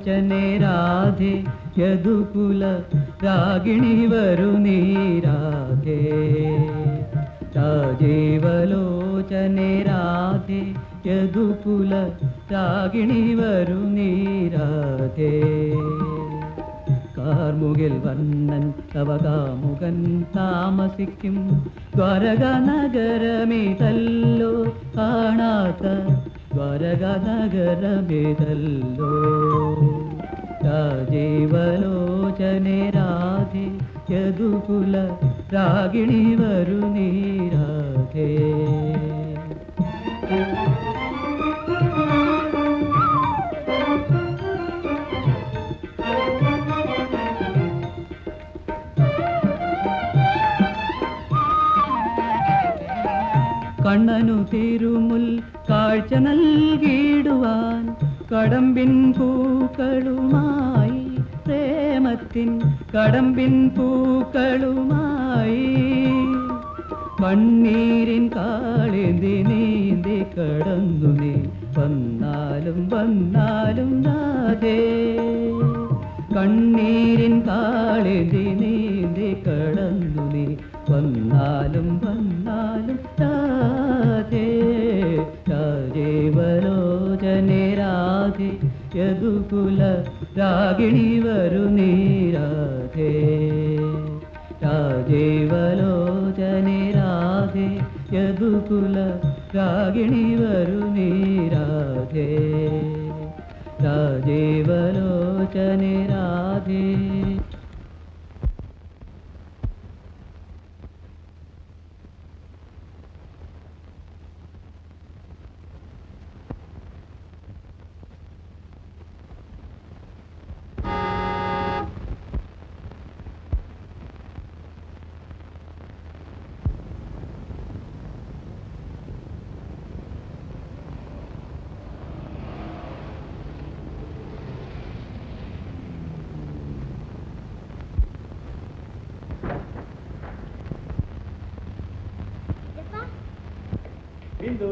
രാജീവലോചനെ രാധേ യദുകുല രാഗിണി വരു നീ രാധേ രാജീവലോചനെ രാധേ യദുകുല രാഗിണി വരു നീ രാധേ കാർമുകിൽ വർണ്ണൻ തവ കാമുകൻ താമസിക്കും ദ്വാരക നഗരമിതല്ലോ കാണാത്ത ദ്വാരക നഗരമിതല്ലോ രാജീവലോചനെ രാധേ യദുകുല രാഗിണി വരു നീ രാധേ കണ്ണനു തിരുമുൽ കാഴ്ച നൽകിടുവാൻ കടമ്പിൻ പൂക്കളുമായി പ്രേമത്തിൻ കടമ്പിൻ പൂക്കളുമായി കണ്ണീരിൻ കാളേന്തി നീന്തി കടന്നു നീ വന്നാലും വന്നാലും നാഥേ കണ്ണീരിൻ കാളേന്തി നീന്തി കടന്നു നീ വന്നാലും വന്നാലും രാധേ രാജീവലോചനെ രാധേ യദുകുല രാഗിണി വരു നീ രാധേ രാജീവലോചനെ രാധേ യദുകുല രാഗിണി വരു നീ Radhe രാജീവലോചനെ Radhe Bindu.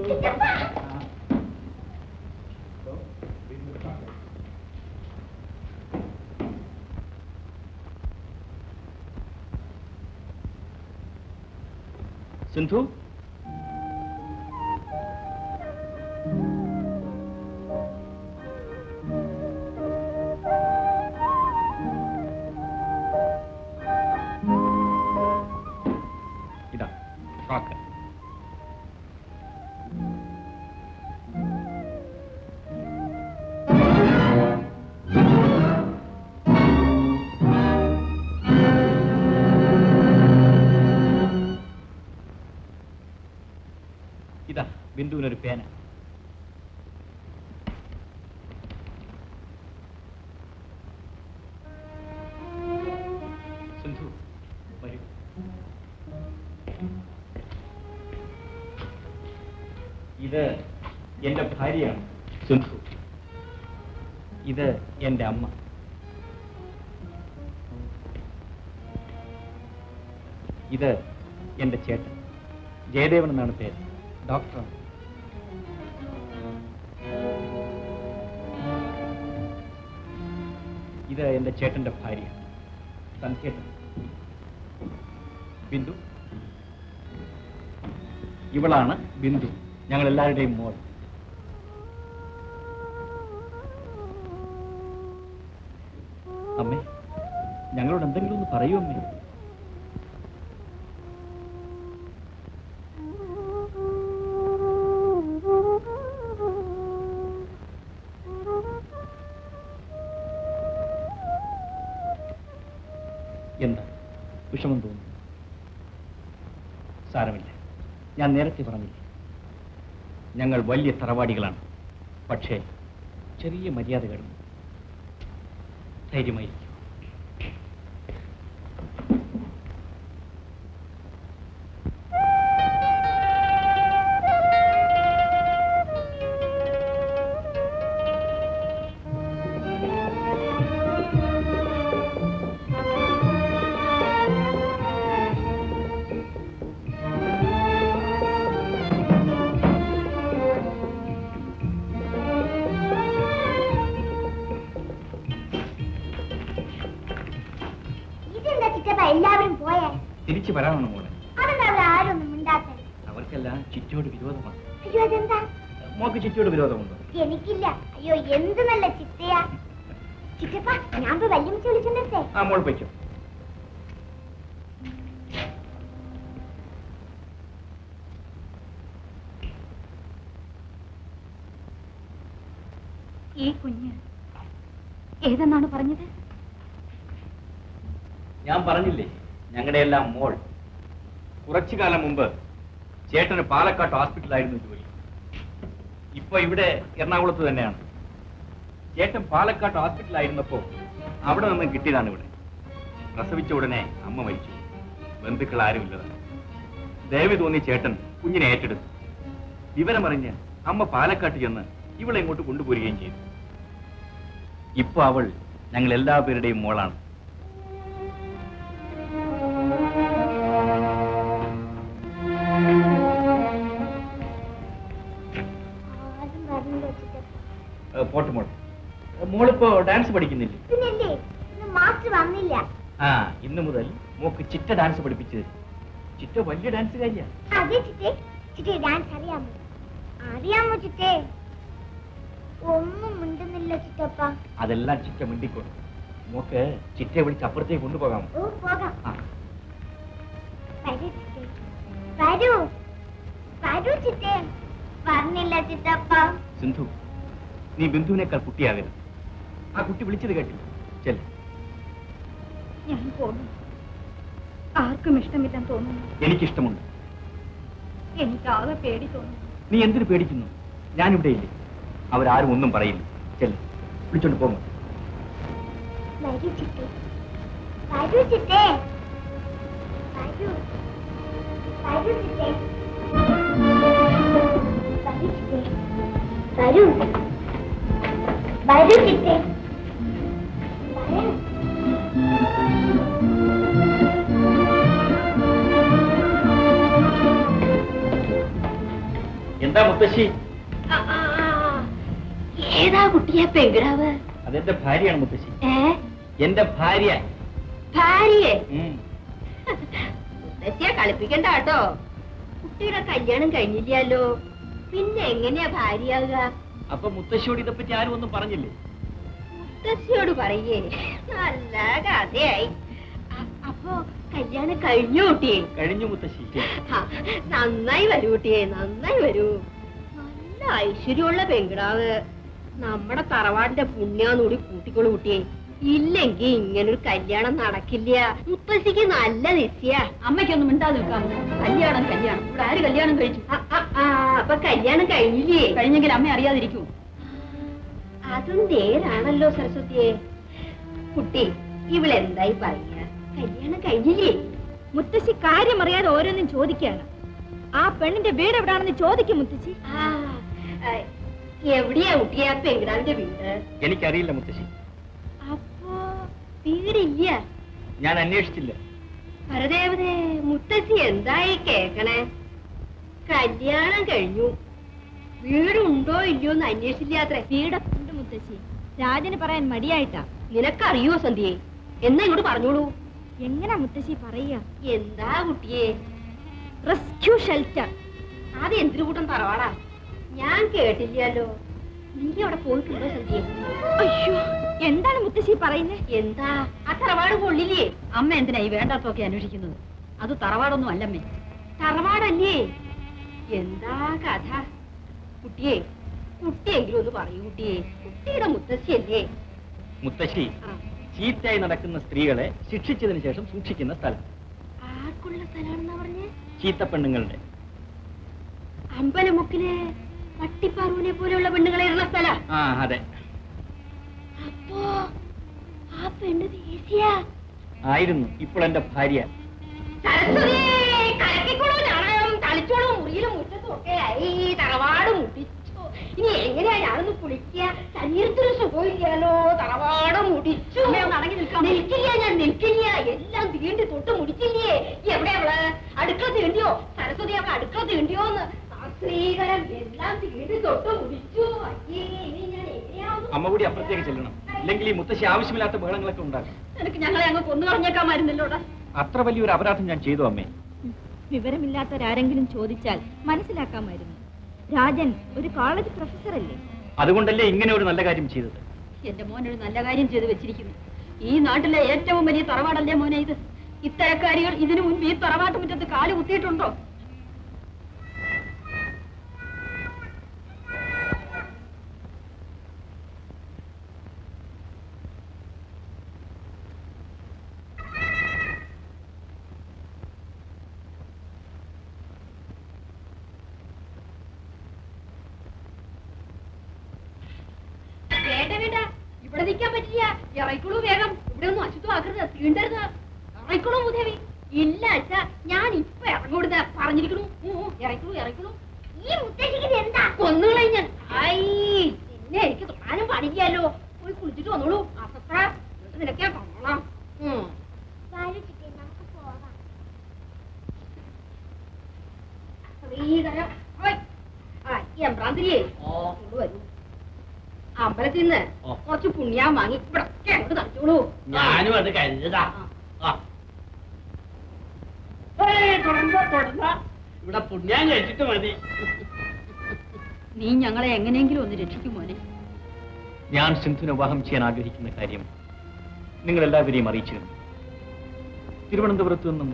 Sindhu? Ida, rock. ബിന്ദുവിനൊരു പേന. സിന്ധു വരൂ. ഇത് എന്റെ ഭാര്യയാണ് സിന്ധു. ഇത് എന്റെ അമ്മ. ഇത് എന്റെ ചേട്ടൻ ജയദേവൻ എന്നാണ് പേര്. ഡോക്ടറാണ്. ഇത് എന്റെ ചേട്ടന്റെ ഭാര്യ സന്ധ്യേട്ടൻ. ബിന്ദു. ഇവളാണ് ബിന്ദു, ഞങ്ങൾ എല്ലാവരുടെയും മോൾ. അമ്മേ, ഞങ്ങളോട് എന്തെങ്കിലും ഒന്ന് പറയൂ അമ്മേ. എന്താ വിഷമം തോന്നുന്നു? സാരമില്ല, ഞാൻ നേരത്തെ പറഞ്ഞില്ല, ഞങ്ങൾ വലിയ തറവാടികളാണ്. പക്ഷേ ചെറിയ മര്യാദകളും. ധൈര്യമായിരിക്കും. തിരിച്ചു വരാനാണ് മോളെ. ആരൊന്നും മിണ്ടാത്തത്? അവർക്കെല്ലാം ചിറ്റയോട് വിരോധമാണ്. അയ്യോ അതെന്താ? മോക്ക് ചിറ്റയോട് വിരോധമുണ്ടോ? എനിക്കില്ല. അയ്യോ എന്ത് നല്ല ചിത്തയാ. ചിറ്റപ്പ ഞാൻ വല്യമ്മച്ച് വിളിച്ചിട്ടേ. ആ മോൾ പോയിക്കോ. ഈ കുഞ്ഞ് ഏതെന്നാണ് പറഞ്ഞത്? ഞാൻ പറഞ്ഞില്ലേ, ഞങ്ങളുടെ എല്ലാം മോൾ. കുറച്ചു കാലം മുമ്പ് ചേട്ടന് പാലക്കാട് ഹോസ്പിറ്റലായിരുന്നു ജോലി. ഇപ്പൊ ഇവിടെ എറണാകുളത്ത് തന്നെയാണ്. ചേട്ടൻ പാലക്കാട് ഹോസ്പിറ്റലായിരുന്നപ്പോ അവിടെ നിന്ന് കിട്ടിയതാണ് ഇവിടെ. പ്രസവിച്ച ഉടനെ അമ്മ മരിച്ചു. ബന്ധുക്കൾ ആരുമില്ലതാണ്. ദയവ് തോന്നി ചേട്ടൻ കുഞ്ഞിനെ ഏറ്റെടുത്തു. വിവരമറിഞ്ഞ് അമ്മ പാലക്കാട്ട് ചെന്ന് ഇവളെ ഇങ്ങോട്ട് കൊണ്ടുപോരുകയും ചെയ്തു. ഇപ്പൊ അവൾ ഞങ്ങൾ എല്ലാ പേരുടെയും മോളാണ്. പോട്ട് മോൾ, മോളിപ്പോ ഡാൻസ് പഠിക്കുന്നില്ലേ? ആ, ഇന്നു മുതൽ മോക്ക് ചിറ്റ ഡാൻസ് പഠിപ്പിച്ചു തരും. ചിറ്റ വലിയ ഡാൻസുകാരിയാ. അറിയാമോ ചിറ്റേ? ഒന്നും മിണ്ടുന്നില്ല ചിറ്റപ്പ. അതെല്ലാം ചിറ്റ മിണ്ടിക്കോളും. മോക്ക് ചിറ്റയെ വിളിച്ച് അപ്പുറത്തേക്ക് കൊണ്ടുപോകാമോ? ഓ പോകാം. വരൂ വരൂ ചിറ്റേ. പറഞ്ഞില്ല ചിറ്റപ്പ. സിന്ധു, നീ ബിന്ദുവിനേക്കാൾ കുട്ടിയാകരുത്. ആ കുട്ടി വിളിച്ചത് കേട്ടി. ചെല്ല. ഞാൻ പോകുന്നു. ആർക്കും ഇഷ്ടമില്ലെന്ന് തോന്നുന്നു. എനിക്കിഷ്ടമുണ്ട്. എനിക്കാകെ പേടി തോന്നുന്നു. നീ എന്തിനു പേടിക്കുന്നു? ഞാനിവിടെ ഇല്ലേ. അവരാരും ഒന്നും പറയില്ല. ചെല്ല, വിളിച്ചോണ്ട് പോകുന്നു. വരൂ ചിറ്റേ. വരൂ ചിറ്റേ. വരൂ വരൂ ചിറ്റേ. വരൂ ചിറ്റേ. വരൂ വരൂ ചിറ്റേ. വരൂ. എന്താ മുത്തശ്ശി? ഏതാ കുട്ടിയെ പെങ്കിടാവ്? അതെന്റെ ഭാര്യയാണ് മുത്തശ്ശി. എന്റെ ഭാര്യ. ഭാര്യയെ മുത്തശ്ശിയെ കളിപ്പിക്കണ്ട കേട്ടോ. കുട്ടിയുടെ കല്യാണം കഴിഞ്ഞില്ലല്ലോ, പിന്നെ എങ്ങനെയാ ഭാര്യയാകുക? അപ്പൊ മുത്തശ്ശിയോട് ഇതെപ്പറ്റി ആരും ഒന്നും പറഞ്ഞില്ലേ? മുത്തശ്ശിയോട് പറയേ? നല്ല കഥയായി. അപ്പൊ കല്യാണം കഴിഞ്ഞു കുട്ടിയെ? കഴിഞ്ഞു മുത്തശ്ശി. നന്നായി വരൂ കുട്ടിയെ, നന്നായി വരൂ. നല്ല ഐശ്വര്യമുള്ള പെങ്കിടാവ്. നമ്മുടെ തറവാടിന്റെ പുണ്യാന്നൂടി കൂട്ടിക്കോളൂ കുട്ടിയെ. ഇല്ലെങ്കി ഇങ്ങനൊരു കല്യാണം നടക്കില്ല. മുത്തശ്ശിക്ക് നല്ല നിശ്ചയ. അമ്മയ്ക്കൊന്നും മിണ്ടാതെ നിൽക്കാം. കല്യാണം കല്യാണം ഇവിടെ ആര് കല്യാണം കഴിച്ചു? അപ്പൊ കല്യാണം കഴിഞ്ഞില്ലേ? കഴിഞ്ഞെങ്കിൽ അമ്മ അറിയാതിരിക്കൂ. അതും നേരാണല്ലോ സരസ്വതിയെ. കുട്ടി ഇവളെന്തായി പറയുക? കല്യാണം കഴിഞ്ഞില്ലേ? മുത്തശ്ശി കാര്യം അറിയാതെ ഓരോന്നും ചോദിക്കുകയാണ്. ആ പെണ്ണിന്റെ വീട് എവിടാണെന്ന് ചോദിക്കും മുത്തശ്ശി. എവിടെയാ കുട്ടിയെ ആ പെങ്കിടാവിന്റെ വീട്? എനിക്കറിയില്ല മുത്തശ്ശി. അപ്പോ വീടില്ല? ഞാൻ അന്വേഷിച്ചില്ല. പരദേവതേ, മുത്തശ്ശി എന്തായി കേക്കണേ? കല്യാണം കഴിഞ്ഞു, വീടുണ്ടോ ഇല്ലയോ എന്ന് അന്വേഷിച്ചില്ലാത്രേ. വീടൊക്കെ ഉണ്ട് മുത്തശ്ശി, രാജന് പറയാൻ മടിയായിട്ടാ. നിനക്കറിയോ സന്ധ്യേ? എന്നാ ഇങ്ങോട്ട് പറഞ്ഞോളൂ. എങ്ങനാ മുത്തശ്ശി പറയാ? എന്താ കുട്ടിയെ? Rescue shelter. അത് എന്തിനു കൂട്ടം തറവാടാ? ഞാൻ കേട്ടില്ലല്ലോ. നീ അവിടെ പോയിട്ടുണ്ടോ സന്ധ്യ? അയ്യോ, എന്താണ് മുത്തശ്ശി പറയുന്നേ? എന്താ ആ തറവാട് കൊള്ളില്ലേ? അമ്മ എന്തിനാ ഈ വേണ്ടാത്തൊക്കെ അന്വേഷിക്കുന്നത്? അത് തറവാടൊന്നും അല്ലമ്മേ. തറവാടല്ലേ? എന്താ കഥ? കുട്ടിയെ, കുട്ടിയെങ്കിലും ഒന്ന് പറയൂ കുട്ടിയെ. കുട്ടിയുടെ മുത്തശ്ശിയല്ലേ? മുത്തശ്ശി ചീത്തയായി നടക്കുന്ന സ്ത്രീകളെ ശിക്ഷിച്ചതിന് ശേഷം സൂക്ഷിക്കുന്ന സ്ഥലം. ആർക്കുള്ള സ്ഥലമാണെന്നാ പറഞ്ഞേ? ചീത്ത പെണ്ണുങ്ങളുടെ. അമ്പലമുക്കിലെ പട്ടിപ്പാറൂനെ പോലെയുള്ള പെണ്ണുങ്ങളെ ഇരുന്ന സ്ഥലം? ആ അതെ. അപ്പോ ആ പെണ്ണ് ദേശീയ ആയിരുന്നു. ഇപ്പോൾ എന്റെ ഭാര്യ. സരസ്വതി, കലക്കിക്കോളൂ, ഞാനും തളിച്ചോളൂ. മുറിയിലും മുറ്റത്തും ഒക്കെ ആയി തറവാട് മുട്ടിച്ചു. ഇനി എങ്ങനെയാ ഞാനൊന്ന് കുളിക്കുക? ശരീരത്തിന് സുഖമില്ലല്ലോ. തറവാട് മുടിച്ചു. നിൽക്കില്ല, ഞാൻ നിൽക്കില്ല. എല്ലാം തീണ്ടി തൊട്ട് മുടിച്ചില്ലേ? എവിടെ അവള്? അടുക്കള തീണ്ടിയോ? സരസ്വതി, അവളെ അടുക്കള തീണ്ടിയോന്ന്? സ്ത്രീകരം എല്ലാം തീണ്ടി തൊട്ട് മുടിച്ചു. അയ്യേ, ഇനി ഞാൻ എങ്ങനെയാവും? അമ്മ കൂടി അപ്പുറത്തേക്ക് ചെല്ലണം. ഇല്ലെങ്കിൽ ഈ മുത്തശ്ശി ആവശ്യമില്ലാത്ത ബഹളങ്ങളൊക്കെ ഉണ്ടാകും. എനിക്ക് ഞങ്ങളെ അങ്ങ് കൊന്നു കളഞ്ഞേക്കാമായിരുന്നല്ലോടാ. അത്ര വലിയൊരു അപരാധം ഞാൻ ചെയ്തു അമ്മേ. വിവരമില്ലാത്തവരാരെങ്കിലും ചോദിച്ചാൽ മനസ്സിലാക്കാമായിരുന്നു. രാജൻ ഒരു കോളേജ് പ്രൊഫസറല്ലേ? അതുകൊണ്ടല്ലേ ഇങ്ങനെ ഒരു നല്ല കാര്യം ചെയ്തത്. എന്റെ മോൻ ഒരു നല്ല കാര്യം ചെയ്തു വെച്ചിരിക്കുന്നു. ഈ നാട്ടിലെ ഏറ്റവും വലിയ തറവാടല്ലേ മോനെ ഇത്? ഇത്തരക്കാരികൾ ഇതിനു മുൻപ് ഈ തറവാട്ട് മുറ്റത്ത് കാല് കുത്തിയിട്ടുണ്ടോ? ഇവിടെ നിൽക്കാൻ പറ്റില്ല. ഇറയിക്കോളൂ വേഗം. ഇവിടെ ഒന്നും അശുദ്ധമാക്കരുത്, തീണ്ടരുത്. ഇറയിക്കോളൂ മുദേവി. ഇല്ല അച്ഛാ, ഞാൻ ഇപ്പൊ ഇറങ്ങോടുന്ന പറഞ്ഞിരിക്കണു. ഇറയിക്കോളൂ ഇറയിക്കോളൂ. ഈ മുത്തശ്ശിക്ക് എന്താ കൊന്നുകളെ ഞാൻ. പിന്നെ എനിക്ക് തൊടാനും പാടില്ലല്ലോ. പോയി കുളിച്ചിട്ട് വന്നോളൂ. അസത്ര നിനക്കെ കാണാം. വായിച്ചിട്ടേ നമുക്ക് പോകാം. എംബ്രാന്തിരിയേ വരൂ. അമ്പലത്തിൽ നിന്ന് കുറച്ച് പുണ്യാൻ വാങ്ങി ഇവിടെ അങ്ങോട്ട് തളിച്ചോളൂ. ഞാനും അത് കരുതാ. ഇവിടെ പുണ്യാൻ കഴിച്ചിട്ട് മതി. നീ ഞങ്ങളെ എങ്ങനെയെങ്കിലും ഒന്ന് രക്ഷിക്കും മോനെ. ഞാൻ സിന്ധുവിനെ വിവാഹം ചെയ്യാൻ ആഗ്രഹിക്കുന്ന കാര്യം നിങ്ങൾ എല്ലാവരെയും അറിയിച്ചിരുന്നു. തിരുവനന്തപുരത്തു നിന്നും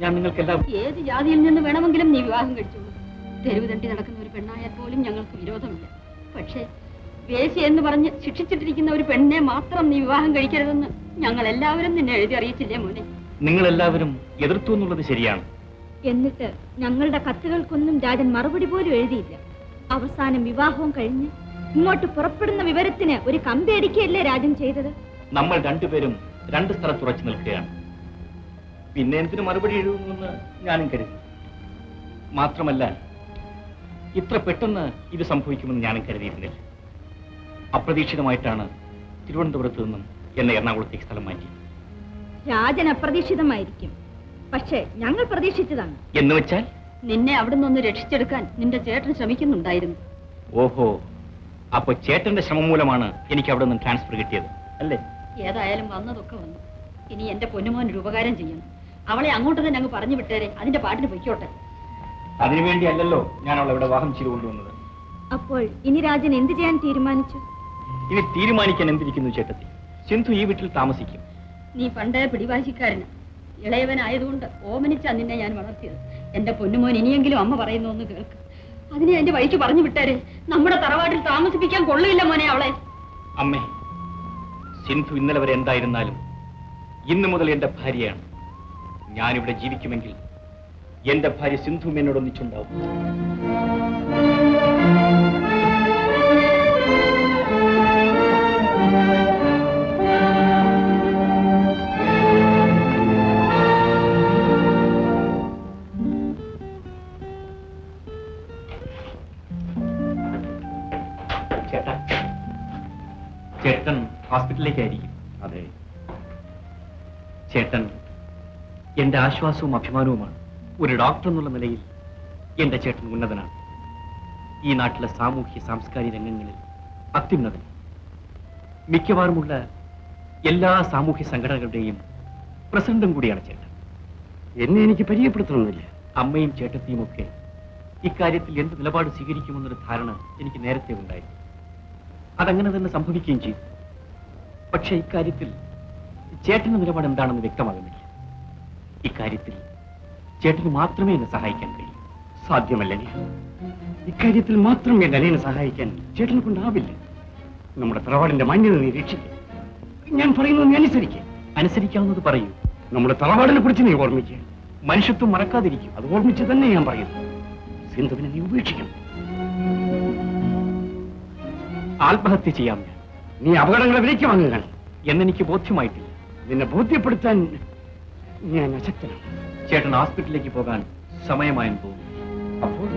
ഞാൻ നിങ്ങൾക്കെല്ലാം ഏത് ജാതിയിൽ നിന്ന് വേണമെങ്കിലും നീ വിവാഹം കഴിച്ചോളൂ. തെരുവ് തണ്ടി നടക്കുന്ന ഒരു പെണ്ണായാൽ പോലും ഞങ്ങൾക്ക് വിരോധമില്ല. പക്ഷേ വേശ്യ എന്ന് പറഞ്ഞ് ശിക്ഷിച്ചിട്ടിരിക്കുന്ന ഒരു പെണ്ണിനെ മാത്രം നീ വിവാഹം കഴിക്കരുതെന്ന് ഞങ്ങൾ എല്ലാവരും നിന്നെ എഴുതി അറിയിച്ചില്ലേ മോനെ? നിങ്ങളെല്ലാവരും എതിർത്തു എന്നുള്ളത് ശരിയാണ്. എന്നിട്ട് ഞങ്ങളുടെ കത്തുകൾക്കൊന്നും രാജൻ മറുപടി പോലും എഴുതിയില്ല. അവസാനം വിവാഹവും കഴിഞ്ഞ് ഇങ്ങോട്ട് പുറപ്പെടുന്ന വിവരത്തിന് ഒരു കമ്പയടിക്കുകയല്ലേ രാജൻ ചെയ്തത്? നമ്മൾ രണ്ടുപേരും രണ്ട് സ്ഥലത്ത് ഉറച്ചു നിൽക്കുകയാണ്. പിന്നെ എന്തിനു മറുപടി എഴുതുന്നുവെന്ന് ഞാനും കരുതി. മാത്രമല്ല, ഇത്ര പെട്ടെന്ന് ഇത് സംഭവിക്കുമെന്ന് ഞാനും കരുതിയിരുന്നില്ല. അപ്രതീക്ഷിതമായിട്ടാണ് തിരുവനന്തപുരത്ത് നിന്നും എന്നെ എറണാകുളത്തേക്ക് സ്ഥലം മാറ്റി. രാജൻ അപ്രതീക്ഷിതമായിരിക്കും, പക്ഷേ ഞങ്ങൾ പ്രതീക്ഷിച്ചതാണ്. എന്ന് വെച്ചാൽ നിന്നെ അവിടെ നിന്ന് രക്ഷിച്ചെടുക്കാൻ നിന്റെ ചേട്ടൻ ശ്രമിക്കുന്നുണ്ടായിരുന്നു. ഓഹോ, അപ്പൊ ചേട്ടന്റെ ശ്രമം മൂലമാണ് എനിക്ക് അവിടെ നിന്ന് ട്രാൻസ്ഫർ കിട്ടിയത് അല്ലേ? ഏതായാലും വന്നതൊക്കെ വന്നു. ഇനി എന്റെ പൊന്നുമോനൊരു ഉപകാരം ചെയ്യണം. അവളെ അങ്ങോട്ട് തന്നെ അങ്ങ് പറഞ്ഞു വിട്ടേരെ. അതിന്റെ പാട്ടിന് പൊയ്ക്കോട്ടെ. അതിനുവേണ്ടി അല്ലല്ലോ ഞാൻ അവളെ ഇവിടെ വിവാഹം ചെയ്തു കൊണ്ടുവന്നത്. അപ്പോൾ ഇനി രാജൻ എന്ത് ചെയ്യാൻ തീരുമാനിച്ചു? ഇനി തീരുമാനിക്കാൻ എന്തിരിക്കുന്നു ചേട്ടത്തി? സിന്ധു ഈ വീട്ടിൽ താമസിക്കും. നീ പണ്ടേ പിടിവാശിക്കാരന്. ഇളയവനായതുകൊണ്ട് ഓമനിച്ച നിന്നെ ഞാൻ വളർത്തിയത്. എന്റെ പൊന്നുമോൻ ഇനിയെങ്കിലും അമ്മ പറയുന്ന ഒന്ന് കേൾക്ക്. അതിനെ എന്റെ വഴിക്ക് പറഞ്ഞു വിട്ടേരെ. നമ്മുടെ തറവാട്ടിൽ താമസിപ്പിക്കാൻ കൊള്ളില്ല മോനെ അവളെ. അമ്മേ, സിന്ധു ഇന്നലെ വരെ എന്തായിരുന്നാലും ഇന്നു മുതൽ എന്റെ ഭാര്യയാണ്. ഞാനിവിടെ ജീവിക്കുമെങ്കിൽ എന്റെ ഭാര്യ സിന്ധു എന്നോടൊന്നിച്ചുണ്ടാവും. ചേട്ടാ, ചേട്ടൻ ഹോസ്പിറ്റലിലേക്കായിരിക്കും. അതെ, ചേട്ടൻ എന്റെ ആശ്വാസവും അഭിമാനവുമാണ്. ഒരു ഡോക്ടർ എന്നുള്ള നിലയിൽ എന്റെ ചേട്ടൻ ഉന്നതനാണ്. ഈ നാട്ടിലെ സാമൂഹ്യ സാംസ്കാരിക രംഗങ്ങളിൽ അത്യുന്നതൻ. മിക്കവാറുമുള്ള എല്ലാ സാമൂഹ്യ സംഘടനകളുടെയും പ്രസിഡന്റും കൂടിയാണ് ചേട്ടൻ. എന്നെ എനിക്ക് പരിചയപ്പെടുത്തണമെന്നില്ല. അമ്മയും ചേട്ടത്തിയും ഒക്കെ ഇക്കാര്യത്തിൽ എന്ത് നിലപാട് സ്വീകരിക്കുമെന്നൊരു ധാരണ എനിക്ക് നേരത്തെ ഉണ്ടായിരുന്നു. അതങ്ങനെ തന്നെ സംഭവിക്കുകയും ചെയ്തു. പക്ഷെ ഇക്കാര്യത്തിൽ ചേട്ടന്റെ നിലപാട് എന്താണെന്ന് വ്യക്തമാകുന്നില്ല. ഇക്കാര്യത്തിൽ ചേട്ടന് മാത്രമേ എന്നെ സഹായിക്കാൻ കഴിയൂ. സാധ്യമല്ല. ഇക്കാര്യത്തിൽ മാത്രമേ അനിയനെ സഹായിക്കാൻ ചേട്ടനെ കൊണ്ടാവില്ല. നമ്മുടെ തറവാടിന്റെ മാന്യത നീ രക്ഷിക്കുക. ഞാൻ പറയുന്നത് നീ അനുസരിക്കുക. അനുസരിക്കാവുന്നത് പറയൂ. നമ്മുടെ തറവാടിനെ കുറിച്ച് നീ ഓർമ്മിക്കുക. മനുഷ്യത്വം മറക്കാതിരിക്കും. അത് ഓർമ്മിച്ച് തന്നെ ഞാൻ പറയുന്നു. സിന്ധുവിനെ നീ ഉപേക്ഷിക്കണം. ആത്മഹത്യ ചെയ്യാം ഞാൻ. നീ അപകടങ്ങളെ വിലയ്ക്ക് വാങ്ങുകയാണ് എന്നെനിക്ക് ബോധ്യമായിട്ടില്ല. നിന്നെ ബോധ്യപ്പെടുത്താൻ ഞാൻ അശക്തനാണ്. ചേട്ടൻ ഹോസ്പിറ്റലിലേക്ക് പോകാൻ സമയമായെന്ന് തോന്നുന്നു. അപ്പോൾ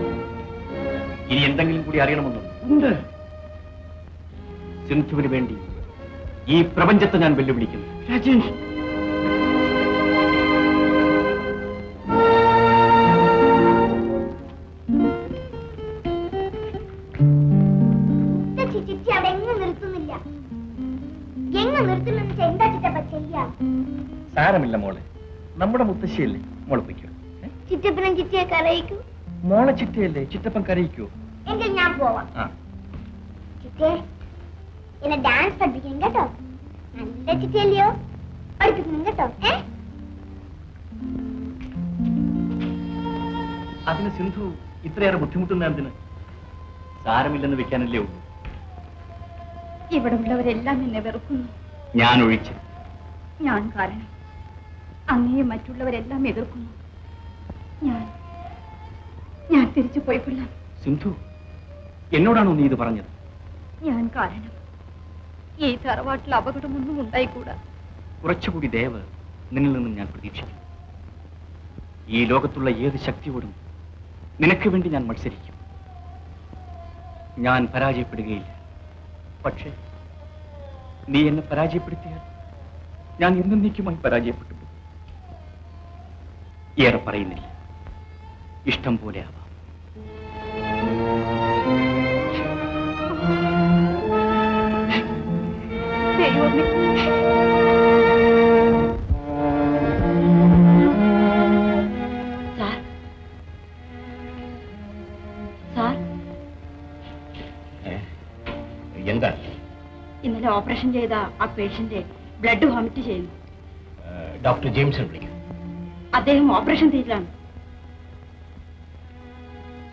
ഇനി എന്തെങ്കിലും കൂടി അറിയണമെന്നുണ്ട്. ഉണ്ട്. സിന്ധുവിന് വേണ്ടി ഈ പ്രപഞ്ചത്തെ ഞാൻ വെല്ലുവിളിക്കുന്നു. രാജേഷ്, ചിറ്റി അവിടെ എങ്ങും നിർത്തുന്നില്ല. എങ്ങും നിർത്തുമെന്ന് എന്താ ചിറ്റപ്പ ചെയ്യാം? സാരമില്ല മോളെ, നമ്മുടെ മുത്തശ്ശിയല്ലേ, മോളെ പൊയ്ക്കോ. ചിറ്റപ്പനും ചിറ്റയൊക്കെ അറിയിക്കൂ. മോളെ ചിറ്റയല്ലേ, ചിറ്റപ്പൻ കരയിക്കോ? എങ്കിൽ ഞാൻ പോവാം. ചിറ്റേ, എന്നെ ഡാൻസ് പഠിപ്പിക്കണം കേട്ടോ. നല്ല ചിറ്റയല്ലയോ? പഠിപ്പിക്കണം കേട്ടോ. അതിന് സിന്ധു ഇത്രയേറെ ബുദ്ധിമുട്ടുന്ന എന്തിന്? സാരമില്ലെന്ന് വെക്കാനല്ലേ ഉള്ളൂ. ഇവിടെ ഉള്ളവരെല്ലാം എന്നെ വെറുക്കുന്നു. ഞാൻ ഒഴിച്ച്. ഞാൻ കാരണം അങ്ങയെ മറ്റുള്ളവരെല്ലാം എതിർക്കുന്നു. ഞാൻ തിരിച്ചു പോയിക്കൊള്ളാം. സിന്ധു, എന്നോടാണോ നീ ഇത് പറഞ്ഞത്? ഞാൻ കാരണം ഈ തറവാട്ടിൽ അപകടമൊന്നും ഉണ്ടായിക്കൂടാ. കുറച്ചുകൂടി ദയവ് നിന്നിൽ നിന്നും ഞാൻ പ്രതീക്ഷിക്കും. ഈ ലോകത്തുള്ള ഏത് ശക്തിയോടും നിനക്ക് വേണ്ടി ഞാൻ മത്സരിക്കും. ഞാൻ പരാജയപ്പെടുകയില്ല. പക്ഷേ നീ എന്നെ പരാജയപ്പെടുത്തിയാൽ ഞാൻ എന്നേക്കുമായി പരാജയപ്പെട്ടു. ഏറെ പറയുന്നില്ല, ഇഷ്ടം പോലെ ആവാം. എന്താ? ഇന്നലെ ഓപ്പറേഷൻ ചെയ്ത ആ പേഷ്യന്റ് ബ്ലഡ് വോമിറ്റ് ചെയ്യുന്നു. ഡോക്ടർ ജെയിംസിനെ വിളിക്കും. അദ്ദേഹം ഓപ്പറേഷൻ ചെയ്തിലാണ്.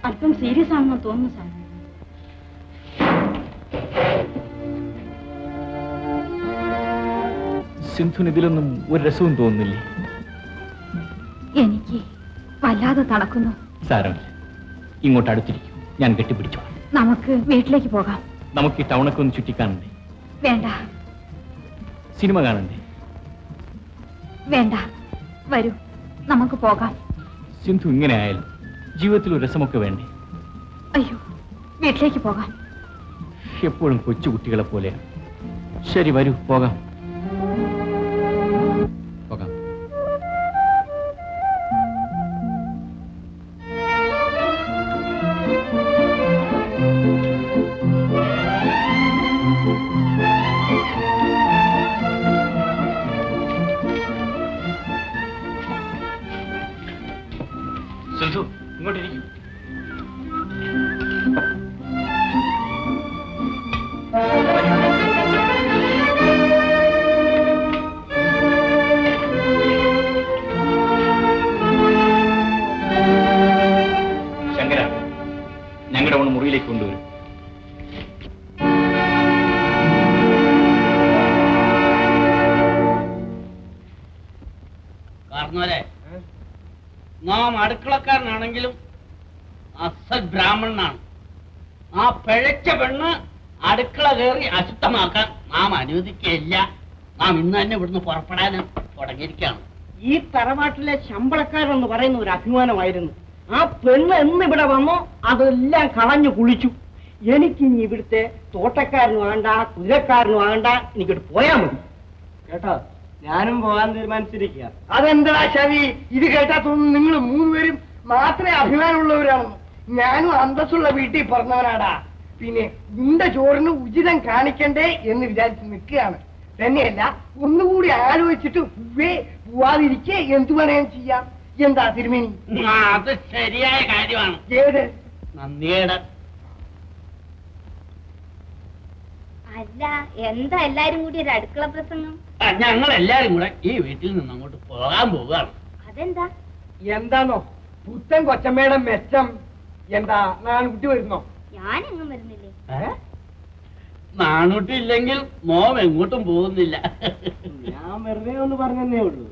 അല്പം സീരിയസ് ആണെന്ന് തോന്നുന്നു സാർ. സിന്ധുവിന് ഇതിലൊന്നും ഒരു രസവും തോന്നുന്നില്ലേ? എനിക്ക് വല്ലാതെ തണക്കുന്നു. സാരമില്ല, ഇങ്ങോട്ട് അടുത്തിരിക്കും, ഞാൻ കെട്ടിപ്പിടിച്ചു. നമുക്ക് വീട്ടിലേക്ക് പോകാം. നമുക്ക് ഈ ടൗണൊക്കെ ഒന്ന് ചുറ്റിക്കാണണ്ടേ? വേണ്ട. സിനിമ കാണണ്ടേ? വേണ്ട, വരൂ, നമുക്ക് പോകാം. സിന്ധു, ഇങ്ങനെ ആയാലും ജീവിതത്തിൽ ഒരു രസമൊക്കെ വേണ്ടേ? അയ്യോ, വീട്ടിലേക്ക് പോകാം. എപ്പോഴും കൊച്ചുകുട്ടികളെ പോലെയാണ്. ശരി, വരൂ, പോകാം. പോകാം. സിന്ധു, ഇങ്ങോട്ടിരിക്കും. ശങ്കര, ഞങ്ങളുടെ ഒന്ന് മുറിയിലേക്ക് കൊണ്ടുവരും. കാരണവരെ, നാം അടുക്കളക്കാരനാണെങ്കിലും അസൽ ബ്രാഹ്മണനാണ്. ആ പിഴച്ച പെണ്ണ് അടുക്കള കയറി അശുദ്ധമാക്കാൻ നാം അനുവദിക്കുകയില്ല. നാം ഇന്ന് തന്നെ ഇവിടുന്ന് പുറപ്പെടാനും തുടങ്ങിയിരിക്കുകയാണ്. ഈ തറവാട്ടിലെ ശമ്പളക്കാരെന്ന് പറയുന്ന ഒരു അഭിമാനമായിരുന്നു. ആ പെണ്ണ് എന്നിവിടെ വന്നോ അതെല്ലാം കളഞ്ഞു കുളിച്ചു. എനിക്കിനി ഇവിടുത്തെ തോട്ടക്കാരനും വേണ്ട, കുതിരക്കാരനും വേണ്ട, എനിക്കിട്ട് പോയാ മതി കേട്ടോ. ഞാനും പോകാൻ തീരുമാനിച്ചിരിക്കുക. അതെന്താ ശവി, ഇത് കേട്ടാ തോന്നുന്നു നിങ്ങൾ മൂന്നുപേരും മാത്രമേ അഭിമാനമുള്ളവരാണെന്ന്. ഞാനും അന്തസ്സുള്ള വീട്ടിൽ പറഞ്ഞവനാടാ. പിന്നെ നിന്റെ ചോറിന് ഉചിതം കാണിക്കണ്ടേ എന്ന് വിചാരിച്ച് നിൽക്കുകയാണ്. തന്നെയല്ല, ഒന്നുകൂടി ആലോചിച്ചിട്ട് പോവാതിരിക്കെ എന്തു വേണേലും ചെയ്യാം. എന്താ തിരുമേനി? അത് ശരിയായ കാര്യമാണ്. ഏത്? നന്ദിയുടെ. അല്ല, എന്താ എല്ലാരും കൂടി ഒരു അടുക്കള പ്രസംഗം? ഞങ്ങൾ എല്ലാരും കൂടെ ഈ വീട്ടിൽ നിന്ന് അങ്ങോട്ട് പോകാൻ പോവുകയാണ്. അതെന്താ? എന്താന്നോ പുത്തൻ കൊച്ചമ്മയുടെ മെച്ചം? എന്താ നാൺകുട്ടി വരുന്നോ? ഞാനെങ്ങും വരുന്നില്ലേ. നാണൂട്ടി ഇല്ലെങ്കിൽ മോം എങ്ങോട്ടും പോകുന്നില്ല. ഞാൻ വെറുതെ ഒന്ന് പറഞ്ഞതേ ഉള്ളൂ.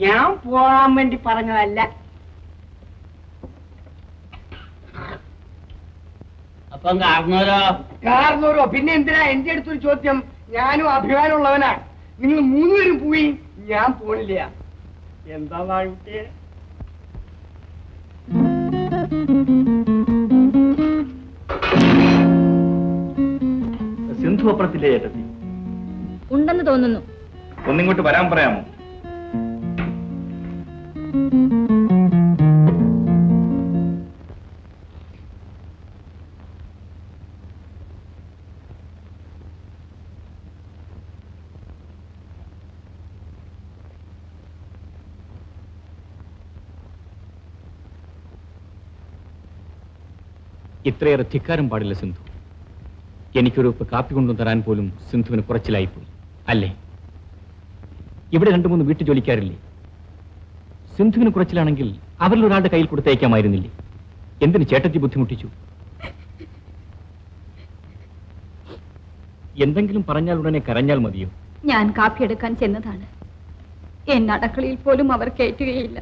ഞാൻ പോകാൻ വേണ്ടി പറഞ്ഞതല്ല. അപ്പം കാരണവരോ പിന്നെ എന്തിനാ എന്റെ അടുത്തൊരു ചോദ്യം? ഞാനും അഭിമാനമുള്ളവനാ. നിങ്ങൾ മൂന്നുപേരും പോയി, ഞാൻ പോണില്ല. എന്താ നാൺകുട്ടിയെ? സിന്ധു അപ്പുറത്തില്ലേ ചേട്ടത്തി? ഉണ്ടെന്ന് തോന്നുന്നു. ഒന്നിങ്ങോട്ട് വരാൻ പറയാമോ? ഇത്രയേറെ ധിക്കാരം പാടില്ല സിന്ധു. എനിക്കൊരു ഉപ്പ് കാപ്പി കൊണ്ടു തരാൻ പോലും സിന്ധുവിന് കുറച്ചിലായിപ്പോയി അല്ലേ? ഇവിടെ 2-3 വീട്ടു ജോലിക്കാരില്ലേ? സിന്ധുവിന് കുറച്ചിലാണെങ്കിൽ അവരിൽ ഒരാളുടെ കയ്യിൽ കൊടുത്തയക്കാമായിരുന്നില്ലേ? എന്തിന് ചേട്ടത്തി ബുദ്ധിമുട്ടിച്ചു? എന്തെങ്കിലും പറഞ്ഞാൽ ഉടനെ കരഞ്ഞാൽ മതിയോ? ഞാൻ കാപ്പിയെടുക്കാൻ ചെന്നതാണ്. എന്നെ അടുക്കളയിൽ പോലും അവർ കയറ്റുകയില്ല.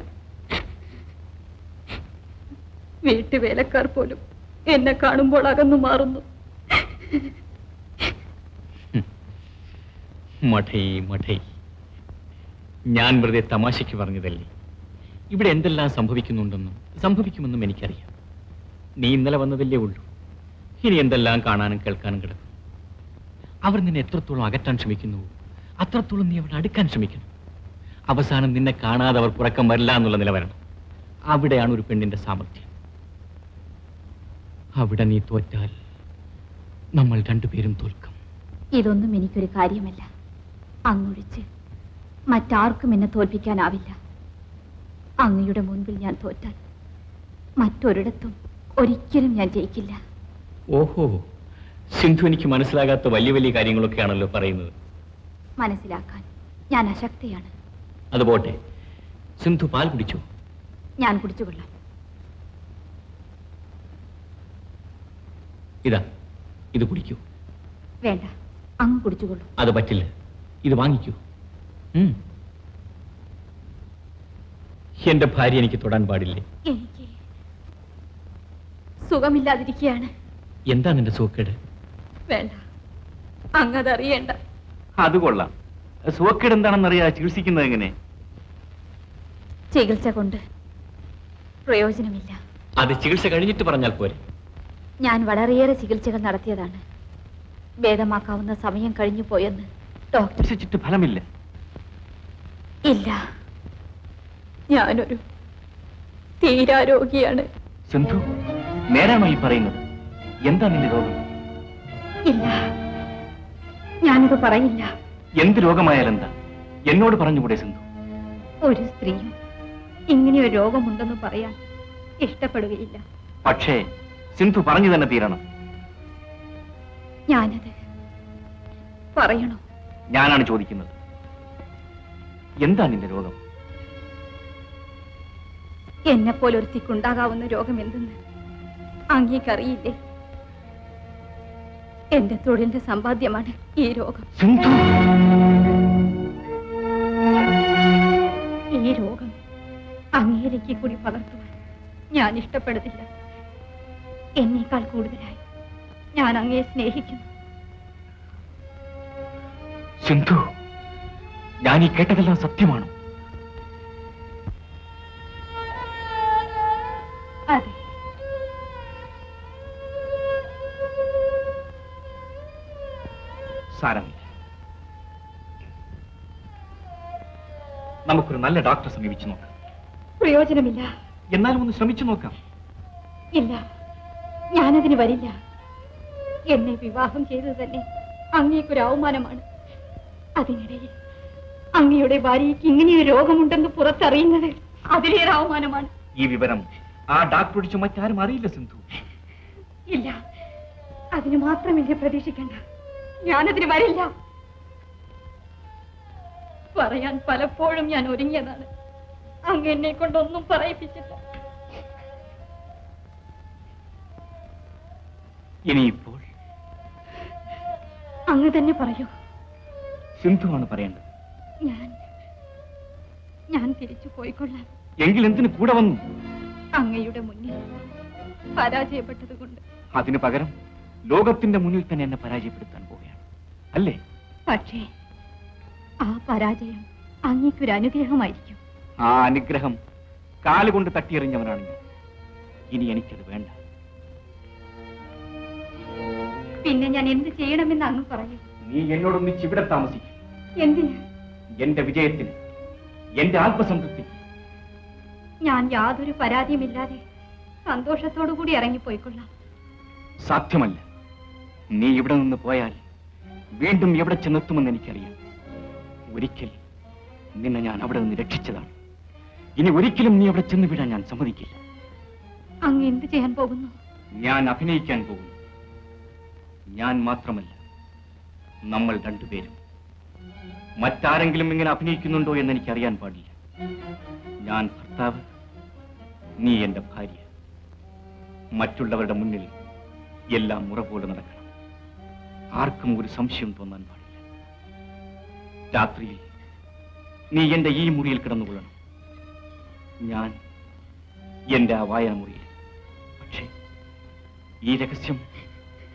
വീട്ടുവേലക്കാർ പോലും എന്നെ കാണുമ്പോൾ അകന്നു മാറുന്നു. മഠൈ, ഞാൻ വെറുതെ തമാശയ്ക്ക് പറഞ്ഞതല്ലേ. ഇവിടെ എന്തെല്ലാം സംഭവിക്കുന്നുണ്ടെന്നും സംഭവിക്കുമെന്നും എനിക്കറിയാം. നീ ഇന്നലെ വന്നതല്ലേ ഉള്ളൂ. ഇനി എന്തെല്ലാം കാണാനും കേൾക്കാനും കിടക്കും. അവർ നിന്നെ എത്രത്തോളം അകറ്റാൻ ശ്രമിക്കുന്നു അത്രത്തോളം നീ അവിടെ അടുക്കാൻ ശ്രമിക്കണം. അവസാനം നിന്നെ കാണാതെ അവർ പുറക്കം വരില്ല എന്നുള്ള നില വരണം. അവിടെയാണ് ഒരു പെണ്ണിന്റെ സാമർഥ്യം. അവിടെ നീ തോറ്റാൽ നമ്മൾ രണ്ടുപേരും തോൽക്കും. ഇതൊന്നും എനിക്കൊരു കാര്യമല്ല. അങ്ങൊഴിച്ച് മറ്റാർക്കും എന്നെ തോൽപ്പിക്കാനാവില്ല. അങ്ങയുടെ മുൻപിൽ ഞാൻ തോറ്റാൽ മറ്റൊരിടത്തും ഒരിക്കലും ഞാൻ ജയിക്കില്ല. ഓഹോ, സിന്ധു എനിക്ക് മനസ്സിലാകാത്ത വലിയ വലിയ കാര്യങ്ങളൊക്കെയാണല്ലോ പറയുന്നത്. മനസ്സിലാക്കാൻ ഞാൻ അശക്തയാണ്. അതുപോട്ടെ, സിന്ധു പാൽ കുടിച്ചു? ഞാൻ കുടിച്ചുകൊള്ളാം. ഇതാ, ഇത് കുടിക്കൂ. വേണ്ട, അങ്ങ് കുടിച്ചുകൊള്ളൂ. അത് പറ്റില്ല, ഇത് വാങ്ങിക്കൂ. എന്റെ ഭാര്യ എനിക്ക് തൊടാൻ പാടില്ലേ? എനിക്ക് സുഖമില്ലാതിരിക്കുകയാണ്. എന്താ നിന്റെ സുഖക്കേട്? വേണ്ട, അങ്ങതറിയേണ്ട. അത് കൊള്ളാം. സുഖക്കേട് എന്താണെന്നറിയാ ചികിത്സിക്കുന്നത് എങ്ങനെ? ചികിത്സ കൊണ്ട് പ്രയോജനമില്ല. അത് ചികിത്സ കഴിഞ്ഞിട്ട് പറഞ്ഞാൽ പോരെ? ഞാൻ വളരെയേറെ ചികിത്സകൾ നടത്തിയതാണ്. ഭേദമാക്കാവുന്ന സമയം കഴിഞ്ഞു പോയെന്ന് ഡോക്ടർ ചികിത്സിച്ചിട്ട് ഫലമില്ല. ഇല്ല, ഞാനൊരു തീരാരോഗിയാണ്. സിന്ധു, നേരാണോ ഈ പറയുന്നത്? എന്താ നിന്റെ രോഗം? ഇല്ല, ഞാനത് പറയില്ല. എന്ത് രോഗമായാലെന്താ? എന്നോട് പറഞ്ഞുകൂടെ സിന്ധു? ഒരു സ്ത്രീയും ഇങ്ങനെയൊരു രോഗമുണ്ടെന്ന് പറയാൻ ഇഷ്ടപ്പെടുകയില്ല. പക്ഷേ സിന്ധു പറഞ്ഞു തന്നെ തീരണം. ഞാനത് പറയണോ? ഞാനാണ് ചോദിക്കുന്നത്. എന്താ നിന്റെ രോഗം? എന്നെപ്പോലെ ഒരുത്തിക്കുണ്ടാകാവുന്ന രോഗം എന്തെന്ന് അങ്ങേക്കറിയില്ലേ? എന്റെ തൊഴിലിന്റെ സമ്പാദ്യമാണ് ഈ രോഗം. ഈ രോഗം അങ്ങേലേക്ക് കൂടി പകർത്തുവാൻ ഞാൻ ഇഷ്ടപ്പെടുന്നില്ല. എന്നേക്കാൾ കൂടുതലായി ഞാൻ അങ്ങയെ സ്നേഹിക്കുന്നു. സിന്ധു, ഞാൻ ഈ കേട്ടതെല്ലാം സത്യമാണോ? അതെ. സാരമില്ല, നമുക്കൊരു നല്ല ഡോക്ടറെ സമീപിച്ചു നോക്കാം. പ്രയോജനമില്ല. എന്നാലും ഒന്ന് ശ്രമിച്ചു നോക്കാം. ഇല്ല, ഞാനതിന് വരില്ല. എന്നെ വിവാഹം ചെയ്തത് തന്നെ അങ്ങേക്കൊരു അവമാനമാണ്. അതിനിടയിൽ അങ്ങയുടെ ഭാര്യയ്ക്ക് ഇങ്ങനെയൊരു രോഗമുണ്ടെന്ന് പുറത്തറിയുന്നത് അതിലേറെ അവമാനമാണ്. ഈ വിവരം ആ ഡോക്ടർ ഒഴിച്ച് മറ്റാരും അറിയില്ല സിന്ധു. ഇല്ല, അതിന് മാത്രം എന്നെ പ്രതീക്ഷിക്കണ്ട. ഞാനതിന് വരില്ല. പറയാൻ പലപ്പോഴും ഞാൻ ഒരുങ്ങിയതാണ്. അങ്ങ് എന്നെ കൊണ്ടൊന്നും പറയിപ്പിച്ചില്ല. ഇനിയിപ്പോൾ അങ്ങ് തന്നെ പറയൂ. സിന്ധുവാണ് പറയേണ്ടത്. ഞാൻ തിരിച്ചു പോയിക്കൊള്ളാം. എങ്കിൽ എന്തിനു കൂടെ വന്നു? അങ്ങയുടെ മുന്നിൽ പരാജയപ്പെട്ടത് കൊണ്ട്. അതിനു പകരം ലോകത്തിന്റെ മുന്നിൽ തന്നെ എന്നെ പരാജയപ്പെടുത്താൻ പോവുകയാണ് അല്ലേ? പക്ഷേ ആ പരാജയം അങ്ങേക്കൊരു അനുഗ്രഹമായിരിക്കും. ആ അനുഗ്രഹം കാലുകൊണ്ട് തട്ടിയെറിഞ്ഞവനാണ് ഞാൻ. ഇനി എനിക്കത് വേണ്ട. പിന്നെ ഞാൻ എന്ത് ചെയ്യണമെന്ന് അങ്ങ് പറയും. നീ എന്നോടൊന്നിച്ച് ഇവിടെ താമസിക്കും. എന്തിന്? എന്റെ വിജയത്തിന്, എന്റെ ആത്മസംതൃപ്തി. ഞാൻ യാതൊരു പരാതിയുമില്ലാതെ സന്തോഷത്തോടു കൂടി ഇറങ്ങിപ്പോയിക്കൊള്ളാം. സാധ്യമല്ല. നീ ഇവിടെ നിന്ന് പോയാൽ വീണ്ടും എവിടെ ചെന്നെത്തുമെന്ന് എനിക്കറിയാം. ഒരിക്കൽ നിന്നെ ഞാൻ അവിടെ നിന്ന് രക്ഷിച്ചതാണ്. ഇനി ഒരിക്കലും നീ അവിടെ ചെന്ന് വിടാൻ ഞാൻ സമ്മതിക്കില്ല. അങ്ങ് എന്ത് ചെയ്യാൻ പോകുന്നു? ഞാൻ അഭിനയിക്കാൻ പോകുന്നു. ഞാൻ മാത്രമല്ല, നമ്മൾ രണ്ടുപേരും. മറ്റാരെങ്കിലും ഇങ്ങനെ അഭിനയിക്കുന്നുണ്ടോ എന്ന് എനിക്കറിയാൻ പാടില്ല. ഞാൻ ഭർത്താവ്, നീ എന്റെ ഭാര്യ. മറ്റുള്ളവരുടെ മുന്നിൽ എല്ലാം മുറ പോലെ നടക്കണം. ആർക്കും ഒരു സംശയം തോന്നാൻ പാടില്ല. രാത്രിയിൽ നീ എന്റെ ഈ മുറിയിൽ കിടന്നുകൊള്ളണം, ഞാൻ എന്റെ ആ വായന മുറിയിൽ. പക്ഷേ ഈ രഹസ്യം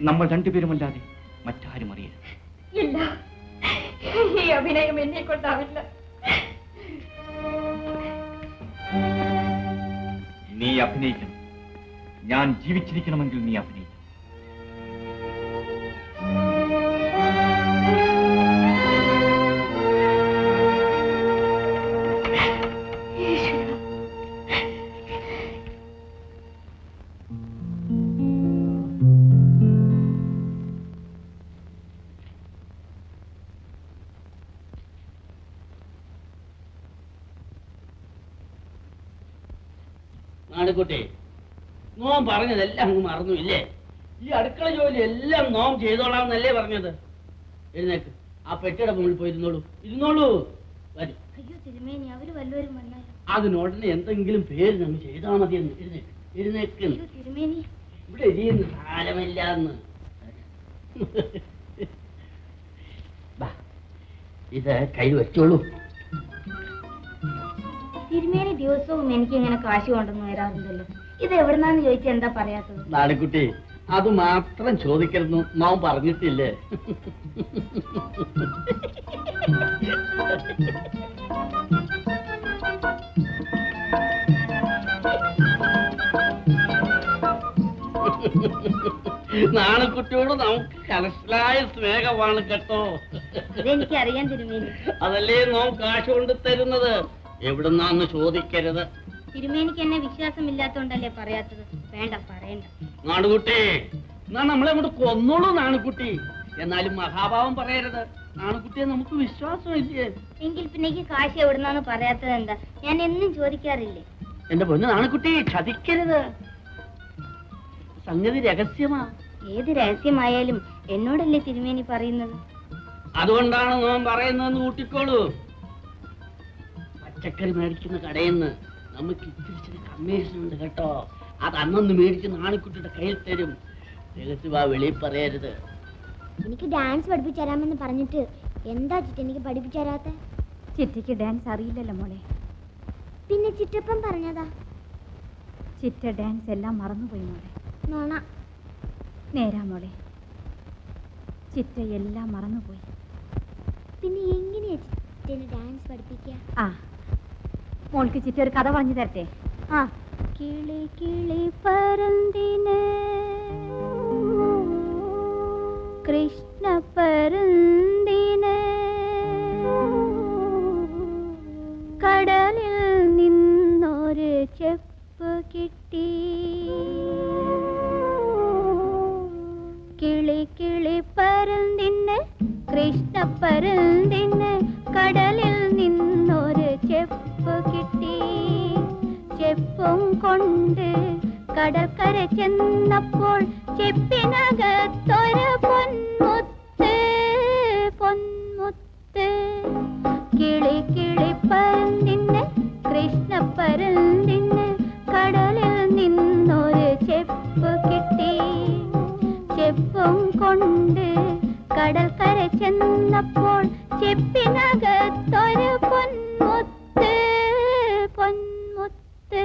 നമ്മൾ രണ്ടുപേരുമല്ലാതെ മറ്റാരും അറിയരുത്. ഇല്ല, ഈ അഭിനയം എന്നെ കൊണ്ടാവില്ല. നീ അഭിനയിക്കണം. ഞാൻ ജീവിച്ചിരിക്കണമെങ്കിൽ നീ അഭിനയിക്കണം. നാടുകുട്ടി, നോം പറഞ്ഞതെല്ലാം അങ്ങ് മറന്നു ഇല്ലേ? ഈ അടുക്കള ജോലി എല്ലാം നോം ചെയ്തോളാമെന്നല്ലേ പറഞ്ഞത്? എഴുന്നേക്ക്, ആ പെട്ടിയുടെ മുകളിൽ പോയി ഇരുന്നോളൂ. വരും. അയ്യോ തിരുമേനി, അവര് വല്ലവരും വന്നാലും. അതിനുടനെ എന്തെങ്കിലും പേര് നമ്മൾ ചെയ്താൽ മതിയെന്ന്. എഴുന്നേക്ക്. തിരുമേനി, ഇവിടെ എരിയുന്ന സാരമില്ല എന്ന്. ഇത് കയ്യിൽ വെച്ചോളൂ. തിരുമേനി ദിവസവും എനിക്ക് ഇങ്ങനെ കാശ് കൊണ്ടൊന്നും വരാറുണ്ടല്ലോ. ഇത് എവിടുന്നാന്ന് ചോദിച്ചാൽ എന്താ പറയാത്തത്? നാടുകുട്ടി, അത് മാത്രം ചോദിക്കരുന്നു നാം പറഞ്ഞിട്ടില്ലേ? നാണക്കുട്ടിയോട് നമുക്ക് കലശലായ സ്നേഹമാണ് കേട്ടോ. അതെനിക്കറിയാൻ തിരുമേനി. അതല്ലേ നാം കാശ് കൊണ്ട് തരുന്നത്. എവിടുന്നാന്ന് ചോദിക്കരുത്. തിരുമേനിക്ക് എന്നെ വിശ്വാസമില്ലാത്തോണ്ടല്ലേ പറയാത്തത്. വേണ്ട, പറയണ്ട. നാണുകുട്ടി, എന്നാ നമ്മളെ കൊണ്ട് കൊന്നോളൂ നാണുകുട്ടി. എന്നാലും മഹാഭാവം പറയരുത്. നാണുകുട്ടിയെ നമുക്ക് വിശ്വാസമില്ലേ? എങ്കിൽ പിന്നെ ഈ കാശ് എവിടുന്നാന്ന് പറയാത്തത് എന്താ? ഞാൻ എന്നും ചോദിക്കാറില്ലേ? എന്റെ പൊന്ന് നാണുകുട്ടി, ചതിക്കരുത്. സംഗതി രഹസ്യമാ. ഏത് രഹസ്യമായാലും എന്നോടല്ലേ തിരുമേനി പറയുന്നത്? അതുകൊണ്ടാണ് നാം പറയുന്നതെന്ന് കൂട്ടിക്കോളൂ. പച്ചക്കറി മേടിക്കുന്ന കടയിൽ നിന്ന് നമുക്ക് ഇത്തിരി കമ്മീഷൻ ഉണ്ട് കേട്ടോ. അത് അന്നൊന്ന് മേടിച്ച് നാണിക്കുട്ടിയുടെ കയ്യിൽ തരും. രഹസ്യമാ, വെളിയിൽ പറയരുത്. എനിക്ക് ഡാൻസ് പഠിപ്പിച്ചു തരാമെന്ന് പറഞ്ഞിട്ട് എന്താ ചിറ്റ എനിക്ക് പഠിപ്പിച്ചു തരാത്ത? ചിറ്റയ്ക്ക് ഡാൻസ് അറിയില്ലല്ലോ മോളെ. പിന്നെ ചിറ്റപ്പം പറഞ്ഞതാ. ചിറ്റ ഡാൻസ് എല്ലാം മറന്നുപോയി മോളെ. നോണ. നേരാ മോളെ, ചിറ്റ എല്ലാം മറന്നുപോയി. പിന്നെ എങ്ങനെയാ ചിറ്റനെ ഡാൻസ് പഠിപ്പിക്കുക? ആ, മോൾക്ക് ചിറ്റ ഒരു കഥ പറഞ്ഞു തരട്ടെ? ആ. കിളി കിളി പരന്തിന് കൃഷ്ണ പരന്തിന് കടലിൽ നിന്നൊരു ചെപ്പ് കിട്ടി. കിളി കിളി പരന്തിന് കൃഷ്ണ പരന്തിന് കടലിൽ നിന്നൊരു ചെപ്പ് കിട്ടി. ചെപ്പും കൊണ്ട് കടൽക്കര ചെന്നപ്പോൾ ചെപ്പിനകത്തൊരു പൊന്മുത്ത് പൊന്മുത്ത്. കിളി കിളി പരന്തിന് കൃഷ്ണ പരന്തിന് കടലിൽ നിന്നൊരു ചെപ്പ് കിട്ടി. ചെപ്പും കൊണ്ട് കടൽക്കര ചെന്നപ്പോൾ ചെപ്പിനകത്തൊരു പൊന്മുത്ത് പൊന്മുത്ത്.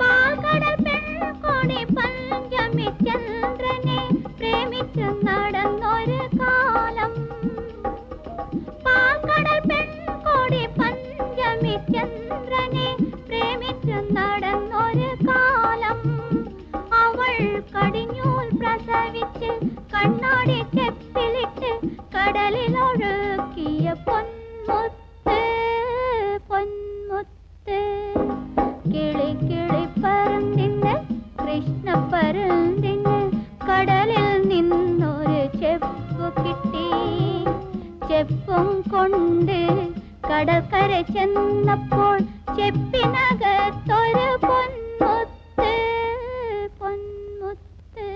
പാൽക്കടൽ പെൺകൊടി പഞ്ചമി ചന്ദ്രനെ പ്രേമിച്ചു നടന്നൊരു കാലം. പാൽക്കടൽ പെൺകൊടി പഞ്ചമി ചന്ദ്രനെ പ്രേമിച്ചു നടന്നൊരു കാലം. അവൾ കടിഞ്ഞൂൽ പ്രസവിച്ച് കണ്ണാടി ചെപ്പിലിട്ട് കടലിലൊഴുക്കിയ പൊന്മുത്ത് പൊന്മുത്ത്. കിളി കിളി പരന്തിന് കൃഷ്ണ പരന്തിന് കടലിൽ നിന്നൊരു ചെപ്പ് കിട്ടി. ചെപ്പും കൊണ്ട് കടൽക്കര ചെന്നപ്പോൾ ചെപ്പിനകത്തൊരു പൊന്മുത്ത് പൊന്മുത്ത്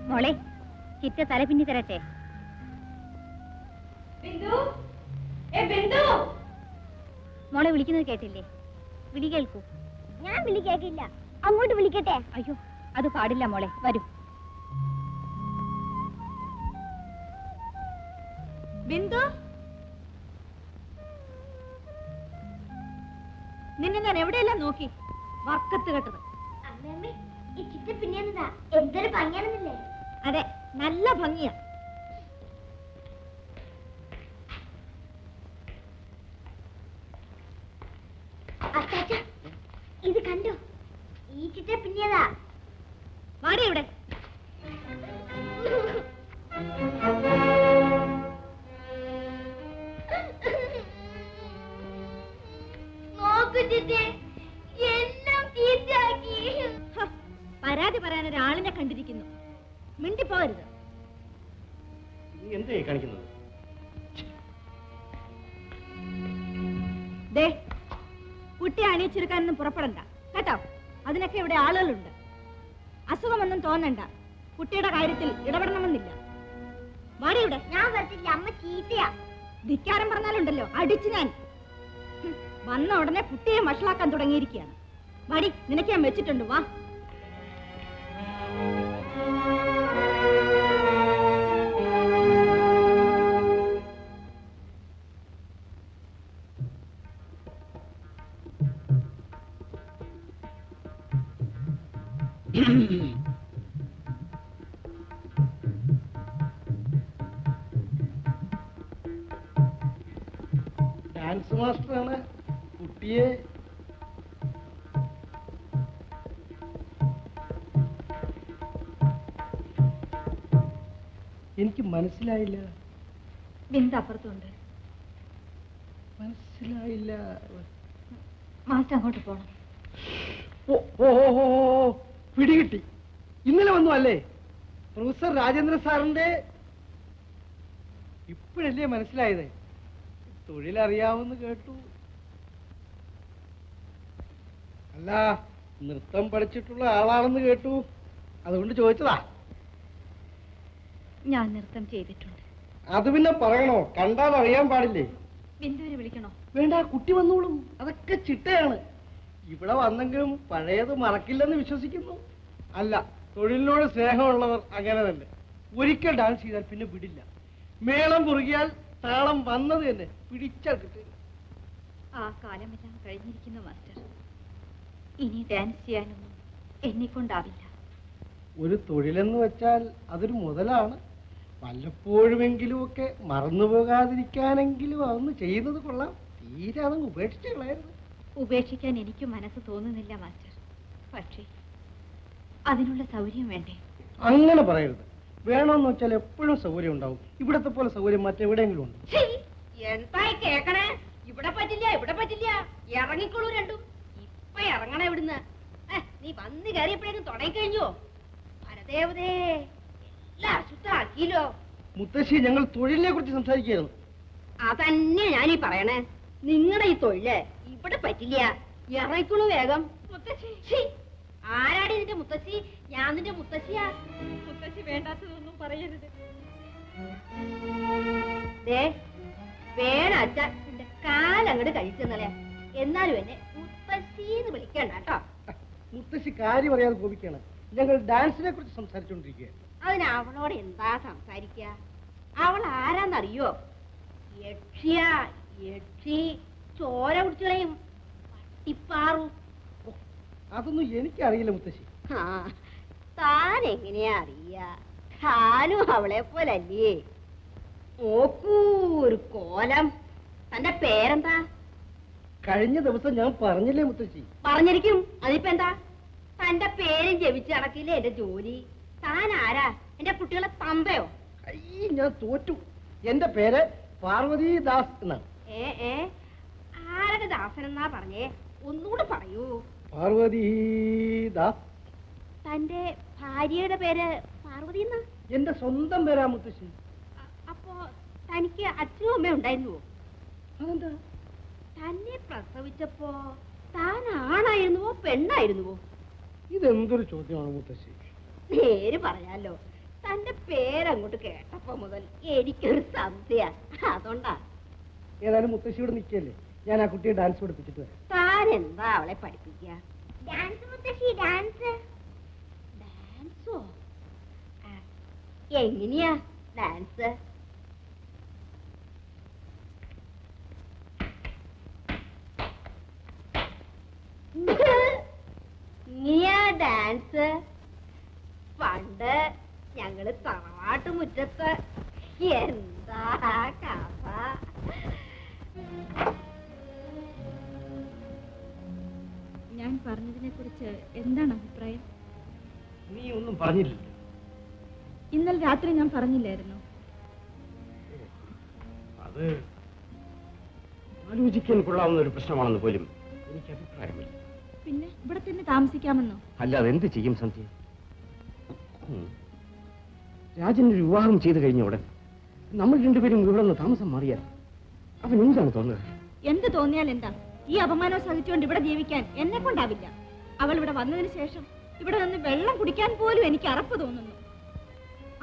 മോളെ ചിറ്റ തല പിന്നി തരട്ടെ. മോളെ വിളിക്കുന്നത് കേട്ടില്ലേ? വിളി കേൾക്കൂ. ഞാൻ വിളി കേൾക്കില്ല. അങ്ങോട്ട് വിളിക്കട്ടെ? അയ്യോ, അത് പാടില്ല മോളെ. വരൂ. ബിന്ദു, നിന്നെ ഞാൻ എവിടെയെല്ലാം നോക്കി. വർക്കത്ത് കെട്ടത്. അമ്മേ, ഈ ചിറ്റ പിന്നെന്താ എന്തൊരു ഭംഗിയാണെന്നില്ലേ? അതെ, നല്ല ഭംഗിയാ. ഇത് കണ്ടോ? ഈ ചിറ്റ പിന്നെതാ. വാടി ഇവിടെ. പരാതി പറയാൻ ഒരാളിനെ കണ്ടിരിക്കുന്നു. മിണ്ടിപ്പോരുത്. എന്താ കാണിക്കുന്നത്? ദേ, കുട്ടിയെ അണിയിച്ചെടുക്കാനൊന്നും പുറപ്പെടണ്ട കേട്ടോ. അതിനൊക്കെ ഇവിടെ ആളുകളുണ്ട്. അസുഖമൊന്നും തോന്നണ്ട. കുട്ടിയുടെ കാര്യത്തിൽ ഇടപെടണമെന്നില്ല. വാടി ഇവിടെ. ഞാൻ വരത്തില്ല, അമ്മ ചീത്തയാ. ധിക്കാരം പറഞ്ഞാലുണ്ടല്ലോ അടിച്ചു ഞാൻ. വന്ന ഉടനെ കുട്ടിയെ വഷളാക്കാൻ തുടങ്ങിയിരിക്കുകയാണ്. വാടി, നിനക്ക് ഞാൻ വെച്ചിട്ടുണ്ട്. വാ. ഡാൻസ് മാസ്റ്ററാണ് കുട്ടിയെ. എനിക്ക് മനസ്സിലായില്ല. ബിന്ദു അപ്പുറത്തുണ്ട്. മനസ്സിലായില്ല. മാസ്റ്റർ അങ്ങോട്ട് പോണം. ഓ ഓ ഓ പിടികിട്ടി. ഇന്നലെ വന്നു അല്ലേ? പ്രൊഫസർ രാജേന്ദ്ര സാറിന്റെ. ഇപ്പോഴല്ലേ മനസ്സിലായത്? തൊഴിലറിയാമെന്ന് കേട്ടു. അല്ല, നൃത്തം പഠിച്ചിട്ടുള്ള ആളാണെന്ന് കേട്ടു. അതുകൊണ്ട് ചോദിച്ചതാ. ഞാൻ നൃത്തം ചെയ്തിട്ടുണ്ട്. അത് പിന്നെ പറയണോ? കണ്ടാൽ അറിയാൻ പാടില്ലേ? ബിന്ദുവിനെ വിളിക്കണോ? വേണ്ട, കുട്ടി വന്നോളും. അതൊക്കെ ചിട്ടയാണ്. ഇവിടെ വന്നെങ്കിലും പഴയത് മറക്കില്ലെന്ന് വിശ്വസിക്കുന്നു. അല്ല, തൊഴിലിനോട് സ്നേഹമുള്ളവർ അങ്ങനെ തന്നെ. ഒരിക്കൽ ഡാൻസ് ചെയ്താൽ പിന്നെ വിടില്ല. മേളം മുറുകിയാൽ താളം വന്നത് തന്നെ പിടിച്ചാൽ കിട്ടില്ല. ആ കാലമെല്ലാം കഴിഞ്ഞിരിക്കുന്നു മാസ്റ്റർ. ഇനി ഡാൻസ് ചെയ്യാനൊന്നും എന്നെ കൊണ്ടാവില്ല. ഒരു തൊഴിലെന്ന് വെച്ചാൽ അതൊരു മുതലാണ്. വല്ലപ്പോഴുമെങ്കിലും ഒക്കെ മറന്നു പോകാതിരിക്കാനെങ്കിലും അതൊന്ന് ചെയ്യുന്നത് കൊള്ളാം. തീരെ അതങ്ങ് ഉപേക്ഷിച്ച് കളയരുത്. ഉപേക്ഷിക്കാൻ എനിക്ക് മനസ്സ് തോന്നുന്നില്ല മാസ്റ്റർ. പക്ഷേ അതിനുള്ള സൗകര്യം വേണ്ടേ? അങ്ങനെ പറയരുത്. വേണമെന്ന് വെച്ചാൽ എപ്പോഴും സൗകര്യം ഉണ്ടാവും. ഇവിടത്തെ പോലെ സൗകര്യം മറ്റെവിടെയെങ്കിലും ഉണ്ട്? എന്തായി കേക്കണേ? ഇവിടെ പറ്റില്ല, ഇവിടെ പറ്റില്ല. ഇറങ്ങിക്കോളൂ രണ്ടും. ഇപ്പൊ ഇറങ്ങണേ ഇവിടുന്ന്. നീ വന്ന് കയറിയപ്പോഴേക്കും തുടങ്ങിക്കഴിഞ്ഞോ? പരദേവതേ, എല്ലാം അശുദ്ധാക്കിയല്ലോ. മുത്തശ്ശി, ഞങ്ങൾ തൊഴിലിനെ കുറിച്ച് സംസാരിക്കുകയായിരുന്നു. അതന്നെ ഞാനീ പറയണേ. നിങ്ങളുടെ ഈ തൊഴില് ഇവിടെ പറ്റില്ല. ഇറങ്ങിക്കോളൂ വേഗം. മുത്തശ്ശി, ആരാടി നിന്റെ മുത്തശ്ശി? ഞാൻ നിന്റെ മുത്തശ്ശിയാ. മുത്തശ്ശി വേണ്ടാത്തതൊന്നും പറയരുത്. വേണ അച്ഛ നിന്റെ കാലങ്ങട് കഴിച്ചെന്നല്ലേ. എന്നാലും എന്നെ മുത്തശ്ശീന്ന് വിളിക്കണ്ട കേട്ടോ. മുത്തശ്ശി കാര്യം അറിയാതെ കോപിക്കാണ്. ഞങ്ങൾ ഡാൻസിനെ കുറിച്ച് സംസാരിച്ചുകൊണ്ടിരിക്കുക. അതിന് അവളോട് എന്താ സംസാരിക്ക? അവൾ ആരാന്നറിയോ? യക്ഷിയാ, യക്ഷി. ചോര കുടിച്ചുകളയും പട്ടിപ്പാറു. അതൊന്നും എനിക്കറിയില്ല മുത്തശ്ശി. താൻ എങ്ങനെയാ അറിയാ? താനും അവളെ പോലല്ലേ? നോക്കൂ ഒരു കോലം. തന്റെ പേരെന്താ? കഴിഞ്ഞ ദിവസം ഞാൻ പറഞ്ഞില്ലേ മുത്തശ്ശി? പറഞ്ഞിരിക്കും. അതിപ്പോ എന്താ? തന്റെ പേരും ജപിച്ച് നടക്കില്ലേ എന്റെ ജോലി. താൻ ആരാ? എന്റെ കുട്ടികളെ തമ്പയോ? ഞാൻ തോറ്റു. എന്റെ പേര് പാർവതീദാസ് എന്നാണ്. ആരുടെ ദാസൻ എന്നാ പറഞ്ഞേ? ഒന്നുകൂടെ പറയൂ. പാർവതീദാസ്. തന്റെ ഭാര്യയുടെ പേര് പാർവതി എന്നാ? എന്റെ സ്വന്തം പേരാ മുത്തശ്ശി. അപ്പോ തനിക്ക് അച്ഛനും അമ്മയും ഉണ്ടായിരുന്നുവോ? അതെന്താ? തന്നെ പ്രസവിച്ചപ്പോ താൻ ആണായിരുന്നുവോ പെണ്ണായിരുന്നുവോ? ഇതെന്തൊരു ചോദ്യമാണ് മുത്തശ്ശി? നേര് പറയാലോ. തന്റെ പേരങ്ങോട്ട് കേട്ടപ്പോ മുതൽ എനിക്കൊരു സംശയ. അതുകൊണ്ടാ. ഏതായാലും മുത്തശ്ശിയോട് നിൽക്കല്ലേ, ഞാൻ ആ കുട്ടിയെ ഡാൻസ് പഠിപ്പിച്ചിട്ട് വരാം. താൻ എന്താ അവളെ പഠിപ്പിക്ക? ഡാൻസ് മുത്തശ്ശി, ഡാൻസ്. ഡാൻസോ? എങ്ങനെയാ ഡാൻസ്? ഇങ്ങനെയാ ഡാൻസ്? പണ്ട് ഞങ്ങള് തറവാട്ട് മുറ്റത്ത് എന്താ കഥ. ഞാൻ പറഞ്ഞതിനെ കുറിച്ച് എന്താണ് അഭിപ്രായം? നീ ഒന്നും പറഞ്ഞില്ല. ഇന്നലെ രാത്രി ഞാൻ പറഞ്ഞില്ലായിരുന്നു? അത് ആലോചിക്കാൻ കൊള്ളാവുന്ന ഒരു പ്രശ്നമാണെന്ന് പോലും എനിക്ക് അഭിപ്രായമില്ല. പിന്നെ ഇവിടെ തന്നെ താമസിക്കാമെന്നോ? അല്ലാതെ എന്ത് ചെയ്യും സന്ധ്യ? രാജന്റെ വിവാഹം ചെയ്തു കഴിഞ്ഞ ഉടൻ നമ്മൾ രണ്ടുപേരും ഇവിടെ നിന്ന് താമസം മാറിയാൽ അവൻ എന്താണ് തോന്നുക? എന്ത് തോന്നിയാൽ എന്താ? ഈ അപമാനം സഹിച്ചുകൊണ്ട് ഇവിടെ ജീവിക്കാൻ എന്നെ കൊണ്ടാവില്ല. അവൾ ഇവിടെ വന്നതിന് ശേഷം ഇവിടെ നിന്ന് വെള്ളം കുടിക്കാൻ പോലും എനിക്ക് അറപ്പ് തോന്നുന്നു.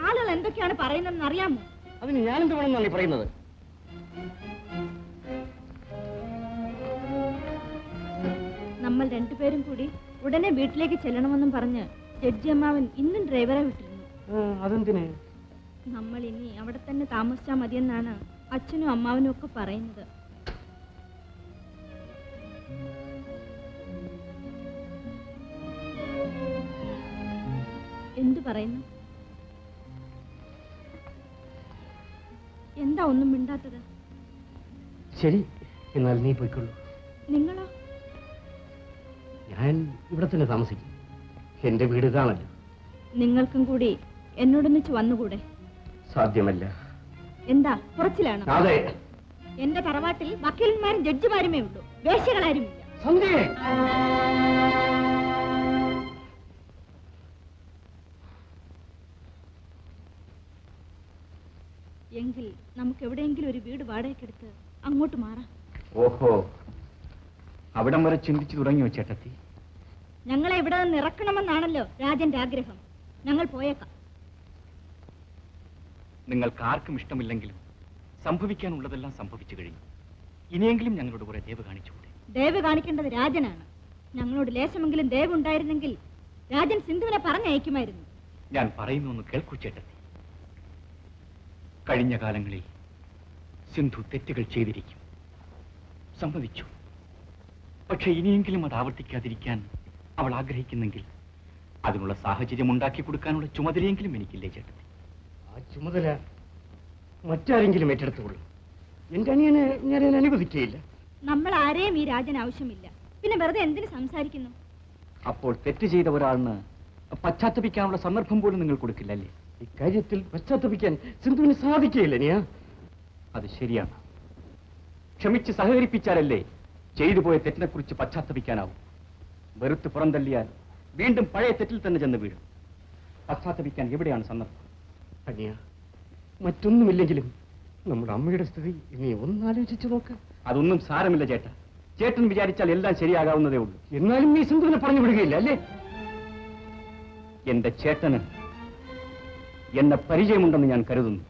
ആളുകൾ എന്തൊക്കെയാണ് പറയുന്നതെന്ന് അറിയാമോ? അതിന് ഞാനെന്ത് വേണമെന്നാണ് നീ പറയുന്നത്? നമ്മൾ രണ്ടുപേരും കൂടി ഉടനെ വീട്ടിലേക്ക് ചെല്ലണമെന്നും പറഞ്ഞ് ജഡ്ജി അമ്മാവൻ ഇന്നും ഡ്രൈവറെ വിട്ടിരുന്നു. അതെന്തിന്? നമ്മൾ ഇനി അവിടെ തന്നെ താമസിച്ചാൽ മതിയെന്നാണ് അച്ഛനും അമ്മാവനും ഒക്കെ പറയുന്നത്. എന്തു പറയുന്നു? എന്താ ഒന്നും മിണ്ടാത്തത്? ശരി, എന്നാൽ നീ പോയിക്കൊള്ളൂ. നിങ്ങളോ? ഞാൻ ഇവിടെ തന്നെ താമസിക്കും. എന്റെ വീട് കാണല്ലോ. നിങ്ങൾക്കും കൂടി എന്നോടൊന്നിച്ച് വന്നുകൂടെ? സാധ്യമല്ല. എന്താ കുറച്ചിലാണ്? അതെ. എന്റെ തറവാട്ടിൽ വക്കീലന്മാരും ജഡ്ജിമാരുമേ ഉള്ളൂ, വേശ്യകളാരുമില്ല. എങ്കിൽ നമുക്ക് എവിടെയെങ്കിലും ഒരു വീട് വാടകയ്ക്കെടുത്ത് അങ്ങോട്ട് മാറാം. ഓഹോ, അവിടം വരെ ചിന്തിച്ചു തുടങ്ങിയോ ചേട്ടത്തി? ഞങ്ങളെ ഇവിടെ നിന്ന് ഇറക്കണമെന്നാണല്ലോ രാജന്റെ ആഗ്രഹം. ഞങ്ങൾ പോയേക്കാം. നിങ്ങൾക്ക് ആർക്കും ഇഷ്ടമില്ലെങ്കിലും സംഭവിക്കാനുള്ളതെല്ലാം സംഭവിച്ചു കഴിഞ്ഞു. ഇനിയെങ്കിലും ഞങ്ങളോട് കുറെ ദയവ് കാണിച്ചുകൂടെ? ദയവ് കാണിക്കേണ്ടത് രാജനാണ്. ഞങ്ങളോട് ലേശമെങ്കിലും ദയവ് ഉണ്ടായിരുന്നെങ്കിൽ രാജൻ സിന്ധുവിനെ പറഞ്ഞയക്കുമായിരുന്നു. ഞാൻ പറയുന്നു കേൾക്കൂ ചേട്ടത്തി. കഴിഞ്ഞ കാലങ്ങളിൽ സിന്ധു തെറ്റുകൾ ചെയ്തിരിക്കും, സമ്മതിച്ചു. പക്ഷെ ഇനിയെങ്കിലും അത് ആവർത്തിക്കാതിരിക്കാൻ അവൾ ആഗ്രഹിക്കുന്നെങ്കിൽ അതിനുള്ള സാഹചര്യം ഉണ്ടാക്കി കൊടുക്കാനുള്ള ചുമതലയെങ്കിലും എനിക്കില്ലേ ചേട്ടൻ? ആ ചുമതല മറ്റാരെങ്കിലും ഏറ്റെടുത്തുകൊള്ളും. എന്റെ അനിയനെ ഞാൻ അനുവദിക്കുകയില്ല. നമ്മൾ ആരെയും ഈ രാജൻ ആവശ്യമില്ല. പിന്നെ വെറുതെ എന്തിനു സംസാരിക്കുന്നു? അപ്പോൾ തെറ്റ് ചെയ്ത ഒരാളിന് പശ്ചാത്തപിക്കാനുള്ള സന്ദർഭം പോലും നിങ്ങൾ കൊടുക്കില്ല അല്ലേ? ഇക്കാര്യത്തിൽ പശ്ചാത്തപിക്കാൻ സിന്ധുവിന് സാധിക്കുകയില്ല. നീ അത് ശരിയാണ്. ക്ഷമിച്ച് സഹകരിപ്പിച്ചാലല്ലേ ചെയ്തു പോയ തെറ്റിനെ കുറിച്ച് പശ്ചാത്തപിക്കാനാവും. വെറുത്ത് പുറന്തള്ളിയാൽ വീണ്ടും പഴയ തെറ്റിൽ തന്നെ ചെന്ന് വീഴും. പശ്ചാത്തപിക്കാൻ എവിടെയാണ് സന്ദർഭം? അനിയ, മറ്റൊന്നുമില്ലെങ്കിലും നമ്മുടെ അമ്മയുടെ സ്ഥിതി നീ ഒന്നാലോചിച്ചു നോക്ക്. അതൊന്നും സാരമില്ല ചേട്ടാ. ചേട്ടൻ വിചാരിച്ചാൽ എല്ലാം ശരിയാകാവുന്നതേ ഉള്ളൂ. എന്നാലും നീ സിന്ധുവിനെ പറഞ്ഞു വിടുകയില്ല അല്ലേ? എന്റെ ചേട്ടന് എന്നെ പരിചയമുണ്ടെന്ന് ഞാൻ കരുതുന്നു.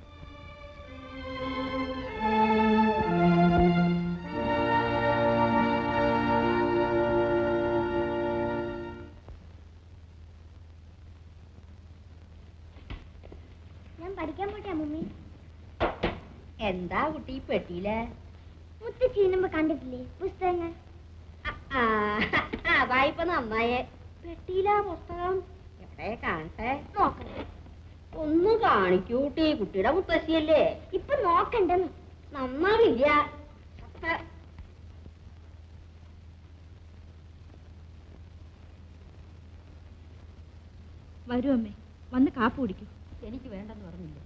ഞാൻ പഠിക്കാൻ പോട്ടെ മമ്മി? എന്താ കുട്ടി പെട്ടിയിലെ മുത്തശ്ശി മുമ്പ് കണ്ടിട്ടില്ലേ പുസ്തകങ്ങൾ? വായ്പ നന്നായേ. പെട്ടിയിലാ പുസ്തകം? എവിടെ കാണട്ടെ. നോക്കണേ. ഒന്ന് കാണിക്കൂ കുട്ടി. കുട്ടിയുടെ മുത്തശ്ശിയല്ലേ. ഇപ്പൊ നോക്കണ്ടെന്ന്. നന്നാവില്ല. വരൂ അമ്മേ, വന്ന് കാപ്പ് കുടിക്കൂ. എനിക്ക് വേണ്ടെന്ന് പറഞ്ഞില്ലേ?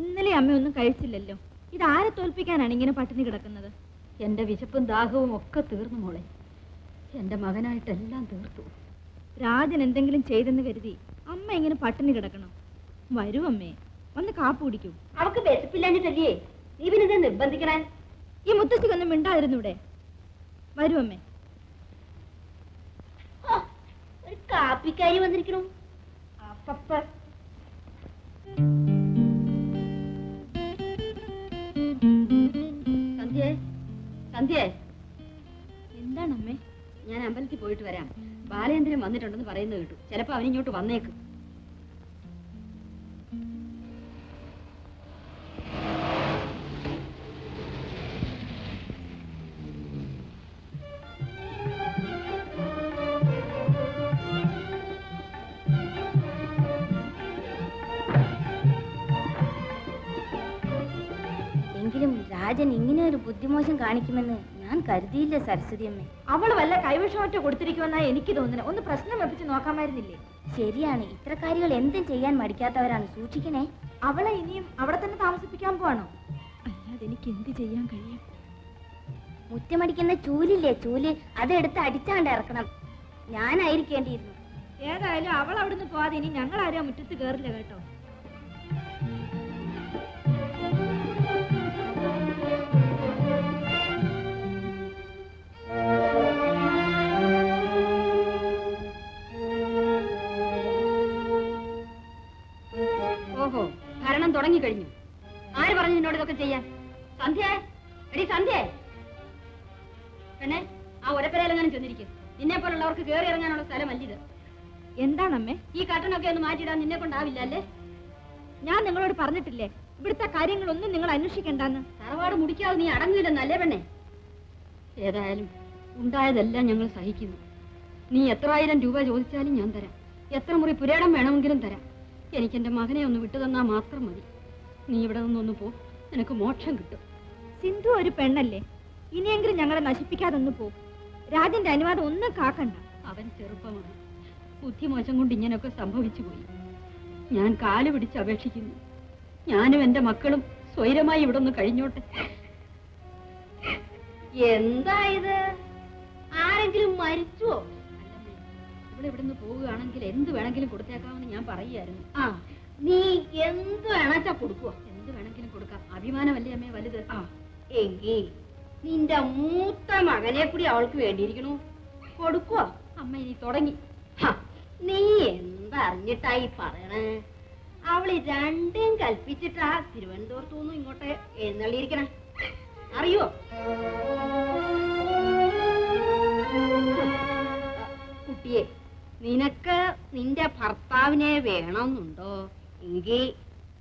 ഇന്നലെ അമ്മ ഒന്നും കഴിച്ചില്ലല്ലോ. ഇതാരെ തോൽപ്പിക്കാനാണ് ഇങ്ങനെ പട്ടിണി കിടക്കുന്നത്? എന്റെ വിശപ്പും ദാഹവും ഒക്കെ തീർന്നു മോളെ. എന്റെ മകനായിട്ടെല്ലാം തീർത്തു. രാജൻ എന്തെങ്കിലും ചെയ്തെന്ന് കരുതി അമ്മ ഇങ്ങനെ പട്ടിണി കിടക്കണം? വരൂ അമ്മേ, വന്ന് കാപ്പ് കുടിക്കൂ. അവക്ക് വിശപ്പില്ലാഞ്ഞിട്ടല്ലേ നീ പിന്നെ നിർബന്ധിക്കണേ? ഈ മുത്തശ്ശിക്കൊന്നും മിണ്ടാതിരുന്നൂടെ? വരൂ അമ്മേ. ഒരു കാപ്പിക്കാരി വന്നിരിക്കണു. അപ്പപ്പ സന്ധ്യേ, സന്ധ്യേ. എന്താണ് അമ്മേ? ഞാൻ അമ്പലത്തിൽ പോയിട്ട് വരാം. ബാലേന്ദ്രൻ വന്നിട്ടുണ്ടെന്ന് പറയുന്നത് കേട്ടു. ചിലപ്പോ അവനിങ്ങോട്ട് വന്നേക്കും. എങ്കിലും രാജൻ ഇങ്ങനെ ഒരു ബുദ്ധിമോശം കാണിക്കുമെന്ന് ഞാൻ കരുതിയില്ല സരസ്വതി അമ്മേ. അവള് വല്ല കൈവശമൊറ്റ കൊടുത്തിരിക്കുമെന്നാണ് എനിക്ക് തോന്നുന്നത്. ഒന്ന് പ്രശ്നം വെപ്പിച്ച് നോക്കാമായിരുന്നില്ലേ? ശരിയാണ്, ഇത്തരക്കാരികൾ എന്തും ചെയ്യാൻ മടിക്കാത്തവരാണ്. സൂക്ഷിക്കണേ. അവളെ ഇനിയും അവിടെ തന്നെ താമസിപ്പിക്കാൻ പോവാണോ? അല്ലാതെ എനിക്ക് എന്ത് ചെയ്യാൻ കഴിയും? മുറ്റമടിക്കുന്ന ചൂലില്ലേ, ചൂല്, അതെടുത്ത് അടിച്ചാണ്ട് ഇറക്കണം. ഞാനായിരിക്കേണ്ടിയിരുന്നു. ഏതായാലും അവൾ അവിടുന്ന് പോവാതെ ഇനി ഞങ്ങൾ ആരും ആ മുറ്റത്ത് കയറില്ല കേട്ടോ. ഓഹോ, ഭരണം തുടങ്ങിക്കഴിഞ്ഞു. ആര് പറഞ്ഞു നിന്നോട് ഇതൊക്കെ ചെയ്യാൻ? സന്ധ്യ, എടി സന്ധ്യ, പെണ്ണെ, ആ ഒരപ്പരയിലെങ്ങാനും ചെന്നിരിക്കും. നിന്നെ പോലുള്ളവർക്ക് കയറി ഇറങ്ങാനുള്ള സ്ഥലമല്ലിത്. എന്താണമ്മേ? ഈ കട്ടനൊക്കെ ഒന്ന് മാറ്റിയിടാൻ നിന്നെ കൊണ്ടാവില്ല അല്ലേ? ഞാൻ നിങ്ങളോട് പറഞ്ഞിട്ടില്ലേ ഇവിടുത്തെ കാര്യങ്ങളൊന്നും നിങ്ങൾ അന്വേഷിക്കണ്ടെന്ന്? തറവാട് മുടിക്കാതെ നീ അടങ്ങില്ലെന്നല്ലേ പെണ്ണെ? ഏതായാലും ഉണ്ടായതെല്ലാം ഞങ്ങൾ സഹിക്കുന്നു. നീ എത്ര 1000 രൂപ ചോദിച്ചാലും ഞാൻ തരാം. എത്ര മുറി പുരേടം വേണമെങ്കിലും തരാം. എനിക്ക് എന്റെ മകനെ ഒന്ന് വിട്ടു തന്നാ മാത്രം മതി. നീ ഇവിടെ നിന്നൊന്ന് പോ, നിനക്ക് മോക്ഷം കിട്ടും. സിന്ധു ഒരു പെണ്ണല്ലേ, ഇനിയെങ്കിലും ഞങ്ങളെ നശിപ്പിക്കാതൊന്നു പോ. രാജന്റെ അനുവാദം ഒന്നും കാക്കണ്ട. അവൻ ചെറുപ്പമാണ്. ബുദ്ധിമോശം കൊണ്ട് ഇങ്ങനെയൊക്കെ സംഭവിച്ചു പോയി. ഞാൻ കാല് പിടിച്ച് അപേക്ഷിക്കുന്നു. ഞാനും എന്റെ മക്കളും സ്വൈരമായി ഇവിടെ ഒന്ന് കഴിഞ്ഞോട്ടെ. എന്താ ഇത്? ആരെങ്കിലും മരിച്ചോ? ഇവിടെ ഇവിടുന്ന് പോവുകയാണെങ്കിൽ എന്ത് വേണമെങ്കിലും കൊടുത്തേക്കാമെന്ന് ഞാൻ പറയുകയായിരുന്നു. ആ, നീ എന്ത് വേണാച്ചാ കൊടുക്കുക. എന്ത് വേണമെങ്കിലും കൊടുക്കാം. അഭിമാനമല്ലേ അമ്മേ വലുത്. ആ, എങ്കിൽ നിന്റെ മൂത്ത മകനെ കൂടി അവൾക്ക് വേണ്ടിയിരിക്കണു. കൊടുക്കുക. അമ്മ ഇനി തുടങ്ങി. നീ എന്തറിഞ്ഞിട്ടായി പറയണേ? അവള് രണ്ടും കൽപ്പിച്ചിട്ടാ തിരുവനന്തപുരത്തുനിന്നും ഇങ്ങോട്ട് എഴുന്നള്ളിയിരിക്കണേ. അറിയോ? കുട്ടിയെ, നിനക്ക് നിന്റെ ഭർത്താവിനെ വേണമെന്നുണ്ടോ? എങ്കിൽ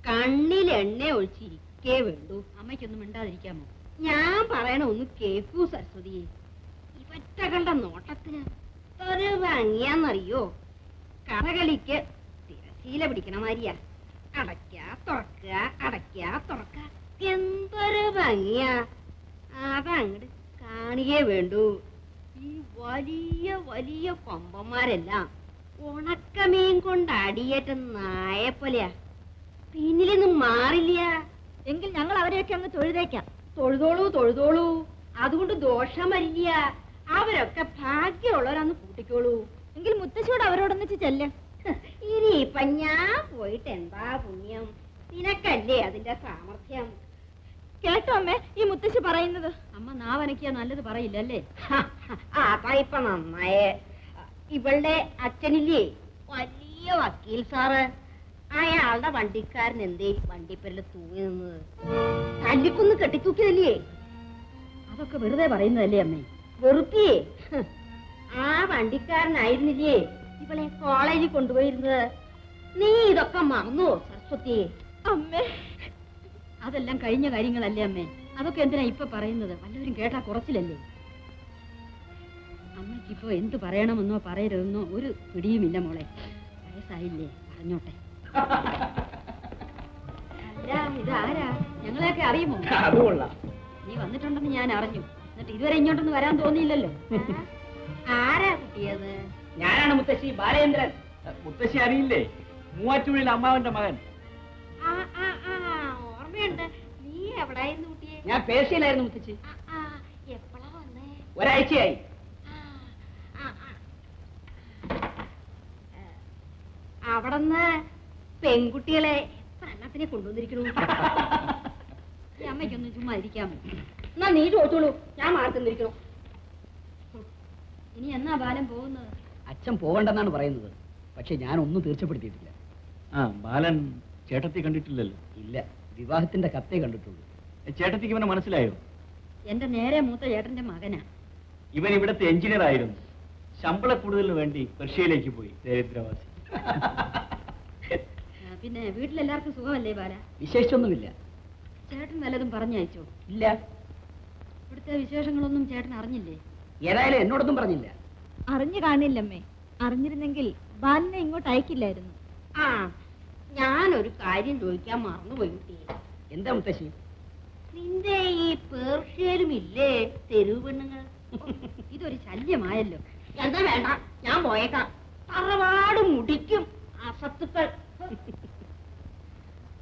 കണ്ണിൽ എണ്ണ ഒഴിച്ചിരിക്കേ വേണ്ടൂ. അമ്മയ്ക്കൊന്നും മിണ്ടാതിരിക്കാമോ? ഞാൻ പറയണ ഒന്ന് കേക്കൂ സരസ്വതിയെ. ഇവ ഒറ്റകളുടെ നോട്ടത്തിന് ഒരു ഭംഗിയാന്നറിയോ? കഥകളിക്ക് തിരശീല പിടിക്കണ മാതിരിയാ. അടയ്ക്ക തുറക്ക, അടയ്ക്ക തുറക്ക, എന്തൊരു ഭംഗിയാ. അതങ്ങട് കാണുകയേ വേണ്ടൂ. ഈ വലിയ വലിയ കൊമ്പന്മാരെല്ലാം ഉണക്കമീൻ കൊണ്ട് അടിയേറ്റ നായപ്പോലെയാ. പിന്നിലൊന്നും മാറില്ല. എങ്കിൽ ഞങ്ങൾ അവരെയൊക്കെ അങ്ങ് തൊഴുതേക്കാം. തൊഴുതോളൂ തൊഴുതോളൂ, അതുകൊണ്ട് ദോഷം വരില്ല. അവരൊക്കെ ഭാഗ്യമുള്ളവരാന്ന് കൂട്ടിക്കോളൂ. എങ്കിൽ മുത്തശ്ശിയോട് അവരോടൊന്നിച്ച് ചെല്ല്. ഇനിയിപ്പൊ ഞാൻ പോയിട്ട് എന്താ പുണ്യം? നിനക്കല്ലേ അതിന്റെ സാമർഥ്യം. കേട്ടോ അമ്മേ ഈ മുത്തശ്ശി പറയുന്നത്? അമ്മ നാവനക്കിയാ നല്ലത് പറയില്ലല്ലേ? അതാ ഇപ്പൊ നന്നായേ. ഇവളുടെ അച്ഛനില്ലേ വലിയ വക്കീൽ സാറ്, അയാളുടെ വണ്ടിക്കാരൻ എന്തേ വണ്ടിപ്പരല് തൂങ്ങി നിന്നത്? തല്ലിക്കൊന്ന് കെട്ടിത്തൂക്കിയതല്ലേ? അതൊക്കെ വെറുതെ പറയുന്നതല്ലേ അമ്മേ? വെറുപ്പിയേ? ആ വണ്ടിക്കാരനായിരുന്നില്ലേ ഇവളെ കോളേജിൽ കൊണ്ടുപോയിരുന്നത്? നീ ഇതൊക്കെ മറന്നോ സരസ്വതി? അമ്മേ അതെല്ലാം കഴിഞ്ഞ കാര്യങ്ങളല്ലേ അമ്മേ? അതൊക്കെ എന്തിനാ ഇപ്പൊ പറയുന്നത്? വല്ലവരും കേട്ടാ കുറച്ചിലല്ലേ? അമ്മയ്ക്കിപ്പോ എന്ത് പറയണമെന്നോ പറയരുതെന്നോ ഒരു പിടിയുമില്ല മോളെ. വയസ്സായില്ലേ, പറഞ്ഞോട്ടെ. അല്ല ഇതാരാ? ഞങ്ങളെയൊക്കെ അറിയുമോ? നീ വന്നിട്ടുണ്ടെന്ന് ഞാൻ അറിഞ്ഞു. എന്നിട്ട് ഇതുവരെ ഇങ്ങോട്ടൊന്ന് വരാൻ തോന്നിയില്ലല്ലോ. ആരാ കുട്ടിയത്? ഞാനാണ് മുത്തശ്ശി ബാലേന്ദ്രൻ. മുത്തശ്ശി അറിയില്ലേ? മൂവാറ്റുപുഴയിൽ അമ്മാവന്റെ മകൻ. ഓർമ്മയുണ്ട്. നീ എവിടായിരുന്നു കുട്ടിയെ? ഞാൻ പേർഷ്യയിലായിരുന്നു മുത്തശ്ശി. എപ്പോഴാ വന്നേ? ഒരാഴ്ചയായി. അവിടുന്ന് പെൺകുട്ടികളെ എത്ര എണ്ണത്തിനെ കൊണ്ടുവന്നിരിക്കണു. ഈ അമ്മയ്ക്കൊന്നും ചുമ്മാ ഇരിക്കാമോ? എന്നാ നീ ചോദിച്ചോളൂ, ഞാൻ മാർക്കുന്നിരിക്കണു. ഇനി എന്നാ ബാലൻ പോകുന്നത്? അച്ഛൻ പോകണ്ടെന്നാണ് പറയുന്നത്. പക്ഷെ ഞാനൊന്നും തീർച്ചപ്പെടുത്തിയിട്ടില്ല. ബാലൻ ചേട്ടത്തി കണ്ടിട്ടില്ലല്ലോ? ഇല്ല, വിവാഹത്തിന്റെ കത്തേ കണ്ടിട്ടുള്ളൂ. ചേട്ടത്തിക്ക് ഇവനെ മനസ്സിലായോ? എന്റെ നേരെ മൂത്ത ചേട്ടന്റെ മകനാ. ഇവൻ ഇവിടുത്തെ എഞ്ചിനീയർ ആയിരുന്നു. ശമ്പള കൂടുതലിന് വേണ്ടി പെർഷ്യയിലേക്ക് പോയി. ദരിദ്രവാസി. പിന്നെ വീട്ടിലെല്ലാവർക്കും സുഖമല്ലേ ബാല? വിശേഷിച്ചൊന്നുമില്ല. ചേട്ടൻ വല്ലതും പറഞ്ഞയച്ചോ? ഇല്ല. ഇവിടുത്തെ വിശേഷങ്ങളൊന്നും ചേട്ടൻ അറിഞ്ഞില്ലേ? ഏതായാലും എന്നോടൊന്നും പറഞ്ഞില്ല. അറിഞ്ഞു കാണില്ലമ്മേ. അറിഞ്ഞിരുന്നെങ്കിൽ ബാലിനെ ഇങ്ങോട്ട് അയക്കില്ലായിരുന്നു. ഞാനൊരു കാര്യം ചോദിക്കാൻ മറന്നുപോയി കുട്ടിയെ. എന്താ മുത്തശ്ശി? നിന്റെ ഈ പേർഷ്യയിലും ഇല്ലേ തെരുവ് പെണ്ണുങ്ങൾ? ഇതൊരു ശല്യമായല്ലോ. എന്താ വേണ്ട, ഞാൻ പോയേക്കാം. തറവാട് മുടിക്കും അസത്തുക്കൾ.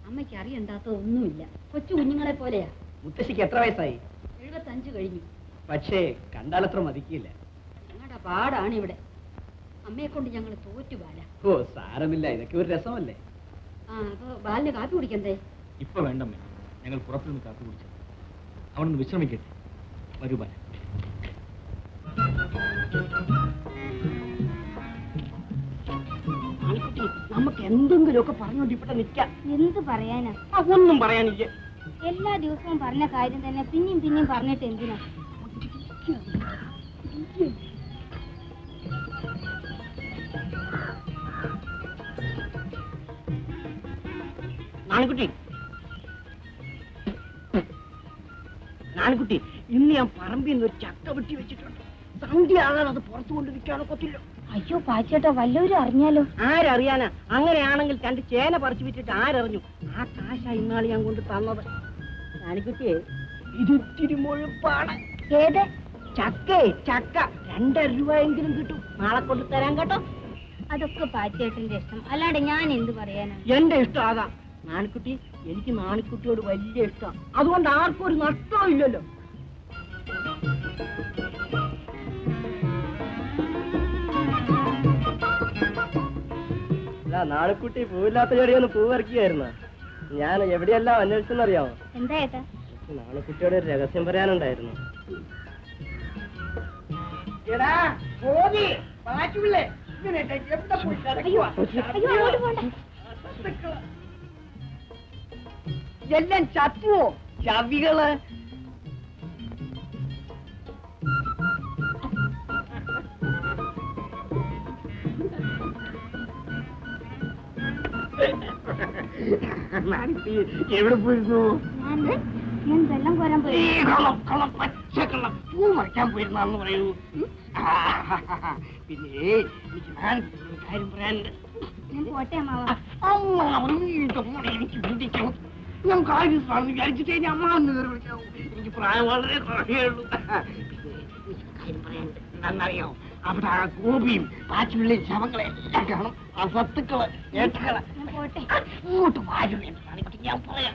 അമ്മയ്ക്ക് അറിയണ്ടാത്തതൊന്നുമില്ല. കൊച്ചു കുഞ്ഞുങ്ങളെ പോലെയാ. മുത്തശ്ശിക്ക് എത്ര വയസ്സായി? 75 കഴിഞ്ഞു. പക്ഷേ കണ്ടാലത്ര മതിക്കില്ല. ഞങ്ങളുടെ പാടാണ് ഇവിടെ. അമ്മയെ കൊണ്ട് ഞങ്ങൾ തോറ്റു ബാല. ഓ സാരമില്ല, ഇതൊക്കെ ഒരു രസമല്ലേ. അപ്പൊ ബാലിന് കാപ്പി കുടിക്കണ്ടേ? ഇപ്പൊ വേണ്ടമ്മേ, ഞങ്ങൾ പുറത്തുനിന്ന് കാപ്പി കുടിച്ചു. അവനൊന്ന് വിശ്രമിക്കട്ടെ. വരൂ ബാല. നമുക്ക് എന്തെങ്കിലുമൊക്കെ പറഞ്ഞോണ്ട് ഇവിടെ നിൽക്കാം. എന്ത് പറയാനാ? ഒന്നും പറയാനില്ല. എല്ലാ ദിവസവും പറഞ്ഞ കാര്യം തന്നെ പിന്നെയും പിന്നെയും പറഞ്ഞിട്ട് എന്തിനാ? നാണിക്കുട്ടി, ഇന്ന് ഞാൻ പറമ്പിൽ നിന്ന് ഒരു ചക്ക വെട്ടി വെച്ചിട്ടുണ്ട്. സന്ധ്യ ആകാൻ അത് പുറത്തു കൊണ്ടിരിക്കാനോ കൊത്തില്ല. അയ്യോ പാച്ചേട്ടാ, വല്ലവരും അറിഞ്ഞാലോ? ആരറിയാനാ? അങ്ങനെയാണെങ്കിൽ 2 ചേന പറിച്ചു വിറ്റിട്ട് ആരറിഞ്ഞു? ആ കാശ ഇന്നാള് ഞാൻ കൊണ്ട് തന്നത്. നാണിക്കുട്ടിയെ, ഇതിത്തിരി മുഴുപ്പാണ്. ഏത് ചക്കേ? ചക്ക 2.5 രൂപയെങ്കിലും കിട്ടും. നാളെ കൊണ്ട് തരാൻ കേട്ടോ. അതൊക്കെ പാച്ചേട്ടന്റെ ഇഷ്ടം, അല്ലാണ്ട് ഞാൻ എന്ത് പറയാനാ? എന്റെ ഇഷ്ടം ആകാം. നാണിക്കുട്ടി, എനിക്ക് നാണിക്കുട്ടിയോട് വലിയ ഇഷ്ടം. അതുകൊണ്ട് ആർക്കും ഒരു നഷ്ടവും ഇല്ലല്ലോ. നാണിക്കുട്ടി പൂവില്ലാത്ത ചെടിയൊന്ന് പൂ പറിക്കുകയായിരുന്നു. ഞാൻ എവിടെയെല്ലാം അന്വേഷിച്ചെന്നറിയാമോ? എന്താ ഏട്ടാ? നാണിക്കുട്ടിയോട് ഒരു രഹസ്യം പറയാനുണ്ടായിരുന്നു. എല്ലാം ചത്തുവോ ചവികള്? എവിടെ പോയിരുന്നു? ഞാൻ വെള്ളം കോരാൻ പോയി. പച്ചക്കള്ള പൂ മറിക്കാൻ പോയിരുന്നാന്ന് പറയുന്നു. പിന്നെ എനിക്ക് കാര്യം പറയാനുണ്ട്. പോട്ടെ അമ്മാവ. എനിക്ക് ബന്ധിക്കണം. ഞാൻ കാര്യമാണെന്ന് വിചാരിച്ചിട്ടേ ഞാൻ അമ്മാവെന്ന് കയറി വിളിക്കാവൂ. എനിക്ക് പ്രായം വളരെ കുറവേ ഉള്ളൂ. എനിക്ക് കാര്യം പറയാനുണ്ട്. എന്താണെന്നറിയോ, അവിടെ ആ ഗോപിയും പാച്ചുള്ളിയും ശവങ്ങളെല്ലാം കാണും. ആ സത്തുക്കള് ഏട്ടകള് അങ്ങോട്ട് വാരുമെന്നാണ് ഞാൻ പറയാം.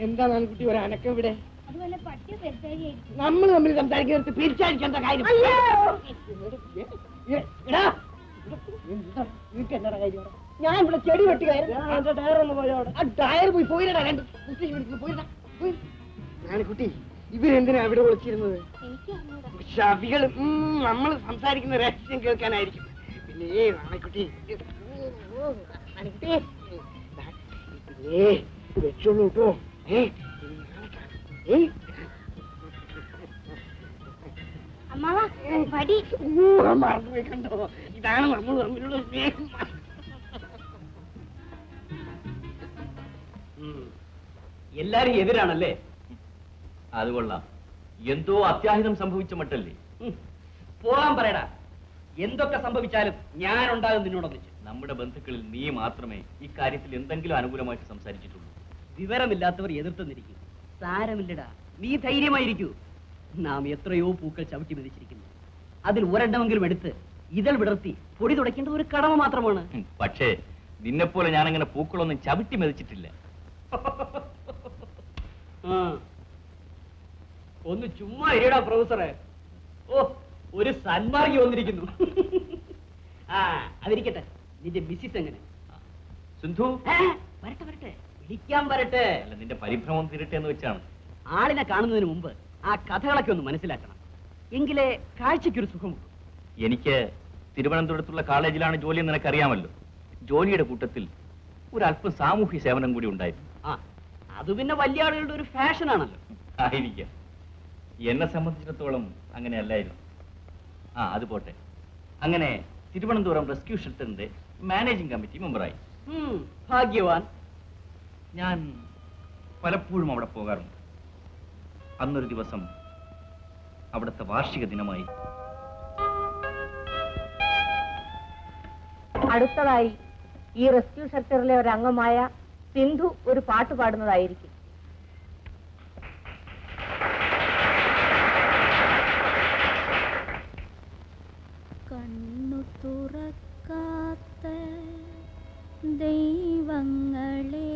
എന്താണ് കുട്ടി ഒരു അനക്കം ഇവിടെ? നമ്മൾ തമ്മിൽ സംസാരിക്കുന്നത് പിരിച്ചടിക്കേണ്ട കാര്യം. എന്താ കാര്യം? ഞാൻ ഇവിടെ ചെടി വെട്ടി ടയർ ഒന്ന് പോയോടെ ആ ടയർ പോയി പോയിരടാ. രണ്ട് പോയിട്ടാ കുട്ടി ഇവരെന്തിനാ ഇവിടെ വിളിച്ചിരുന്നത്? ഷവികള് നമ്മൾ സംസാരിക്കുന്ന രഹസ്യം കേൾക്കാനായിരിക്കും. പിന്നെ നാണക്കുട്ടി വെച്ചോളൂ കേട്ടോ. മറന്നുപോയി കണ്ടോ? ഇതാണ് നമ്മൾ തമ്മിലുള്ള സ്നേഹം. എല്ലാരും എതിരാണല്ലേ? അത് കൊള്ളാം. എന്തോ അത്യാഹിതം സംഭവിച്ച മട്ടല്ലേ? പോകാൻ പറയടാ. എന്തൊക്കെ സംഭവിച്ചാലും ഞാൻ ഉണ്ടാകും നിന്നോടൊന്നിച്ച്. നമ്മുടെ ബന്ധുക്കളിൽ നീ മാത്രമേ ഇക്കാര്യത്തിൽ എന്തെങ്കിലും അനുകൂലമായിട്ട് സംസാരിച്ചിട്ടുള്ളൂ. വിവരമില്ലാത്തവർ എതിർത്തുന്നിരിക്കും. സാരമില്ലടാ, നീ ധൈര്യമായിരിക്കൂ. നാം എത്രയോ പൂക്കൾ ചവിട്ടി മെതിച്ചിരിക്കുന്നു. അതിൽ ഒരെണ്ണമെങ്കിലും എടുത്ത് ഇതൾ വിടർത്തി പൊടി തുടയ്ക്കേണ്ടത് ഒരു കടമ മാത്രമാണ്. പക്ഷേ നിന്നെപ്പോലെ ഞാനങ്ങനെ പൂക്കളൊന്നും ചവിട്ടി മെതിച്ചിട്ടില്ല. ഒന്ന് ചുമ്മാ ഇരിയടാ പ്രൊഫസറെ. ഓ, ഒരു സന്മാർഗി വന്നിരിക്കുന്നു. ആ അതിരിക്കട്ടെ, നിന്റെ മിസ്സിസ് എങ്ങനെ? സിന്ധു വരട്ടെ വരട്ടെ, വിളിക്കാൻ വരട്ടെ. അല്ല, നിന്റെ പരിഭ്രമം തീരട്ടെ എന്ന് വെച്ചാണ്. ആളിനെ കാണുന്നതിന് മുമ്പ് ആ കഥകളൊക്കെ ഒന്ന് മനസ്സിലാക്കണം. എങ്കിലേ കാഴ്ചയ്ക്കൊരു സുഖമുള്ളൂ. എനിക്ക് തിരുവനന്തപുരത്തുള്ള കോളേജിലാണ് ജോലി എന്ന് നിനക്കറിയാമല്ലോ. ജോലിയുടെ കൂട്ടത്തിൽ ഒരല്പം സാമൂഹ്യ സേവനം കൂടി ഉണ്ടായിരുന്നു. ആ, അത് പിന്നെ വലിയ ആളുകളുടെ ഒരു ഫാഷനാണല്ലോ. ആയിരിക്കാം. എന്നെ സംബന്ധിച്ചിടത്തോളം അങ്ങനെയല്ലായിരുന്നു. അത് പോട്ടെ. അങ്ങനെ തിരുവനന്തപുരം റെസ്ക്യൂ ഷെൽട്ടറിന്റെ മാനേജിംഗ് കമ്മിറ്റി മെമ്പറായി. ഭാഗ്യവാൻ. ഞാൻ പലപ്പോഴും അവിടെ പോകാറുണ്ട്. അന്നൊരു ദിവസം അവിടുത്തെ വാർഷിക ദിനമായി. അടുത്തതായി ഈ റെസ്ക്യൂ ഷെൽട്ടറിലെ ഒരു അംഗമായ സിന്ധു ഒരു പാട്ട് പാടുന്നതായിരിക്കും. കണ്ണു തുറക്കാത്ത ദൈവങ്ങളെ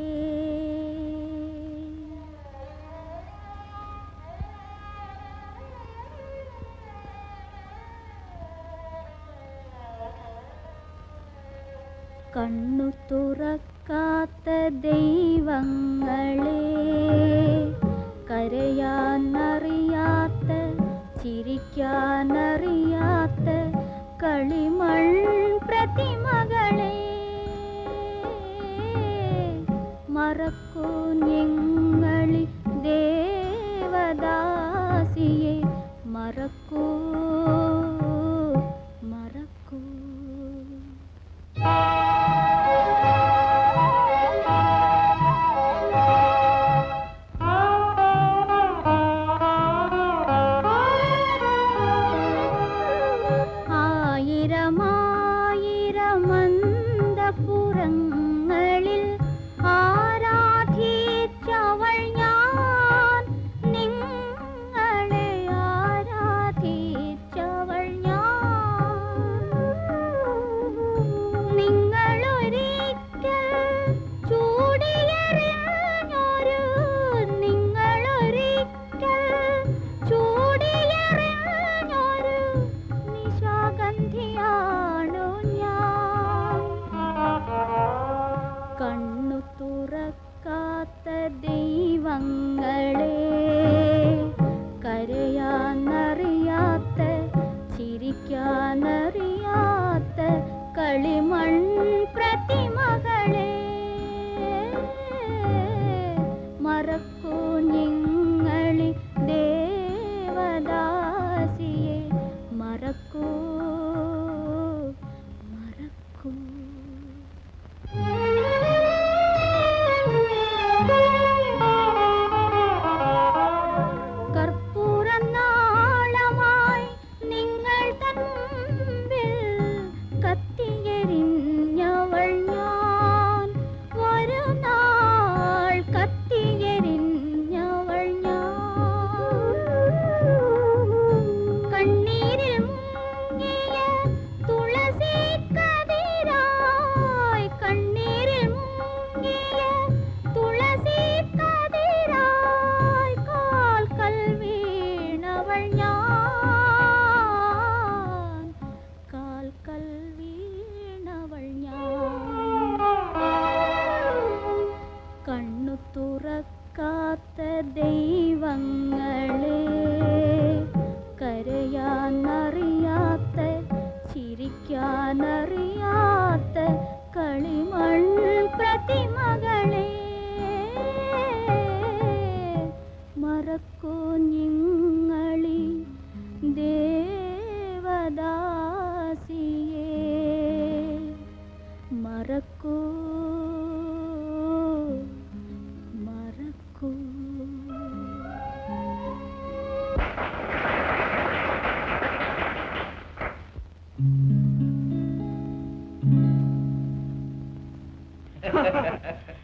കണ്ണു തുറക്കാത്ത ദൈവങ്ങളെ, കരയാനറിയാത്ത ചിരിക്കാനറിയാത്ത കളിമൺ പ്രതിമകളെ, മറക്കൂ ഞങ്ങളി ദേവദാസിയെ, മറക്കൂ മറക്കൂ. ആയിരമായിരമന്തപുരങ്ങളിൽ ആരാധിച്ചവൾ ഞാൻ, നിങ്ങളെ ആരാധിച്ചവൾ ഞാൻ. നിങ്ങളൊരിക്കൽ ചൂടിയെറിഞ്ഞൊരു, നിങ്ങളൊരിക്കൽ ചൂടിയെറിഞ്ഞൊരു നിശാഗന്ധിയാണു ഞാൻ. കണ്ണു തുറക്കാത്ത ദൈവങ്ങളെ, കരയാനറിയാത്ത ചിരിക്കാനറിയാത്ത കളിമൺ പ്രതിമകളെ, മറക്കൂ ഞങ്ങളി ദേവദാസിയെ, മറക്കൂ മറക്കൂ. കാത്ത ദൈവങ്ങളെ, കരയാനറിയാത്ത ചിരിക്കാനറിയാത്ത കളിമൺ പ്രതിമകളെ, മറക്കൂ നിങ്ങളി ദേവദാസിയെ, മറക്കൂ മറക്കൂ.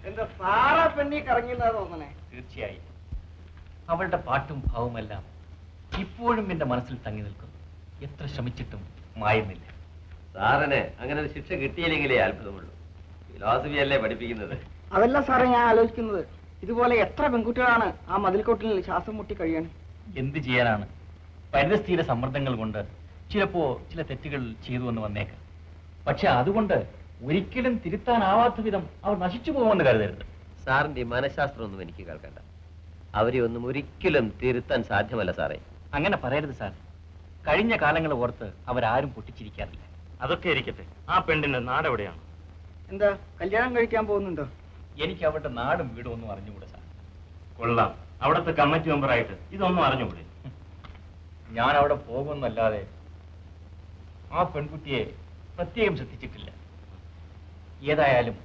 എന്താ സാറ പെണ്ണി കറങ്ങിയെന്നാ തോന്നണേ? തീർച്ചയായും അവളുടെ പാട്ടും ഭാവമെല്ലാം ഇപ്പോഴും എന്റെ മനസ്സിൽ തങ്ങി നിൽക്കുന്നു. എത്ര ശ്രമിച്ചിട്ടും മായുന്നില്ല. സാറിന് അങ്ങനെ ഒരു ശിക്ഷ കിട്ടിയില്ലെങ്കിലേ അത്ഭുതമുള്ളൂ. ഫിലോസഫി അല്ലേ പഠിപ്പിക്കുന്നത്? അതല്ല സാറേ ഞാൻ ആലോചിക്കുന്നത്, ഇതുപോലെ എത്ര പെൺകുട്ടികളാണ് ആ മതിൽക്കോട്ടിൽ ശ്വാസം മുട്ടി കഴിയണം? എന്ത് ചെയ്യാനാണ്? പരിതസ്ഥിതിയുടെ സമ്മർദ്ദങ്ങൾ കൊണ്ട് ചിലപ്പോ ചില തെറ്റുകൾ ചെയ്തു എന്ന് വന്നേക്കാം. പക്ഷെ അതുകൊണ്ട് ഒരിക്കലും തിരുത്താനാവാത്ത വിധം അവർ നശിച്ചു പോകുമെന്ന് കരുതരുത്. സാറിന്റെ ഈ മനഃശാസ്ത്രമൊന്നും എനിക്ക് കേൾക്കണ്ട. അവരെ ഒന്നും ഒരിക്കലും തിരുത്താൻ സാധ്യമല്ല സാറേ. അങ്ങനെ പറയരുത് സാർ. കഴിഞ്ഞ കാലങ്ങൾ ഓർത്ത് അവരാരും പൊട്ടിച്ചിരിക്കാറില്ല. അതൊക്കെ ഇരിക്കട്ടെ, ആ പെണ്ണിന്റെ നാട് എവിടെയാണ്? എന്താ കല്യാണം കഴിക്കാൻ പോകുന്നുണ്ടോ? എനിക്ക് അവരുടെ നാടും വീടും ഒന്നും അറിഞ്ഞുകൂടെ സാർ. കൊള്ളാം, അവിടുത്തെ കമ്മിറ്റി മെമ്പറായിട്ട് ഇതൊന്നും അറിഞ്ഞുകൂടെ? ഞാൻ അവിടെ പോകുമെന്നല്ലാതെ ആ പെൺകുട്ടിയെ പ്രത്യേകം ശ്രദ്ധിച്ചിട്ടില്ല. ഏതായാലും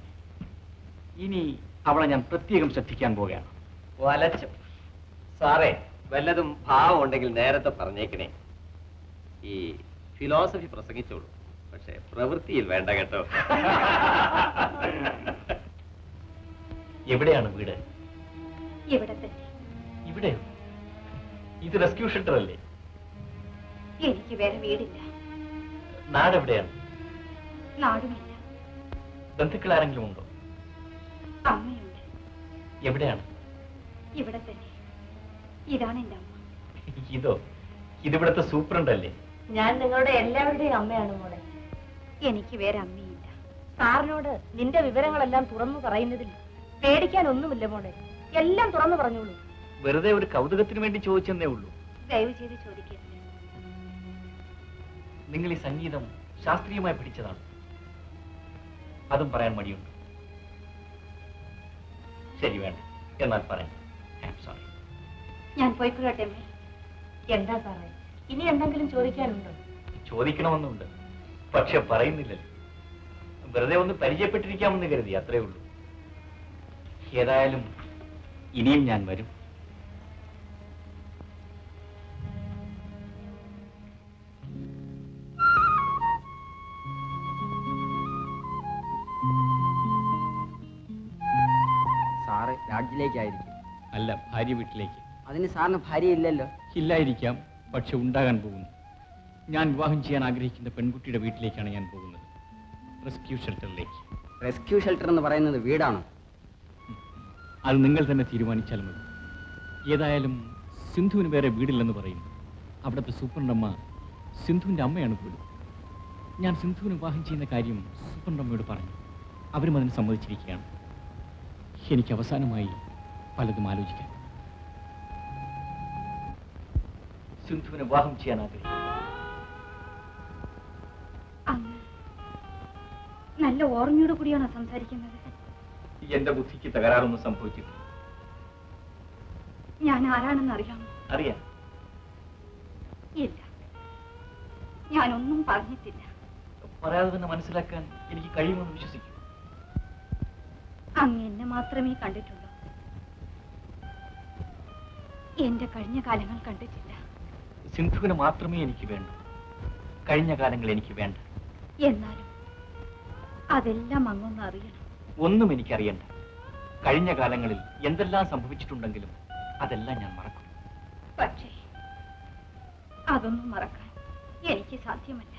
ഇനി അവളെ ഞാൻ പ്രത്യേകം ശ്രദ്ധിക്കാൻ പോവുകയാണ്. വലച്ചം സാറേ, വല്ലതും ഭാവം ഉണ്ടെങ്കിൽ നേരത്തെ പറഞ്ഞേക്കണേ. ഈ ഫിലോസഫി പ്രസംഗിച്ചോളൂ, പക്ഷെ പ്രവൃത്തിയിൽ വേണ്ട കേട്ടോ. എവിടെയാണ് വീട്? ഇവിടെ തന്നെ. ഇവിടെയോ? ഇത് റെസ്ക്യൂ ഷെൽട്ടർ അല്ലേ? എനിക്ക് വേറെ വീടില്ല. നാട് എവിടെയാണ്? നാടുമില്ല. ബന്ധുക്കൾ ആരെങ്കിലും ഉണ്ടോ? അമ്മയുണ്ട്. എവിടെയാണ്? ഇവിടെ തന്നെ. ഇതാണ് എന്റെ അമ്മ. ഇതോ? ഇതിവിടുത്തെ സൂപ്രണ്ട് അല്ലേ? ഞാൻ നിങ്ങളുടെ എല്ലാവരുടെയും അമ്മയാണ് മോളെ. എനിക്ക് വേറെ അമ്മയില്ല. സാറിനോട് നിന്റെ വിവരങ്ങളെല്ലാം തുറന്നു പറയുന്നതിൽ പേടിക്കാനൊന്നുമില്ല മോളെ. എല്ലാം തുറന്നു പറഞ്ഞോളൂ. വെറുതെ ഒരു കൗതുകത്തിന് വേണ്ടി ചോദിച്ചെന്നേ ഉള്ളൂ. ദയവ് ചെയ്ത് ചോദിക്കരുത്. നിങ്ങൾ ഈ സംഗീതം ശാസ്ത്രീയമായി പഠിച്ചതാണ്. അതും പറയാൻ മടിയുണ്ട്. ശരി, വേണ്ട. എന്നാൽ പറയാം. സോറി. ഞാൻ പോയിക്കൊള്ളട്ടെ അമ്മേ. എന്താ സാറേ, ഇനി എന്തെങ്കിലും ചോദിക്കാനുണ്ടോ? ചോദിക്കണമെന്നുണ്ട്, പക്ഷെ പറയുന്നില്ലല്ലോ. വെറുതെ ഒന്ന് പരിചയപ്പെട്ടിരിക്കാമെന്ന് കരുതി, അത്രേ ഉള്ളൂ. ഏതായാലും ഇനിയും ഞാൻ വരും. സാറ് രാജ്യത്തിലേക്കായിരിക്കും? അല്ല, ഭാര്യ വീട്ടിലേക്ക്. അതിന് സാറിന് ഭാര്യ ഇല്ലല്ലോ? ഇല്ലായിരിക്കാം, പക്ഷെ ഉണ്ടാകാൻ പോകുന്നു. ഞാൻ വിവാഹം ചെയ്യാൻ ആഗ്രഹിക്കുന്ന പെൺകുട്ടിയുടെ വീട്ടിലേക്കാണ് ഞാൻ പോകുന്നത്. റെസ്ക്യൂ ഷെൽട്ടറിലേക്ക്. റെസ്ക്യൂ ഷെൽട്ടർ എന്ന് പറയുന്നത് വീടാണോ? അത് നിങ്ങൾ തന്നെ തീരുമാനിച്ചാൽ മതി. ഏതായാലും സിന്ധുവിന് വേറെ വീടില്ലെന്ന് പറയുന്നു. അവിടുത്തെ സൂപ്രണ്ടമ്മ സിന്ധുവിൻ്റെ അമ്മയാണ് പോലും. ഞാൻ സിന്ധുവിന് വിവാഹം ചെയ്യുന്ന കാര്യം സൂപ്രണ്ടമ്മയോട് പറഞ്ഞു. അവരും അതിന് സമ്മതിച്ചിരിക്കുകയാണ്. എനിക്ക് അവസാനമായി പലതും ആലോചിക്കാൻ. സിന്ധുവിനെ വിവാഹം ചെയ്യാൻ ആഗ്രഹിക്കുന്നു. നല്ല ഓർമ്മയോട് കൂടിയാണോ സംസാരിക്കുന്നത്? എന്റെ ബുദ്ധിക്ക് തകരാറൊന്നും സംഭവിച്ചിട്ടില്ല. ഞാൻ ആരാണെന്ന് അറിയാമോ? അറിയാം. ഇല്ല, ഞാനൊന്നും പറഞ്ഞിട്ടില്ല. പറയാതെ തന്നെ മനസ്സിലാക്കാൻ എനിക്ക് കഴിയുമെന്ന് വിശ്വസിക്കും. അങ്ങ് എന്നെ മാത്രമേ കണ്ടിട്ടുള്ളൂ. എന്റെ കഴിഞ്ഞ കാലങ്ങൾ കണ്ടിട്ടില്ല. സിന്ധുവിന് മാത്രമേ എനിക്ക് വേണ്ടൂ. കഴിഞ്ഞ കാലങ്ങൾ എനിക്ക് വേണ്ട. എന്നാലും അതെല്ലാം അങ്ങൊന്ന് അറിയണം. ഒന്നും എനിക്കറിയണ്ട. കഴിഞ്ഞ കാലങ്ങളിൽ എന്തെല്ലാം സംഭവിച്ചിട്ടുണ്ടെങ്കിലും അതെല്ലാം ഞാൻ മറക്കും. പക്ഷേ അതൊന്നും മറക്കാൻ എനിക്ക് സാധ്യമല്ല.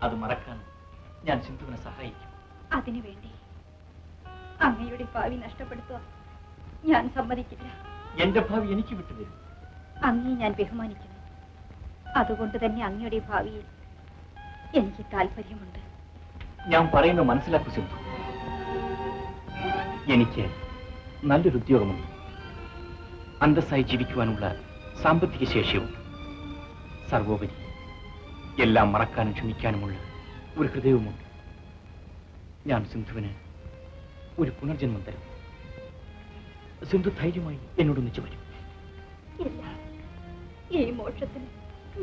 അത് മറക്കാൻ ഞാൻ സിന്ധുവിനെ സഹായിക്കും. അതിനുവേണ്ടി അങ്ങയുടെ ഭാവി നഷ്ടപ്പെടുത്തുക ഞാൻ സമ്മതിക്കില്ല. എന്റെ ഭാവി എനിക്ക് വിട്ടുതരും. അങ്ങയെ ഞാൻ ബഹുമാനിക്കുന്നു. അതുകൊണ്ട് തന്നെ അങ്ങയുടെ ഭാവിയിൽ എനിക്ക് താല്പര്യമുണ്ട്. ഞാൻ പറയുന്നത് മനസ്സിലാക്കൂ സിന്ധു. എനിക്ക് നല്ലൊരു ഉദ്യോഗമുണ്ട്. അന്തസ്സായി ജീവിക്കുവാനുള്ള സാമ്പത്തിക ശേഷിയുണ്ട്. സർവോപരി എല്ലാം മറക്കാനും ക്ഷമിക്കാനുമുള്ള ഒരു ഹൃദയവുമുണ്ട്. ഞാൻ സിന്ധുവിന് ഒരു പുനർജന്മം തരും. സിന്ധു ധൈര്യമായി എന്നോടൊന്നിച്ചു വരും. ഇല്ല, ഈ മോക്ഷത്തിന്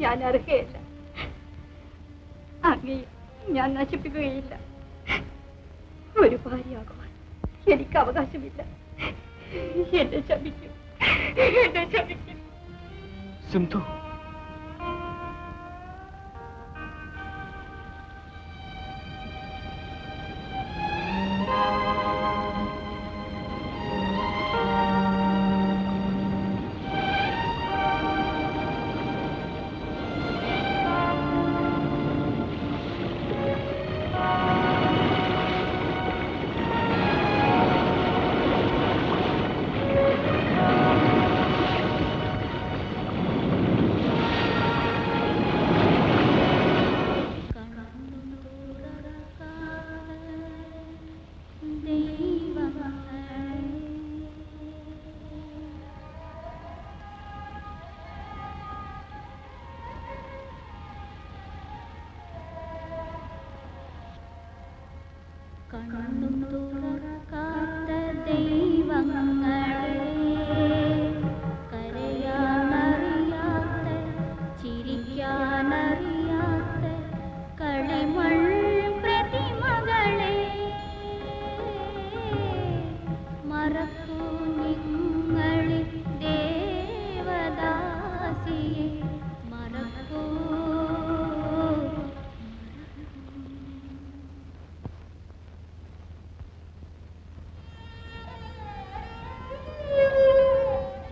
ഞാൻ അർഹയല്ല. അങ്ങേ ഞാൻ നശിപ്പിക്കുകയില്ല. ഒരു ഭാര്യയാകുവാൻ എനിക്ക് അവകാശമില്ല. എന്നെ ശപിക്കും, എന്നെ ശപിക്കും. സിന്ധു,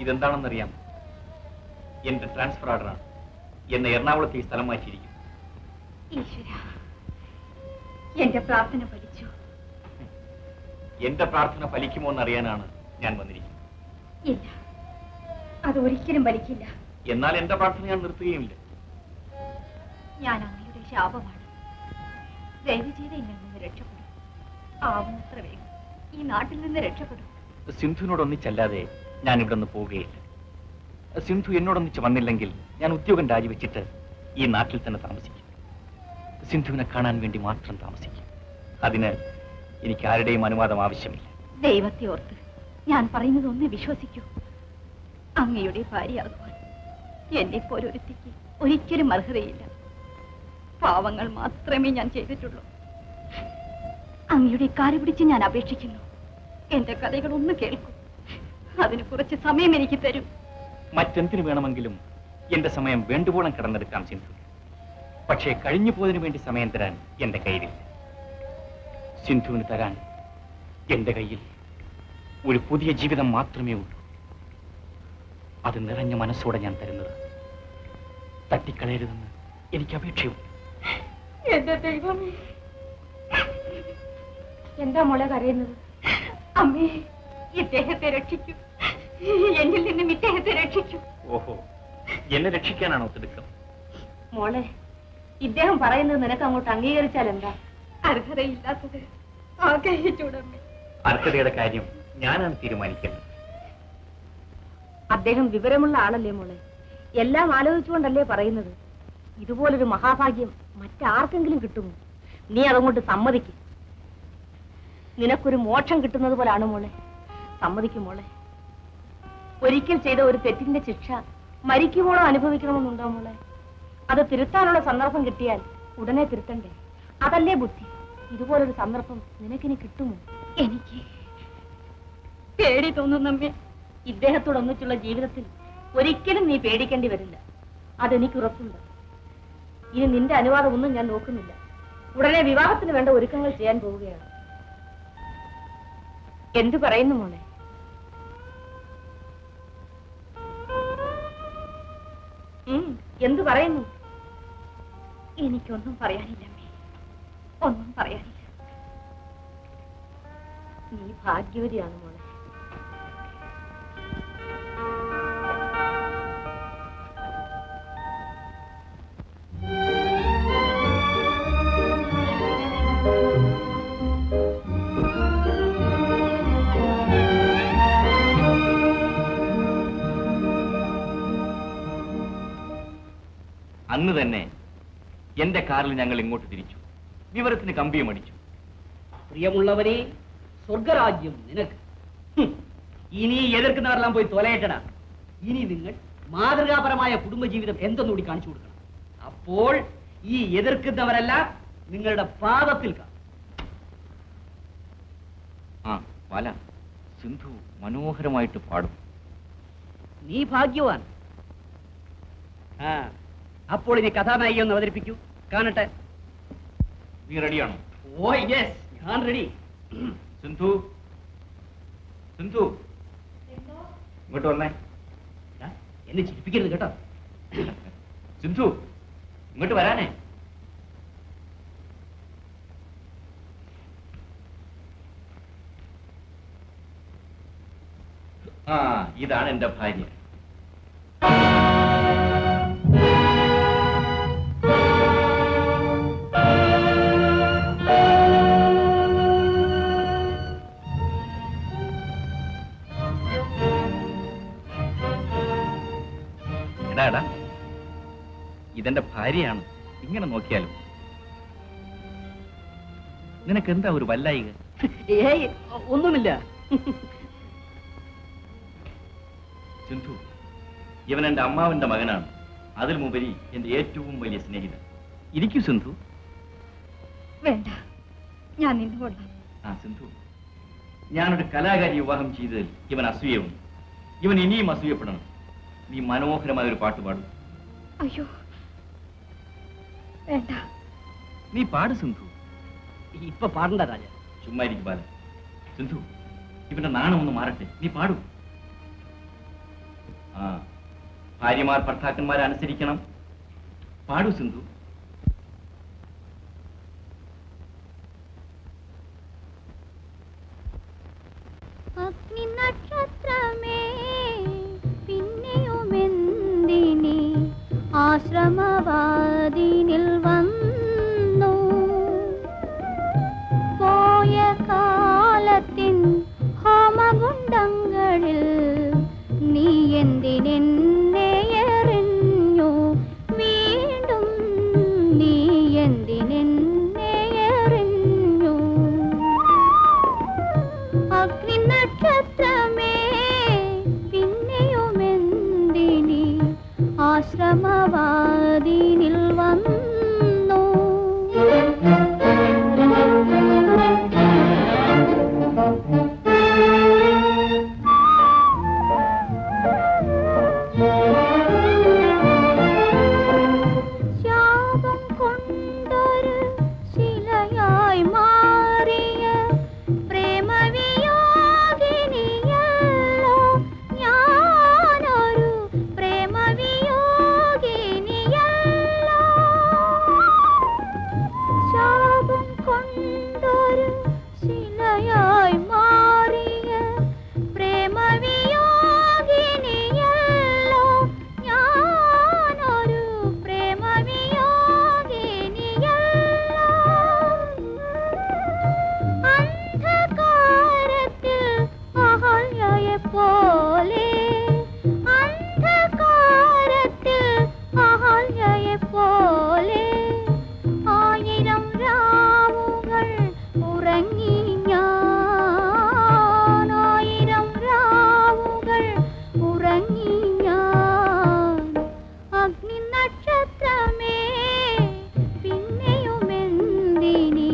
ഇതെന്താണെന്നറിയാം? എന്റെ ട്രാൻസ്ഫർ ഓർഡറാണ്. എന്നെ എറണാകുളത്ത് ഈ സ്ഥലം മാറ്റിയിരിക്കും. ഈശ്വരാ, എന്റെ പ്രാർത്ഥന ഫലിച്ചു. എന്റെ പ്രാർത്ഥന ഫലിക്കുമോ എന്നറിയാനാണ് ഞാൻ വന്നിരിക്കുന്നത്. ഇല്ല, അത് ഒരിക്കലും ഫലിക്കില്ല. എന്നാൽ എന്റെ പ്രാർത്ഥന ഞാൻ നിർത്തുകയുമില്ല. ഞാൻ അങ്ങയുടെ ശാപമാണ്. ദയവ് ചെയ്ത് എന്നിൽ നിന്ന് രക്ഷപ്പെടും. ആവുന്നത്ര വേഗം ഈ നാട്ടിൽ നിന്ന് രക്ഷപ്പെടും. സിന്ധുവിനോടൊന്നിച്ചല്ലാതെ ഞാൻ ഇവിടെ നിന്ന് പോവുകയില്ല. സിന്ധു എന്നോടൊന്നിച്ച് വന്നില്ലെങ്കിൽ ഞാൻ ഉദ്യോഗം രാജിവെച്ചിട്ട് ഈ നാട്ടിൽ തന്നെ താമസിക്കും. സിന്ധുവിനെ കാണാൻ വേണ്ടി മാത്രം താമസിക്കും. അതിന് എനിക്ക് ആരുടെയും അനുവാദം ആവശ്യമില്ല. ദൈവത്തെ ഓർത്ത് ഞാൻ പറയുന്നത് ഒന്ന് വിശ്വസിക്കൂ. അങ്ങയുടെ ഭാര്യയാകുവാൻ എന്നെ പോലൊരുത്തിക്ക് ഒരിക്കലും അർഹതയില്ല. പാവങ്ങൾ മാത്രമേ ഞാൻ ചെയ്തിട്ടുള്ളൂ. അങ്ങയുടെ കാല് പിടിച്ച് ഞാൻ അപേക്ഷിക്കുന്നു. എന്റെ കഥകൾ ഒന്ന് കേൾക്കൂ. അതിന് കുറച്ച് സമയം എനിക്ക് തരും. മറ്റെന്തിനു വേണമെങ്കിലും എന്റെ സമയം വേണ്ടുവോളം കിടന്നെടുക്കാം സിന്ധു. പക്ഷേ കഴിഞ്ഞു പോയതിനു വേണ്ടി സമയം തരാൻ എന്റെ കയ്യിലില്ല. സിന്ധുവിന് തരാൻ എന്റെ കയ്യിൽ ഒരു പുതിയ ജീവിതം മാത്രമേ ഉള്ളൂ. അത് നിറഞ്ഞ മനസ്സോടെ ഞാൻ തരുന്നത്. തട്ടിക്കളയരുതെന്ന് എനിക്ക് അപേക്ഷയുണ്ട്. എന്റെ ദൈവമേ, എന്താ മോളെ കരയുന്നത്? അമ്മേ, ഇദ്ദേഹത്തെ രക്ഷിക്കൂ. എന്നിൽ നിന്നും ഇദ്ദേഹത്തെ രക്ഷിക്കൂ. ഓഹോ, എന്നെ രക്ഷിക്കാനാണോ തിടുക്കം? മോളെ, ഇദ്ദേഹം പറയുന്നത് നിനക്ക് അങ്ങോട്ട് അംഗീകരിച്ചാൽ എന്താ? അർഹതയില്ലാത്തത് ആഗ്രഹിച്ചൂടമ്മേ. അർഹതയുടെ കാര്യം ഞാനാണ് തീരുമാനിക്കേണ്ടത്. അദ്ദേഹം വിവരമുള്ള ആളല്ലേ മോളെ? എല്ലാം ആലോചിച്ചുകൊണ്ടല്ലേ പറയുന്നത്. ഇതുപോലൊരു മഹാഭാഗ്യം മറ്റാർക്കെങ്കിലും കിട്ടുമോ? നീ അതങ്ങോട്ട് സമ്മതിക്കും. നിനക്കൊരു മോക്ഷം കിട്ടുന്നത് പോലാണ് മോളെ. സമ്മതിക്കും മോളെ. ഒരിക്കൽ ചെയ്ത ഒരു തെറ്റിന്റെ ശിക്ഷ മരിക്കുമ്പോഴോ അനുഭവിക്കണമെന്നുണ്ടോ മോളെ? അത് തിരുത്താനുള്ള സന്ദർഭം കിട്ടിയാൽ ഉടനെ തിരുത്തണ്ടേ? അതല്ലേ ബുദ്ധി. ഇതുപോലൊരു സന്ദർഭം നിനക്കിനി കിട്ടുമോ? എനിക്ക് പേടി തോന്നുന്നമ്മേ. ഇദ്ദേഹത്തോടൊന്നിച്ചുള്ള ജീവിതത്തിൽ ഒരിക്കലും നീ പേടിക്കേണ്ടി വരില്ല. അതെനിക്ക് ഉറപ്പുണ്ട്. ഇനി നിന്റെ അനുവാദം ഒന്നും ഞാൻ നോക്കുന്നില്ല. ഉടനെ വിവാഹത്തിന് വേണ്ട ഒരുക്കങ്ങൾ ചെയ്യാൻ പോവുകയാണ്. എന്തു പറയുന്നു മോളെ? എന്തു പറയുന്നു? എനിക്കൊന്നും പറയാനില്ലമ്മേ, ഒന്നും പറയാനില്ല. നീ ഭാഗ്യവതിയാണ് മോളെ. അന്ന് തന്നെ എന്റെ കാറിൽ ഞങ്ങൾ ഇങ്ങോട്ട് തിരിച്ചു. വിവരത്തിന് കമ്പിയും അടിച്ചു. പ്രിയമുള്ളവരെ, സ്വർഗരാജ്യം നിനക്ക്. ഇനി എതിർക്കുന്നവരെല്ലാം പോയി തൊലയറ്റടാ. ഇനി നിങ്ങൾ മാതൃകാപരമായ കുടുംബജീവിതം എന്തെന്നുകൂടി കാണിച്ചു കൊടുക്കണം. അപ്പോൾ ഈ എതിർക്കുന്നവരെല്ലാം നിങ്ങളുടെ പാദത്തിൽ കാണും. ആ പല സിന്ധു മനോഹരമായിട്ട് പാടും. നീ ഭാഗ്യവാൻ. അപ്പോൾ ഇനി കഥാനായിക ഒന്ന് അവതരിപ്പിക്കൂ, കാണട്ടെ. നീ റെഡിയാണോ? ഓ യെസ്, ഞാൻ റെഡി. സിന്ധു, സിന്ധു ഇങ്ങോട്ട് വന്നേ. എന്നെ ചിരിപ്പിക്കരുത് കേട്ടോ. സിന്ധു ഇങ്ങോട്ട് വരാനേ. ആ ഇതാണ് എന്റെ ഭാര്യ. എടാ ഇതെന്റെ ഭാര്യയാണ്. ഇങ്ങനെ നോക്കിയാലും നിനക്ക് എന്താ ഒരു വല്ലായിക? ഏയ് ഒന്നുമില്ല. സിന്ധു, ഇവൻ എന്റെ അമ്മാവന്റെ മകനാണ്. അതിൽ മുമ്പരി എന്റെ ഏറ്റവും വലിയ സ്നേഹിതൻ. ഇരിക്കൂ സിന്ധു. വേണ്ട, ഞാൻ നിന്നുകൊള്ളാം. ആ സിന്ധു, ഞാനൊരു കലാകാരി വിവാഹം ചെയ്തതിൽ ഇവൻ അസൂയവുണ്ട്. ഇവൻ ഇനിയും അസൂയപ്പെടണം. നീ മനോഹരമായ ഒരു പാട്ട് പാടും. അയ്യോ വേണ്ട. നീ പാട് സിന്ധു. ഇപ്പൊ പാടണ്ട രാജ. ചുമ്മാ ഇരിക്കും ബാല. സിന്ധു, ഇവന്റെ നാണം ഒന്ന് മാറട്ടെ. നീ പാടൂ. ആ ഭാര്യമാർ ഭർത്താക്കന്മാരെ അനുസരിക്കണം. പാടൂ സിന്ധു. അഗ്നി നക്ഷത്രമേ പിന്നെയുമെന്തിനി ആശ്രമവാദിനിൽ വന്നു പോയ കാലത്തിൻ ഹോമകുണ്ടങ്ങളിൽ നീ എന്തിനെന്നെ എറിഞ്ഞു വീണ്ടും നീ എന്തിനെന്നെ എറിഞ്ഞു അഗ്നി നക്ഷത്രമേ പിന്നെയുമെന്തിനി ആശ്രമവാദിനിൽ വന്നു ശാപം കൊണ്ടൊരു ശിലയായി മാറിയ പ്രേമവിയോഗിനിയല്ലോ ഞാനൊരു പ്രേമവിയോഗിനിയല്ലോ ശാപം കൊണ്ടൊരു ശിലയായി മാറിയ പ്രേമവിയോഗിനിയല്ലോ ഞാനൊരു പ്രേമവിയോഗിനിയല്ലോ അന്ധകാരത്തിൽ അഹല്യയെപ്പോലെ അന്ധകാരത്തിൽ അഹല്യയെപ്പോലെ ആയിരം രാവുകൾ ഉറങ്ങി ഞാൻ ആയിരം രാവുകൾ ഉറങ്ങി ഞാൻ അഗ്നി നക്ഷത്രമേ പിന്നെയുമെന്തിനി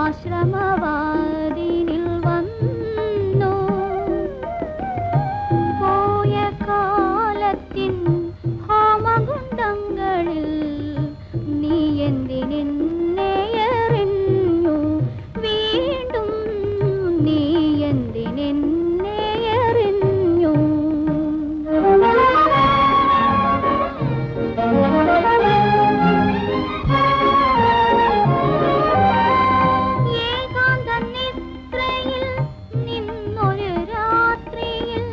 ആശ്രമവാദിനിൽ വന്നു പോയ കാലത്തിൻ ഹോമകുണ്ടങ്ങളിൽ നീ എന്തിനെന്നെ എറിഞ്ഞു വീണ്ടും നീ എന്തിനെന്നെ എറിഞ്ഞു ഏകാന്ത നിദ്രയിൽ നിന്നൊരു രാത്രിയിൽ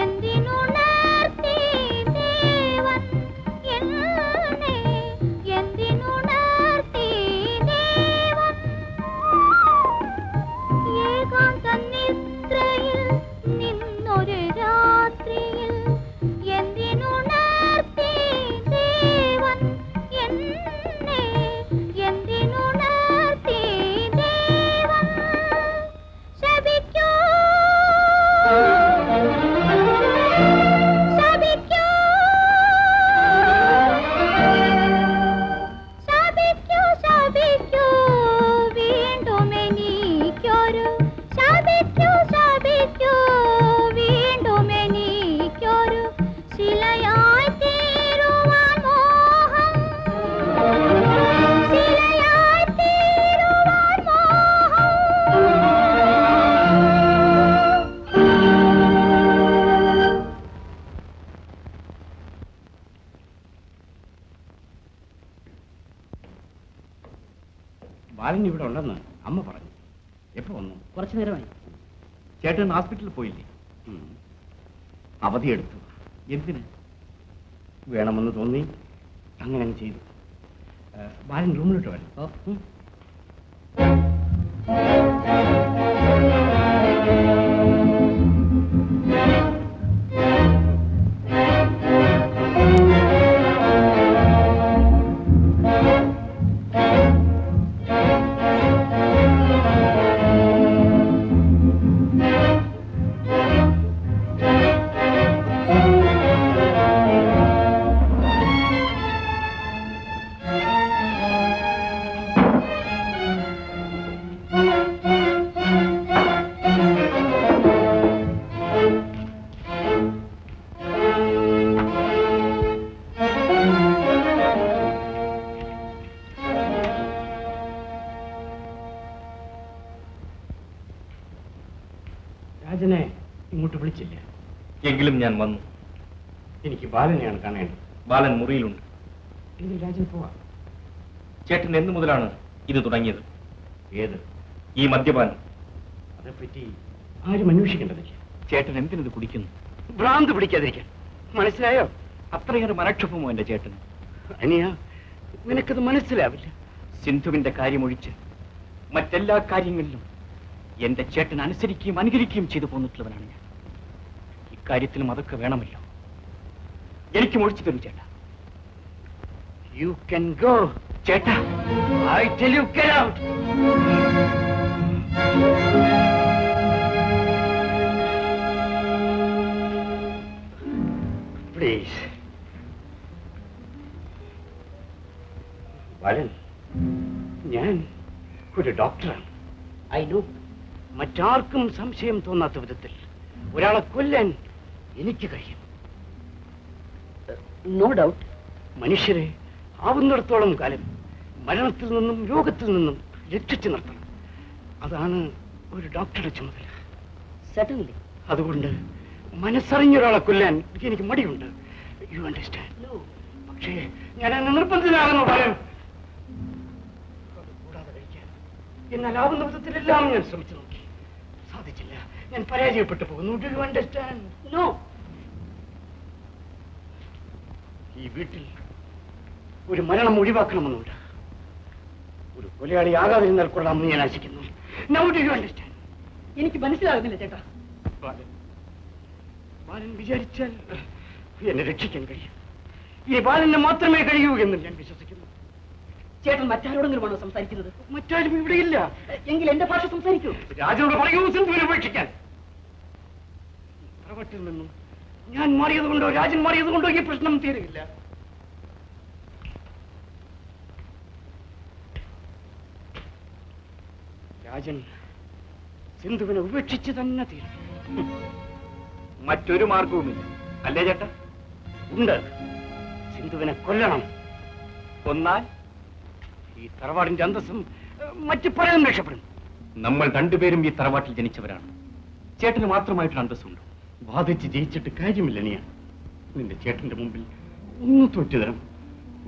എന്തിനുണർത്തി ബാലൻ ഇവിടെ ഉണ്ടെന്ന് അമ്മ പറഞ്ഞു. എപ്പോ വന്നു? കുറച്ചു നേരമായി. ചേട്ടൻ ഹോസ്പിറ്റലിൽ പോയില്ലേ? അവധിയെടുത്തു. എന്തിന്? വേണമെന്ന് തോന്നി, അങ്ങനെ അങ്ങ് ചെയ്തു. ബാലൻ റൂമിലോട്ട് വരും. രാജനെ ഇങ്ങോട്ട് വിളിച്ചില്ല. എങ്കിലും ഞാൻ വന്നു. എനിക്ക് ബാലനെയാണ് കാണേണ്ടത്. ബാലൻ മുറിയിലുണ്ട്. എങ്കിൽ രാജൻ പോവാം. ചേട്ടൻ എന്നു മുതലാണ് ഇത് തുടങ്ങിയത്? ഏത്? ഈ മദ്യപാനം. അതേപ്പറ്റി ആരും അന്വേഷിക്കേണ്ടതില്ല. ചേട്ടൻ എന്തിനത് കുടിക്കുന്നു? ഭ്രാന്ത് പിടിക്കാതിരിക്കാൻ. മനസ്സിലായോ? അത്രയേറെ മനക്ഷോഭമോ എന്റെ ചേട്ടൻ? അനിയ, നിനക്കത് മനസ്സിലാവില്ല. സിന്ധുവിന്റെ കാര്യമൊഴിച്ച് മറ്റെല്ലാ കാര്യങ്ങളിലും എന്റെ ചേട്ടൻ അനുസരിക്കുകയും അനുകരിക്കുകയും ചെയ്തു പോന്നിട്ടുള്ളവനാണ് ഞാൻ. ഇക്കാര്യത്തിലും അതൊക്കെ വേണമല്ലോ. എനിക്കും ഒഴിച്ചു തരൂ ചേട്ടാ. You can go. ചേട്ടാ, I tell you get out. Please. Balan, ഞാൻ ഒരു ഡോക്ടറാണ്. I know. മറ്റാർക്കും സംശയം തോന്നാത്ത വിധത്തിൽ ഒരാളെ കൊല്ലാൻ എനിക്ക് കഴിയും. No doubt. മനുഷ്യരെ ആവുന്നിടത്തോളം കാലം മരണത്തിൽ നിന്നും രോഗത്തിൽ നിന്നും രക്ഷിച്ചു നിർത്തണം. അതാണ് ഒരു ഡോക്ടറുടെ ചുമതല. സെറ്റൻലി. അതുകൊണ്ട് മനസ്സറിഞ്ഞൊരാളെ കൊല്ലാൻ എനിക്ക് മടിയുണ്ട്. You understand? പക്ഷേ ഞാൻ എന്നെ നിർബന്ധിതനാകുന്നു പറയാൻ. കൂടാതെ കഴിക്കാൻ എന്നാലാവുന്ന വിധത്തിലെല്ലാം ഞാൻ ശ്രമിച്ചു നോക്കി. സാധിച്ചില്ല. ഞാൻ പരാജയപ്പെട്ടു പോകുന്നു. Do you understand? നോ. ഈ വീട്ടിൽ ഒരു മരണം ഒഴിവാക്കണമെന്നുണ്ട്. ഒരു കൊലയാളി ആകാതിരുന്നാൽ കൊള്ളാമെന്ന് ഞാൻ ആശിക്കുന്നു. Now do you understand? എനിക്ക് മനസ്സിലാകുന്നില്ല ചേട്ടാ. ബാലൻ വിചാരിച്ചാൽ എന്നെ രക്ഷിക്കാൻ കഴിയും. ഈ ബാലന് മാത്രമേ കഴിയൂ എന്ന് ഞാൻ വിശ്വസിക്കുന്നു. ചേട്ടൻ മറ്റാരോടെങ്കിലും ആണോ സംസാരിക്കുന്നത്? മറ്റാരും ഇവിടെയില്ല. എങ്കിൽ എന്റെ ഭാഷ സംസാരിക്കൂ. രാജനോട് പറയൂ സിന്ധുവിനെ ഉപേക്ഷിക്കാൻ. തറവാട്ടിൽ നിന്നും ഞാൻ മാറിയത് കൊണ്ടോ രാജൻ മാറിയത് കൊണ്ടോ ഈ പ്രശ്നം തീരുകയില്ല. രാജൻ സിന്ധുവിനെ ഉപേക്ഷിച്ച് തന്നെ തീരും. മറ്റൊരു മാർഗവുമില്ല അല്ലേ ചേട്ടാ? ഉണ്ട്. സിന്ധുവിനെ കൊല്ലണം. കൊന്നാൽ ഈ തറവാടിന്റെ അന്തസ്സും മറ്റു പലതും രക്ഷപ്പെടും. നമ്മൾ രണ്ടുപേരും ഈ തറവാട്ടിൽ ജനിച്ചവരാണ്. ചേട്ടന് മാത്രമായിട്ടൊരു അന്തസ്സുണ്ട്. വാദിച്ച് ജയിച്ചിട്ട് കാര്യമില്ല. നീ നിന്റെ ചേട്ടന്റെ മുമ്പിൽ ഒന്ന് തോറ്റുതരം.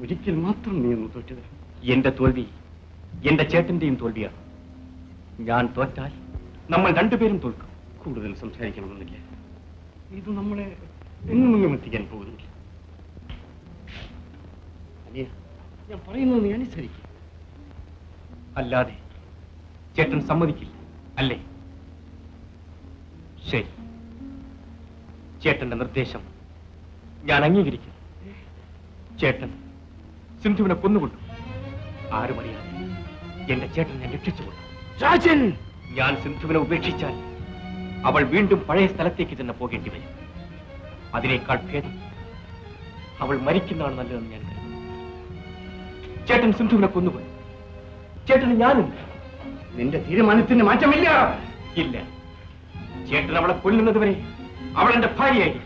ഒരിക്കൽ മാത്രം നീ ഒന്ന് തോറ്റുതരം. എന്റെ തോൽവി എന്റെ ചേട്ടന്റെയും തോൽവിയാണ്. ഞാൻ തോറ്റാൽ നമ്മൾ രണ്ടുപേരും തോൽക്കും. കൂടുതൽ സംസാരിക്കണമെന്നില്ല. ഇത് നമ്മളെ എങ്ങുമെങ്ങും എത്തിക്കാൻ പോകുന്നില്ല. അനിയ, ഞാൻ പറയുന്നത് നീ അനുസരിക്കും. അല്ലാതെ ചേട്ടൻ സമ്മതിക്കില്ല അല്ലേ? ശരി, ചേട്ടന്റെ നിർദ്ദേശം ഞാൻ അംഗീകരിക്കുന്നു. ചേട്ടൻ സിന്ധുവിനെ കൊന്നുകൊണ്ടു. ആരും അറിയാതെ എന്റെ ചേട്ടൻ ഞാൻ രക്ഷിച്ചുകൊണ്ടു. രാജൻ, ഞാൻ സിന്ധുവിനെ ഉപേക്ഷിച്ചാൽ അവൾ വീണ്ടും പഴയ സ്ഥലത്തേക്ക് തന്നെ പോകേണ്ടി വരും. അതിനേക്കാൾ ഭേദം അവൾ മരിക്കുന്നതാണ് നല്ലതെന്ന് ഞാൻ കരുതുന്നു. ചേട്ടൻ സിന്ധുവിനെ കൊന്നുപോയി. ചേട്ടന് ഞാനുണ്ട്. നിന്റെ തീരുമാനത്തിന് മാറ്റമില്ല. ഇല്ല, ചേട്ടൻ അവളെ കൊല്ലുന്നത് വരെ അവൾ എന്റെ ഭാര്യയായിരിക്കും.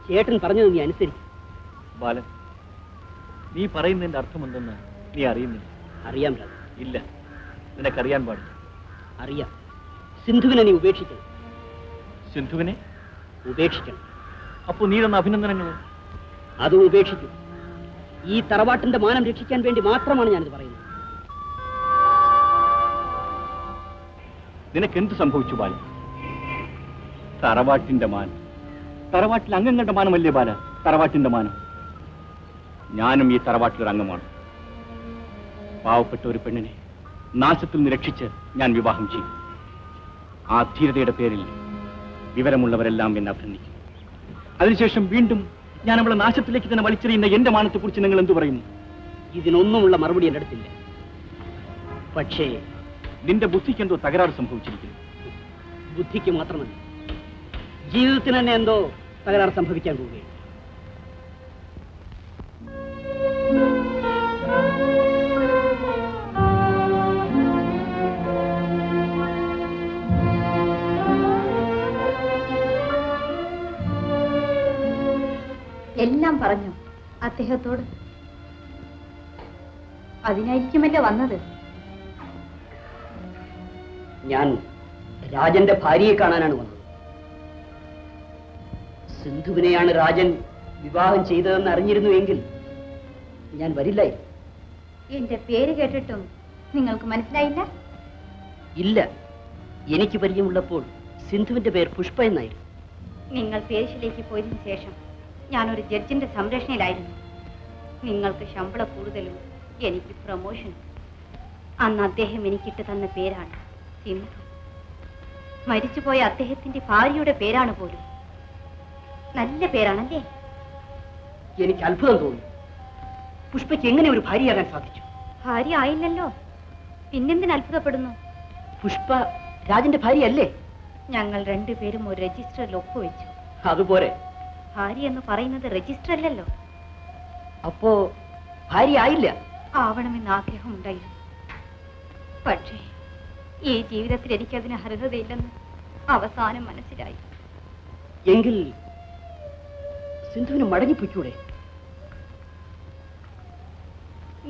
ചേട്ടൻ പറഞ്ഞത് നീ അനുസരിക്കും. ബാലൻ, നീ പറയുന്നതിന്റെ അർത്ഥം എന്തെന്ന് നീ അറിയുന്നില്ല. അറിയാം രാജ. ഇല്ല, നിനക്കറിയാൻ പാടില്ല. അറിയാം. സിന്ധുവിനെ നീ ഉപേക്ഷിക്കണം. സിന്ധുവിനെ ഉപേക്ഷിക്കണം. അപ്പോ നീ തന്ന അഭിനന്ദനങ്ങൾ അതും ഉപേക്ഷിക്കും. ഈ തറവാട്ടിന്റെ മാനം രക്ഷിക്കാൻ വേണ്ടി മാത്രമാണ് ഞാനിത് പറയുന്നത്. നിനക്ക് എന്ത് സംഭവിച്ചു ബാല? തറവാട്ടിന്റെ മാനം, തറവാട്ടിൽ അംഗങ്ങളുടെ മാനമല്ലേ ബാല തറവാട്ടിന്റെ മാനം? ഞാനും ഈ തറവാട്ടിലൊരു അംഗമാണ്. പാവപ്പെട്ട ഒരു പെണ്ണിനെ നാശത്തിൽ നിന്ന് രക്ഷിച്ച് ഞാൻ വിവാഹം ചെയ്യും. ആ ധീരതയുടെ പേരിൽ വിവരമുള്ളവരെല്ലാം എന്നെ അഭിനന്ദിക്കും. അതിനുശേഷം വീണ്ടും ഞാൻ അവളെ നാശത്തിലേക്ക് തന്നെ വലിച്ചെറിയുന്ന എന്റെ മാനത്തെക്കുറിച്ച് നിങ്ങൾ എന്തു പറയുന്നു? ഇതിനൊന്നുമുള്ള മറുപടി എന്റെ അടുത്തില്ല. പക്ഷേ നിന്റെ ബുദ്ധിക്ക് എന്തോ തകരാറ് സംഭവിച്ചിരിക്കുന്നു. ബുദ്ധിക്ക് മാത്രമല്ല, ജീവിതത്തിന് തന്നെ എന്തോ തകരാറ് സംഭവിക്കാൻ പോവുകയാണ്. എല്ലാം പറഞ്ഞു അദ്ദേഹത്തോട്. അതിനായിരിക്കുമല്ലോ വന്നത്. ഞാൻ രാജന്റെ ഭാര്യയെ കാണാനാണ് വന്നത്. സിന്ധുവിനെയാണ് രാജൻ വിവാഹം ചെയ്തതെന്ന് അറിഞ്ഞിരുന്നുവെങ്കിൽ ഞാൻ വരില്ലായിരുന്നു. എന്റെ പേര് കേട്ടിട്ടും നിങ്ങൾക്ക് മനസ്സിലായില്ല? ഇല്ല, എനിക്ക് പരിചയമുള്ളപ്പോൾ സിന്ധുവിന്റെ പേര് പുഷ്പ എന്നായിരുന്നു. നിങ്ങൾ പേരിശിലേക്ക് പോയതിനു ശേഷം ഞാനൊരു ജഡ്ജിന്റെ സംരക്ഷണയിലായിരുന്നു. നിങ്ങൾക്ക് ശമ്പള കൂടുതലും എനിക്ക് പ്രൊമോഷനും. അന്ന് അദ്ദേഹം എനിക്കിട്ട് തന്ന പേരാണ് സിന്ധു. മരിച്ചുപോയ അദ്ദേഹത്തിന്റെ ഭാര്യയുടെ പേരാണ് പോലും. നല്ല പേരാണല്ലേ? എനിക്ക് അത്ഭുതം തോന്നി. പുഷ്പയ്ക്ക് എങ്ങനെ ഒരു ഭാര്യയാകാൻ സാധിച്ചു? ഭാര്യ ആയില്ലല്ലോ, പിന്നെന്തിന് അത്ഭുതപ്പെടുന്നു? പുഷ്പ രാജന്റെ ഭാര്യയല്ലേ? ഞങ്ങൾ രണ്ടുപേരും ഒരു രജിസ്റ്ററിൽ ഒപ്പുവെച്ചു. അതുപോലെ ഭാര്യ എന്ന് പറയുന്നത് രജിസ്റ്റർ അല്ലല്ലോ. അപ്പോ ഭാര്യ ആയില്ല? ആവണമെന്ന് ആഗ്രഹമുണ്ടായിരുന്നു. പക്ഷേ ഈ ജീവിതത്തിൽ എനിക്കതിന് അർഹതയില്ലെന്ന് അവസാനം മനസ്സിലായി. എങ്കിൽ സിന്ധുവിന് മടങ്ങിപ്പോയിക്കൂടെ?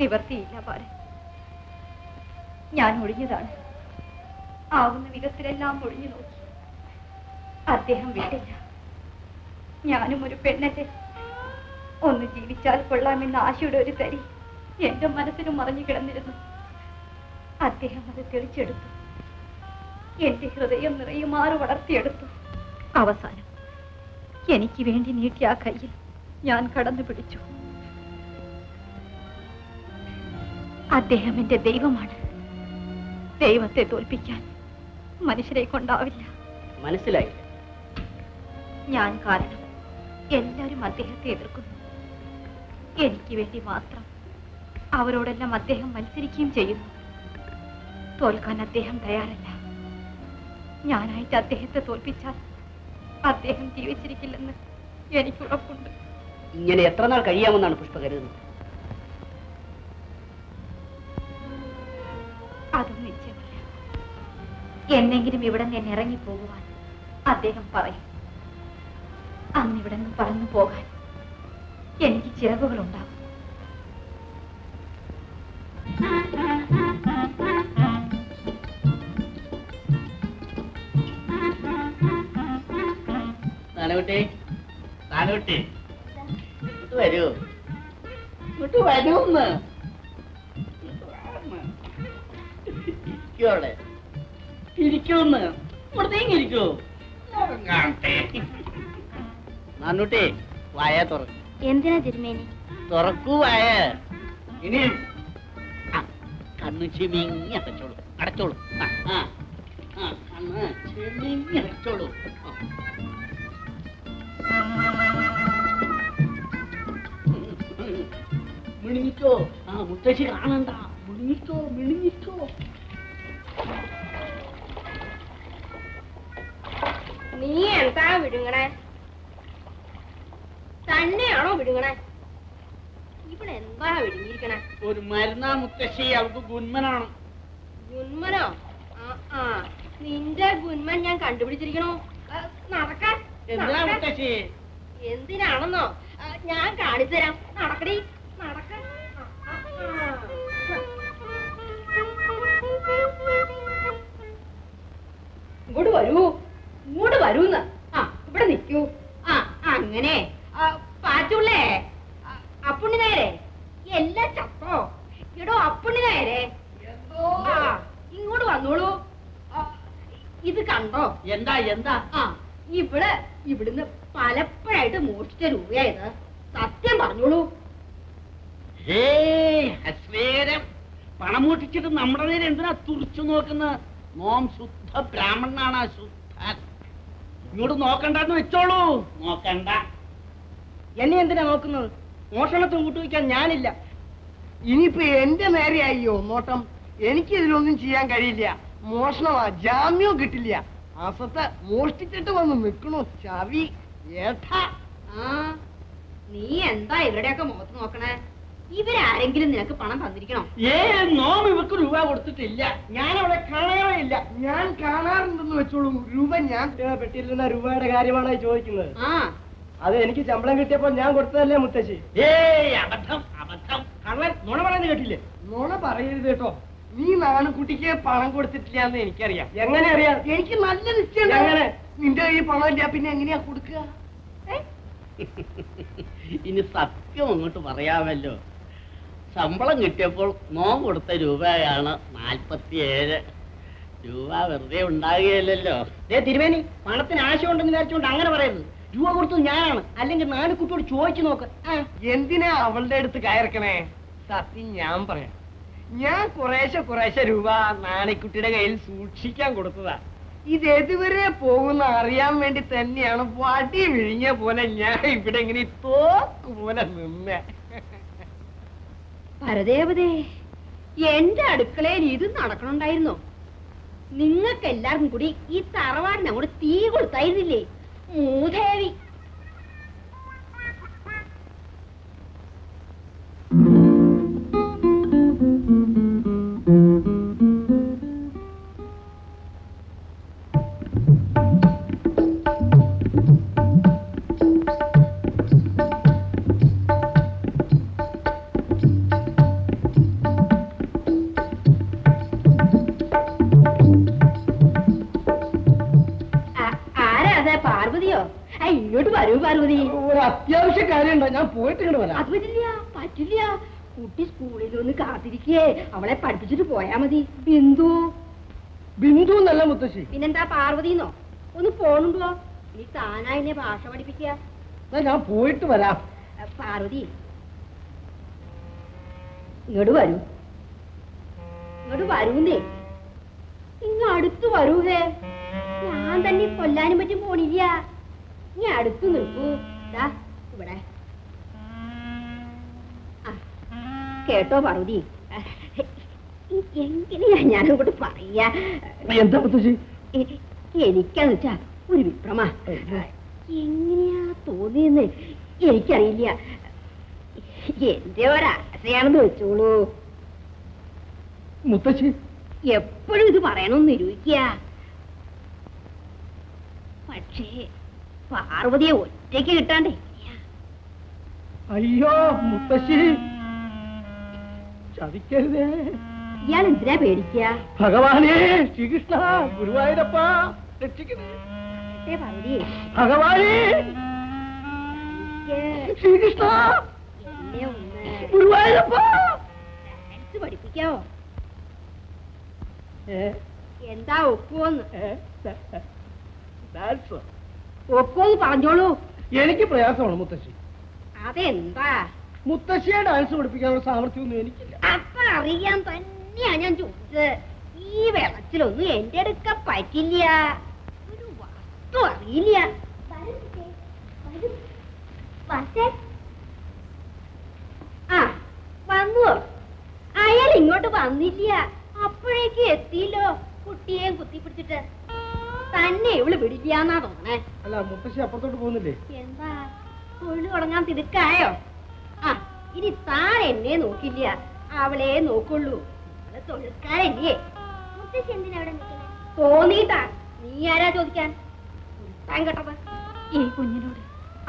നിവർത്തിയില്ല പാരൻ. ഞാൻ ഒഴിഞ്ഞതാണ്. ആവുന്ന വിധത്തിലെല്ലാം ഒഴിഞ്ഞു നോക്കി. അദ്ദേഹം വിട്ടില്ല. ഞാനും ഒരു പെണ്ണല്ലേ, ഒന്ന് ജീവിച്ചാൽ കൊള്ളാമെന്ന ആശയുടെ ഒരു തരി എന്റെ മനസ്സിലും മറഞ്ഞു കിടന്നിരുന്നു. അദ്ദേഹം അത് തെളിച്ചെടുത്തു. എന്റെ ഹൃദയം നിറയുമാറ് വളർത്തിയെടുത്തു. അവസാനം എനിക്ക് വേണ്ടി നീട്ടിയ ആ കയ്യിൽ ഞാൻ കടന്നു പിടിച്ചു. അദ്ദേഹം എന്റെ ദൈവമാണ്. ദൈവത്തെ തോൽപ്പിക്കാൻ മനുഷ്യരെ കൊണ്ടാവില്ല. മനസ്സിലായി. ഞാൻ കാരണം എല്ലാവരും അദ്ദേഹത്തെ എതിർക്കുന്നു. എനിക്ക് വേണ്ടി മാത്രം അവരോടെല്ലാം അദ്ദേഹം മത്സരിക്കുകയും ചെയ്യുന്നു. തോൽക്കാൻ അദ്ദേഹം തയ്യാറല്ല. ഞാനായിട്ട് അദ്ദേഹത്തെ തോൽപ്പിച്ചാൽ അദ്ദേഹം ജീവിച്ചിരിക്കില്ലെന്ന് എനിക്ക് ഉറപ്പുണ്ട്. ഇങ്ങനെ എത്ര നാൾ കഴിയാമെന്നാണ് പുഷ്പ കരുതുന്നത്? അതും നിശ്ചയമില്ല. എന്നെങ്കിലും ഇവിടെ നിന്ന് ഇറങ്ങിപ്പോകുവാൻ അദ്ദേഹം പറയും. അന്ന് ഇവിടെ നിന്ന് പറന്നു പോകാൻ എനിക്ക് ചിറകുകളുണ്ടാകും. നാലുകുട്ടി, നാലുകുട്ടി, ഇങ്ങോട്ട് വരൂ, ഇങ്ങോട്ട് വരൂന്ന്. ഇരിക്കോടെ, ഇരിക്കൂന്ന്. ഇവിടത്തേക്ക് ഇരിക്കൂ. നാനൂട്ടി, വായ തുറക്കും. എന്തിനാ തിരുമേനി? തുറക്കൂ വായ. ഇനി കണ്ണ് ചിമിങ്ങി അടച്ചോളൂ, അടച്ചോളൂ. കണ്ണ് ചിമിങ്ങി അടച്ചോളൂ. മിണിങ്ങിച്ചോ. മുത്തശ്ശി കാണണ്ട. മിണിങ്ങിച്ചോ, മിണിങ്ങിച്ചോ. നീ എന്താ വിടുങ്ങണേ? തന്നെയാണോ വിടുങ്ങണേ? ഇവിടെ എന്താ വിടുങ്ങിയിരിക്കണേ? ഒരു മരുന്നാ മുത്തശ്ശി, അവൾക്ക് ഗുന്മനാണ്. ഗുന്മനോ? ആ, നിന്റെ ഗുന്മൻ ഞാൻ കണ്ടുപിടിച്ചിരിക്കണോ? നടക്കാൻ. എന്താ മുത്തശ്ശി? എന്തിനാണെന്നോ ഞാൻ കാണിച്ചു തരാം. നടക്കടി, നടക്ക. ഇങ്ങോട്ട് വരൂ, ഇങ്ങോട്ട് വരൂന്ന്. ആ ഇവിടെ നിൽക്കൂ. ആ അങ്ങനെ പാച്ചുള്ളേ, അപ്പുണ്ണി നേരെ എല്ലാം ചത്തോ? എടോ അപ്പുണ്ണി നേരെ, ഇങ്ങോട്ട് വന്നോളൂ. ഇത് കണ്ടോ? എന്താ എന്താ? ആ ഇവിടുന്ന് പലപ്പോഴായിട്ട് മോഷ്ടിച്ച രൂപയായത്. സത്യം പറഞ്ഞോളൂ. ഹസ്വേരം പണം മോഷ്ടിച്ചിട്ട് നമ്മുടെ നേരെ എന്തിനാ തുറച്ചു നോക്കുന്നത്? നോം ശുദ്ധ ബ്രാഹ്മണനാണ്, ശുദ്ധൻ. ഇങ്ങോട്ട് നോക്കണ്ടെന്ന് വെച്ചോളൂ. നോക്കണ്ട. എന്നെ എന്തിനാ നോക്കുന്നത്? മോഷണത്തിന് കൂട്ടുവയ്ക്കാൻ ഞാനില്ല. ഇനിയിപ്പോ എന്റെ നേരെ അയ്യോ നോട്ടം. എനിക്ക് ഇതിലൊന്നും ചെയ്യാൻ കഴിയില്ല. മോഷണമാ, ജാമ്യവും കിട്ടില്ല. അസത്തെ മോഷ്ടിച്ചിട്ട് വന്ന് നിക്കണോ ചവി ഏട്ടാ. നീ എന്താ ഇവരുടെയൊക്കെ മുഖത്ത് നോക്കണേ? ഇവരാരെങ്കിലും നിനക്ക് പണം തന്നിരിക്കണോ? നോം ഇവർക്ക് രൂപ കൊടുത്തിട്ടില്ല. ഞാൻ അവളെ കാണാറേ ഇല്ല. ഞാൻ കാണാറുണ്ടെന്ന് വെച്ചോളൂ. രൂപ ഞാൻ പെട്ടിരുന്ന രൂപയുടെ കാര്യമാണ് ചോദിക്കുന്നത്. ആ അത് എനിക്ക് ശമ്പളം കിട്ടിയപ്പോൾ ഞാൻ കൊടുത്തതല്ലേ മുത്തശ്ശി? അബദ്ധം അബദ്ധം. കള്ളൻ നുണ പറയുന്നത് കേട്ടില്ലേ? നുണ പറയരുത് കേട്ടോ. നീ നാണുകുട്ടിക്ക് പണം കൊടുത്തിട്ടില്ല എന്ന് എനിക്കറിയാം. എങ്ങനെ അറിയാം? എനിക്ക് നല്ല നിശ്ചയം. എങ്ങനെ? നിന്റെ കയ്യിൽ പണം ഇല്ല, പിന്നെ എങ്ങനെയാ കൊടുക്കുക? ഇനി സത്യം അങ്ങോട്ട് പറയാമല്ലോ. ശമ്പളം കിട്ടിയപ്പോൾ നോം കൊടുത്ത രൂപയാണ് 47 രൂപ. വെറുതെ ഉണ്ടാകുകയല്ലോ. തിരുവേനി, പണത്തിന് ആശയമുണ്ടെന്ന് വിചാരിച്ചുകൊണ്ട് അങ്ങനെ പറയരുത്. രൂപ കൊടുത്തത് ഞാനാണ്. അല്ലെങ്കിൽ നാലുകുട്ടിയോട് ചോദിച്ചു നോക്ക്. എന്തിനാ അവളുടെ അടുത്ത് കയറക്കണേ? സത്യം ഞാൻ പറയാം. ഞാൻ കുറേശ്ശെ രൂപ നാണിക്കുട്ടിയുടെ കയ്യിൽ സൂക്ഷിക്കാൻ കൊടുത്തതാ. ഇത് എതുവരെ പോകുന്ന അറിയാൻ വേണ്ടി തന്നെയാണ് വടി വിഴിഞ്ഞ പോലെ ഞാൻ ഇവിടെ ഇങ്ങനെ തോക്ക് പോലെ നിന്നേ. പരദേവതേ, എന്റെ അടുക്കളയിൽ ഇത് നടക്കണുണ്ടായിരുന്നോ? നിങ്ങൾക്ക് എല്ലാവർക്കും കൂടി ഈ തറവാടിനെ അങ്ങോട്ട് തീ കൊടുത്തായിരുന്നില്ലേ? മൂദേവി. പാർവതിയോ? ഇങ്ങോട്ട് വരൂ പാർവതി. ഒരു അത്യാവശ്യ കാര്യമുണ്ടോ? ഞാൻ പോയിട്ട് ഇങ്ങോട്ട് വരാം. അത് പറ്റില്ല. കുട്ടി സ്കൂളിൽ ഒന്ന് കാത്തിരിക്കേ. അവളെ പഠിപ്പിച്ചിട്ട് പോയാ മതി. ബിന്ദു എന്നല്ല മുത്തശ്ശി. പിന്നെന്താ പാർവതിന്നോ? ഒന്ന് പോണുണ്ടോ? നീ താനായിനെ ഭാഷ പഠിപ്പിക്കുക. ഞാൻ പോയിട്ട് വരാം. പാർവതി ഇങ്ങോട്ട് വരൂ. ഇങ്ങോട്ട് വരൂന്നേ. ഇങ്ങ് അടുത്ത് വരൂഹേ. ഞാൻ തന്നെ കൊല്ലാനും പറ്റും പോണില്ല. നീ അടുത്ത് നിൽക്കൂ. ഇവിടെ കേട്ടോ പാർവതി? എങ്ങനെയാ ഞാനങ്ങോട്ട് പറയാ? എന്താ മുത്തശ്ശി? എനിക്കാന്ന് വെച്ചാ ഒരു വിപ്രമ. എങ്ങനെയാ തോന്നിയെന്ന് എനിക്കറിയില്ല. എന്റെ ഒരാശയാണെന്ന് വെച്ചോളൂ. മുത്തശ്ശി എപ്പോഴും ഇത് പറയണമെന്ന് നിരൂപിക്കുക. പക്ഷേ പാർവതിയെ ഒറ്റയ്ക്ക് കിട്ടാണ്ടേ? അയ്യോ മുത്തശ്ശി, ചതിക്കരുതേ. ഇയാൾ എന്തിനാ പേടിക്കുക? ഭഗവാനേ, ശ്രീകൃഷ്ണ, ഗുരുവായൂരപ്പ, രക്ഷിക്കണേ. പാർവതി, ഭഗവാനേ, ശ്രീകൃഷ്ണ, എന്നെ ഒന്ന് ഗുരുവായൂരപ്പ, ഡാൻസ് പഠിപ്പിക്കാവോ? എന്താ ഒക്കുവോന്ന്? ഒക്കുവോന്ന് പറഞ്ഞോളൂ. എനിക്ക് പ്രയാസമാണ് മുത്തശ്ശി. അതെന്താ? മുത്തശ്ശിയെ ഡാൻസ് പഠിപ്പിക്കാനുള്ള സാമർഥ്യമൊന്നും എനിക്കില്ല. അപ്പൊ അറിയാൻ തന്നെയാ ഞാൻ ചോദിച്ചത്. ഈ വെള്ളത്തിലൊന്നും എന്റെ അടുക്ക പറ്റില്ല. ഒരു വസ്തു അറിയില്ല. ആ വന്നു. അയാൾ ഇങ്ങോട്ട് വന്നില്ല. അപ്പോഴേക്ക് എത്തിയില്ലോ. കുട്ടിയെ കുത്തിപ്പിടിച്ചിട്ട് തന്നെ ഇവള് വിടില്ലാന്നാ തോന്നണേ. അല്ല മുത്തശ്ശി അപ്പുറത്തോട്ട് പോകുന്നില്ലേ? എന്താ തൊഴിൽ തുടങ്ങാൻ തിടുക്കായോ? ആ ഇനി താൻ എന്നെ നോക്കില്ല, അവളെ നോക്കുള്ളൂ. അവളെ തൊഴിൽക്കാരല്ലേ? തോന്നിയിട്ടാ. നീ ആരാ ചോദിക്കാൻ? താൻ കേട്ടത് ഈ കുഞ്ഞിനോട്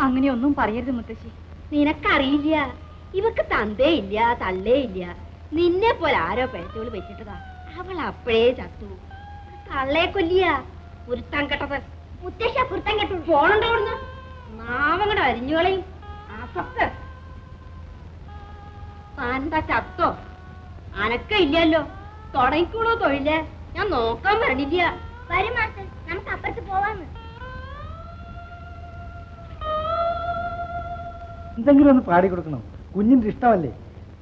അങ്ങനെയൊന്നും പറയരുത് മുത്തശ്ശി. നിനക്കറിയില്ല, ഇവക്ക് തന്തേ ഇല്ല, തള്ളേ ഇല്ല. നിന്നെ പോലെ ആരോ പേച്ചോള് വെച്ചിട്ടതാ. അവൾ അപ്പോഴേ ചത്തു. തള്ളയെ കൊല്ലിയ. കുരുത്താൻ കെട്ടത് മുത്തശ്ശ കുരുത്താൻ കെട്ടു പോണുണ്ടോ അവിടുന്ന് നാവങ്ങടെ അരിഞ്ഞുകളയും ആസത്ത് താനെന്താ ചത്തോ അനക്ക ഇല്ലല്ലോ തുടങ്ങിക്കോളൂ തൊഴില് ഞാൻ നോക്കാൻ വരണില്ല വരും മാസ്റ്റർ നമുക്ക് അപ്പുറത്ത് പോവാന്ന് എന്തെങ്കിലും ഒന്ന് പാടിക്കൊടുക്കണം കുഞ്ഞിന്റെ ഇഷ്ടമല്ലേ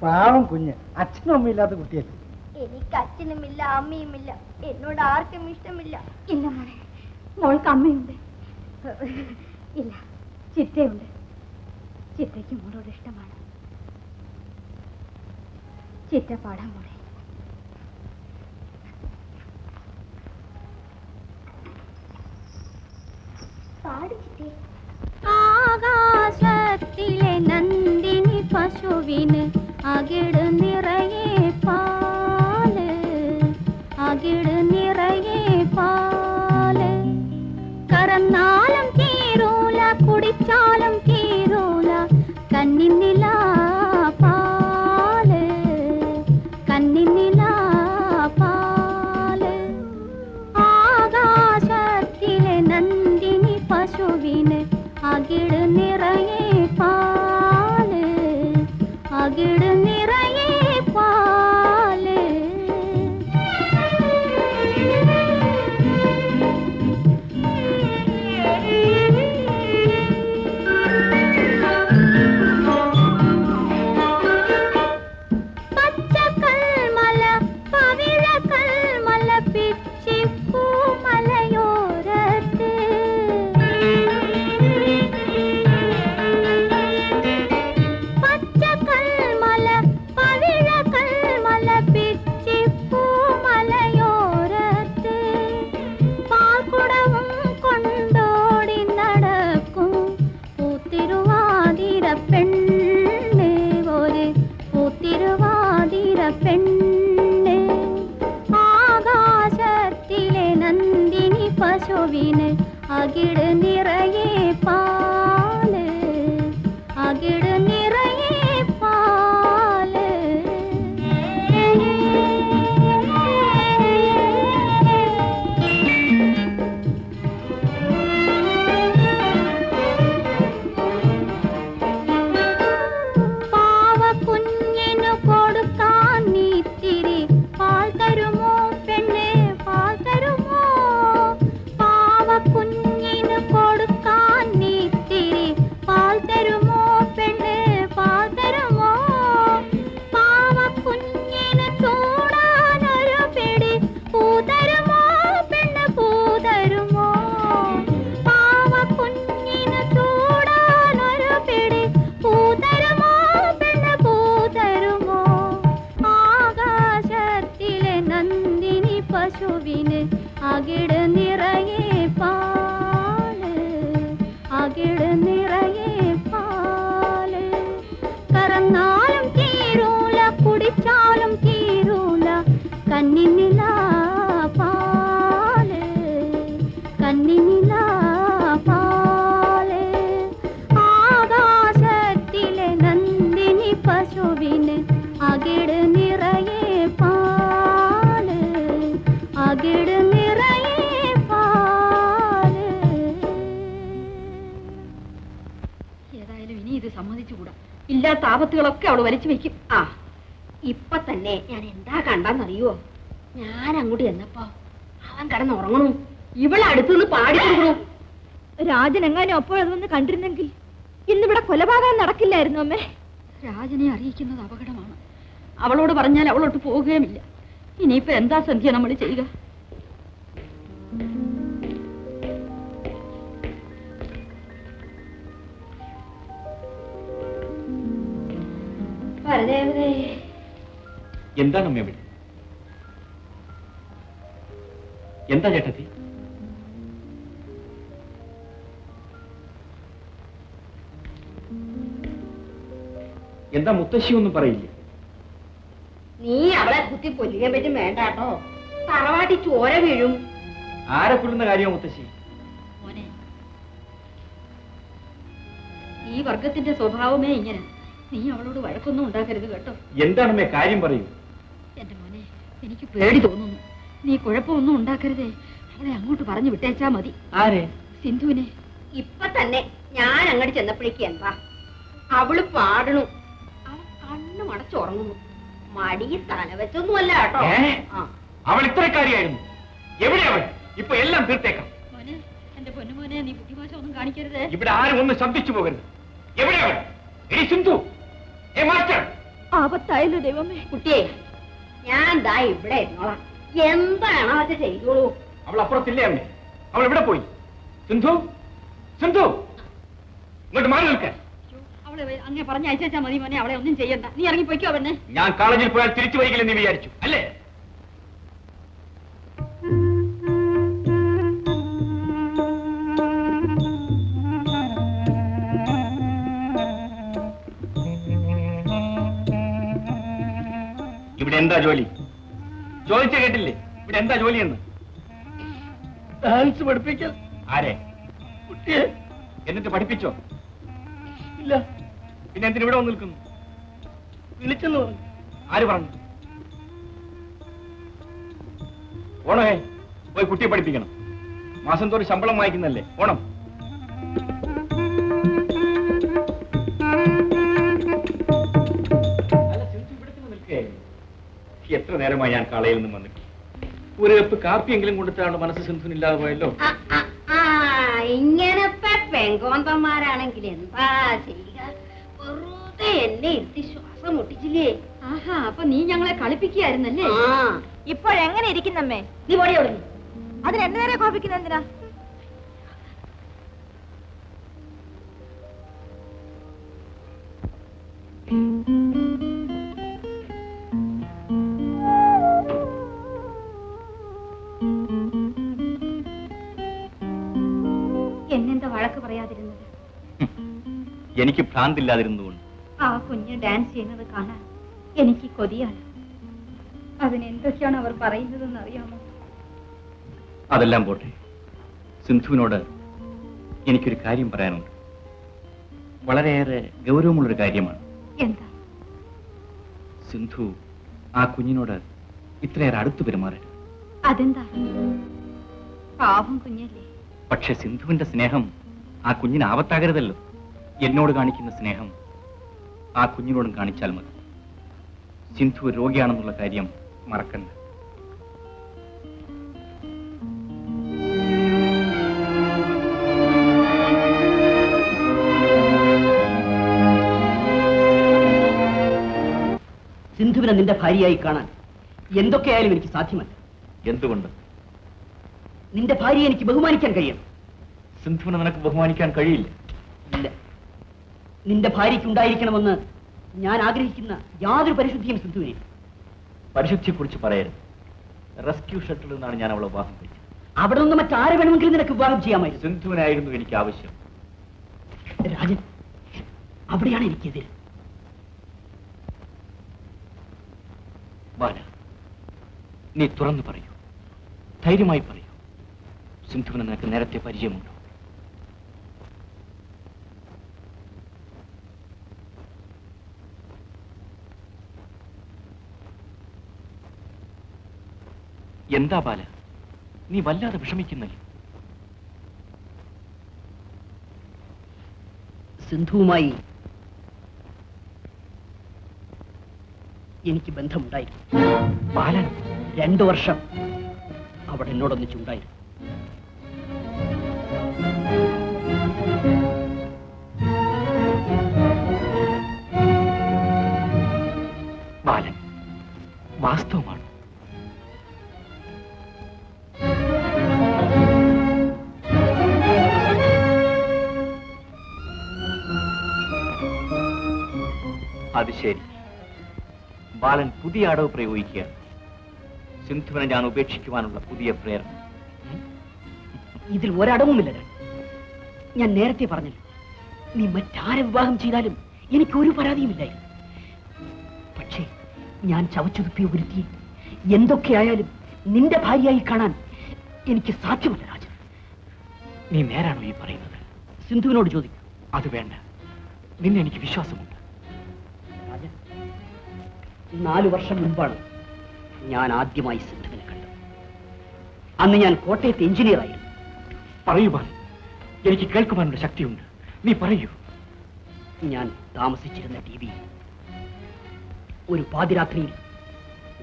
പാവം കുഞ്ഞ് അച്ഛനും അമ്മയും ഇല്ലാത്ത കുട്ടിയല്ലേ എനിക്ക് അച്ഛനുമില്ല അമ്മയുമില്ല എന്നോട് ആർക്കും ഇഷ്ടമില്ല ഇല്ല മോളെ മോൾക്ക് അമ്മയുണ്ട് ഇല്ല ചിറ്റയുണ്ട് ചിറ്റയ്ക്ക് മോളോട് ഇഷ്ടമാണ് ചിറ്റ പാടാൻ മോളെ പാടിച്ചിട്ടേ ആകാശത്തിലെ നന്ദിനി പശുവിന് അകിട് നിറയെ പാല് അകിട് നിറയെ പാല് കറന്നാലും തീരൂല കുടിച്ചാലും തീരൂല കന്നിന്നില പാല് കന്നിന്നില പാല് ആകാശത്തിലെ നന്ദിനി പശുവിന് അകിട് നിറയെ പാല് അകിട് നിറയെ പാല് പച്ചക്കൽമല പവിഴക്കൽമല പിച്ചിപ്പൂമലയോരത്ത് പച്ചക്കൽമല പവിഴക്കൽമല പിച്ചിപ്പൂമലയോരത്ത് പാൽക്കുടവും കൊണ്ടോടി നടക്കും പൂത്തിരുവാതിര പെണ്ണ് ഒരു പൂത്തിരുവാതിര പെണ്ണ് ആകാശത്തിലെ നന്ദിനി പശുവിന് അകിട് നിറയെ പാല് അകിട് നിറയെ പാല് പാവക്കുഞ്ഞിനു കൊടുക്കാൻ നീത്തിരി പാൽ തരുമോ പെണ്ണെ പാൽ തരുമോ പാവക്കുഞ്ഞിനു കൊടുക്കാൻ നീത്തിരി പാൽ തരുമോ പെണ്ണെ പാൽ തരുമോ പാവക്കുഞ്ഞിന് ചൂടാനൊരു പിടി പൂ തരുമോ പെണ്ണ് പൂ തരുമോ പാവക്കുഞ്ഞിന് ചൂടാനൊരു പിടി പൂ തരുമോ പെണ്ണ് പൂ തരുമോ ആകാശത്തിലെ നന്ദിനി പശുവിന് അകിട് നിറയെ പാല് അകിട് നിറയെ പാല് കറന്നാലും തീരൂല കുടിച്ചാലും തീരൂല കന്നിന്നില പാല് കന്നിന്നില പാല് ആകാശത്തിലെ നന്ദിനി പശുവിന് അകിട് നിറയെ പാല് അകിട് നിറയെ പാല് ഏതായാലും ഇനി ഇത് സമ്മതിച്ചുകൂടാ ഇല്ലാത്ത ആപത്തുകളൊക്കെ അവള് വലിച്ചു വെക്കും ആ ഇപ്പൊ തന്നെ ഞാൻ എന്താ കണ്ടെന്നറിയോ ഞാൻ അങ്ങോട്ട് ചെന്നപ്പോ അവൻ കിടന്നുറങ്ങണു ഇവളടുത്തുനിന്ന് പാടി കൊടുക്കണു രാജൻ എങ്ങാനും അപ്പോഴതൊന്ന് കണ്ടിരുന്നെങ്കിൽ ഇന്നിവിടെ കൊലപാതകം നടക്കില്ലായിരുന്നു അമ്മേ രാജനെ അറിയിക്കുന്നത് അപകടമാണ് അവളോട് പറഞ്ഞാൽ അവളോട്ട് പോവുകയുമില്ല ഇനിയിപ്പോ എന്താ സന്ധ്യ നമ്മൾ ചെയ്യുക എന്താണ് അമ്മ ഇവിടെ എന്താ ചേട്ടത്തി എന്താ മുത്തശ്ശി ഒന്നും പറയില്ലേ നീ അവളെ കുത്തി കൊല്ലുകയും പറ്റും വേണ്ട കേട്ടോ തറവാട്ടി ചോര വീഴും ആരെ കൊല്ലുന്ന കാര്യമോ മുത്തശ്ശി മോനെ ഈ വർഗത്തിന്റെ സ്വഭാവമേ ഇങ്ങനെ നീ അവളോട് വഴക്കൊന്നും ഉണ്ടാക്കരുത് കേട്ടോ എന്താണമ്മേ കാര്യം പറയൂ എന്റെ മോനെ എനിക്ക് പേടി തോന്നുന്നു നീ കുഴപ്പമൊന്നും ഉണ്ടാക്കരുതേ അവളെ അങ്ങോട്ട് പറഞ്ഞു വിട്ടേച്ചാ മതി. ആരെ? സിന്ധുവിനെ. ഇപ്പൊ തന്നെ ഞാൻ അങ്ങോട്ട് ചെന്നപ്പോഴേക്ക് എന്താ അവള് പാടണു. അവൾ കണ്ണു മടച്ചുറങ്ങുന്നു. മടിയിൽ തല വെച്ചൊന്നുമല്ല കേട്ടോ. അവൾ ഇത്രക്കാരിയായിരുന്നു. എവിടെ അവൾ? ഇപ്പൊ എല്ലാം തീർത്തേക്കാം. മോനെ, എന്റെ പൊന്നുമോനെ, നീ ബുദ്ധിമോശം ഒന്നും കാണിക്കരുത്. ഇവിടെ ആരും ഒന്ന് ശബ്ദിച്ചു പോകരുത്. എവിടെ അവൾ? സിന്ധു, മാസ്റ്റർ. ആപത്തായല്ലോ ദൈവമേ. കുട്ടിയെ, ഞാൻ ദാ ഇവിടെ ഇരുന്നോളാം. എന്താണോ അത് ചെയ്തോളൂ. അവൾ അപ്പുറത്തില്ലേ അമ്മേ? അവൾ എവിടെ പോയി? സിന്ധു, സിന്ധു, ഇങ്ങോട്ട് മാറി നിൽക്കാൻ. അവളെ അങ്ങനെ പറഞ്ഞ് അയച്ചാ മതി മോനെ. അവളെ ഒന്നും ചെയ്യണ്ട. നീ ഇറങ്ങി പോയിക്കോ. അവനെ ഞാൻ കോളേജിൽ പോയാൽ തിരിച്ചു വൈകില്ലെന്ന് നീ വിചാരിച്ചു അല്ലേ? ഇവിടെ എന്താ ജോലി? ചോദിച്ച കേട്ടില്ലേ? ഇവിടെ എന്താ ജോലിയെന്ന്? ഡാൻസ് പഠിപ്പിക്കൽ. ആരെ? കുട്ടിയെ. എന്നിട്ട് പഠിപ്പിച്ചോ? ഇല്ല. പിന്നെ എന്തിന് ഇവിടെ വന്ന് നിൽക്കുന്നു? വിളിച്ചെന്ന് പറഞ്ഞു. ആര് പറഞ്ഞു? ഓണമേ, പോയി കുട്ടിയെ പഠിപ്പിക്കണം. മാസം തോറും ശമ്പളം വാങ്ങിക്കുന്നല്ലേ ഓണം. എത്ര നേരമായി ഞാൻ കളയിൽ നിന്നും വന്നിട്ട്. ഒരു കപ്പ് കാപ്പിയെങ്കിലും കൊടുത്താണ് മനസ്സ് സിന്ധുവിനില്ലാതെ പോയല്ലോ. ഇങ്ങനത്തെ പെങ്കോന്തന്മാരാണെങ്കിൽ എന്താ ചെയ്യുക? വെറുതെ എന്നെ ഇരുത്തി ശ്വാസം മുട്ടിച്ചില്ലേ? ആഹാ, അപ്പൊ നീ ഞങ്ങളെ കളിപ്പിക്കുകയായിരുന്നല്ലേ? ഇപ്പോഴെങ്ങനെ ഇരിക്കുന്നമ്മേ? നീ പോടി ഓടുന്നു. അതിന് എന്നെ നേരെ കോപിക്കുന്ന എന്തിനാ? എന്നെന്താ വഴക്ക് പറയാതിരുന്നത്? എനിക്ക് ഭ്രാന്തില്ലാതിരുന്നുകൊണ്ട്. ആ കുഞ്ഞ് ഡാൻസ് ചെയ്യുന്നത് കാണാൻ എനിക്ക് കൊതിയാണ്. അതിനെന്തൊക്കെയാണ് അവർ പറയുന്നതെന്ന് അറിയാമോ? അതെല്ലാം പോട്ടെ. സിന്ധുവിനോട് എനിക്കൊരു കാര്യം പറയാനുണ്ട്. വളരെയേറെ ഗൗരവമുള്ളൊരു കാര്യമാണ്. എന്താ? സിന്ധു ആ കുഞ്ഞിനോട് ഇത്രയേറെ അടുത്ത് പെരുമാറരുത്. അതെന്താ? പാവം കുഞ്ഞല്ലേ. പക്ഷെ സിന്ധുവിന്റെ സ്നേഹം ആ കുഞ്ഞിന് ആപത്താകരുതല്ലോ. എന്നോട് കാണിക്കുന്ന സ്നേഹം ആ കുഞ്ഞിനോടും കാണിച്ചാൽ മതി. സിന്ധു രോഗിയാണെന്നുള്ള കാര്യം മറക്കണ്ട. സിന്ധുവിനെ നിന്റെ ഭാര്യയായി കാണാൻ എന്തൊക്കെയായാലും എനിക്ക് സാധ്യമല്ല. എന്തുകൊണ്ട്? നിന്റെ ഭാര്യയെ എനിക്ക് ബഹുമാനിക്കാൻ കഴിയണം. സിന്ധുവിനെ നിനക്ക് ബഹുമാനിക്കാൻ കഴിയില്ല. ഇല്ല, നിന്റെ ഭാര്യയ്ക്ക് ഉണ്ടായിരിക്കണമെന്ന് ഞാൻ ആഗ്രഹിക്കുന്ന യാതൊരു പരിശുദ്ധിയും സിന്ധുവിനെ. പരിശുദ്ധിയെക്കുറിച്ച് പറയരുത്. റെസ്ക്യൂ ഷട്ടിൽ നിന്നാണ് ഞാൻ അവളെ വിവാഹം കഴിച്ചത്. അവിടെ നിന്ന് മറ്റാരെ വേണമെങ്കിലും നിനക്ക് വിവാഹം ചെയ്യാമായിരുന്നു. സിന്ധുവിനായിരുന്നു എനിക്ക് ആവശ്യം. രാജൻ, അവിടെയാണ് എനിക്കെതിരെ. ബാല, നീ തുറന്നു പറയൂ, ധൈര്യമായി പറയൂ. സിന്ധുവിനെ നിനക്ക് നേരത്തെ പരിചയമുണ്ടോ? എന്താ ബാല, നീ വല്ലാതെ വിഷമിക്കുന്നല്ലോ. സിന്ധുവുമായി എനിക്ക് ബന്ധമുണ്ടായിരുന്നു. ബാലൻ, 2 വർഷം അവൾ എന്നോടൊന്നിച്ചുണ്ടായിരുന്നു. ബാലൻ, വാസ്തവമാണ്. അത് ശരി. ബാലൻ പുതിയ അടവ് പ്രയോഗിക്കുകയാണ്. സിന്ധുവിനെ ഞാൻ ഉപേക്ഷിക്കുവാനുള്ള പുതിയ പ്രേരണ. ഇതിൽ ഒരടവുമില്ല. ഞാൻ നേരത്തെ പറഞ്ഞല്ലോ, നീ മറ്റാരെ വിവാഹം ചെയ്താലും എനിക്കൊരു പരാതിയുമില്ലായിരുന്നു. പക്ഷേ ഞാൻ ചവച്ചുതുപ്പിയ ഒരുത്തി എന്തൊക്കെയായാലും നിന്റെ ഭാര്യയായി കാണാൻ എനിക്ക് സാധ്യമല്ല. രാജൻ, നീ നേരാണോ ഈ പറയുന്നത്? സിന്ധുവിനോട് ചോദിക്കൂ. അത് വേണ്ട, നിന്നെ എനിക്ക് വിശ്വാസമുണ്ട്. 4 വർഷം മുൻപാണ് ഞാൻ ആദ്യമായി സിന്ധുവിനെ കണ്ടത്. അന്ന് ഞാൻ കോട്ടയത്തെ എഞ്ചിനീയർ ആയിരുന്നു. പറയൂ ബാലൻ, എനിക്ക് കേൾക്കുവാനുള്ള ശക്തിയുണ്ട്. നീ പറയൂ. ഞാൻ താമസിച്ചിരുന്ന ടി വി ഒരു പാതിരാത്രിയിൽ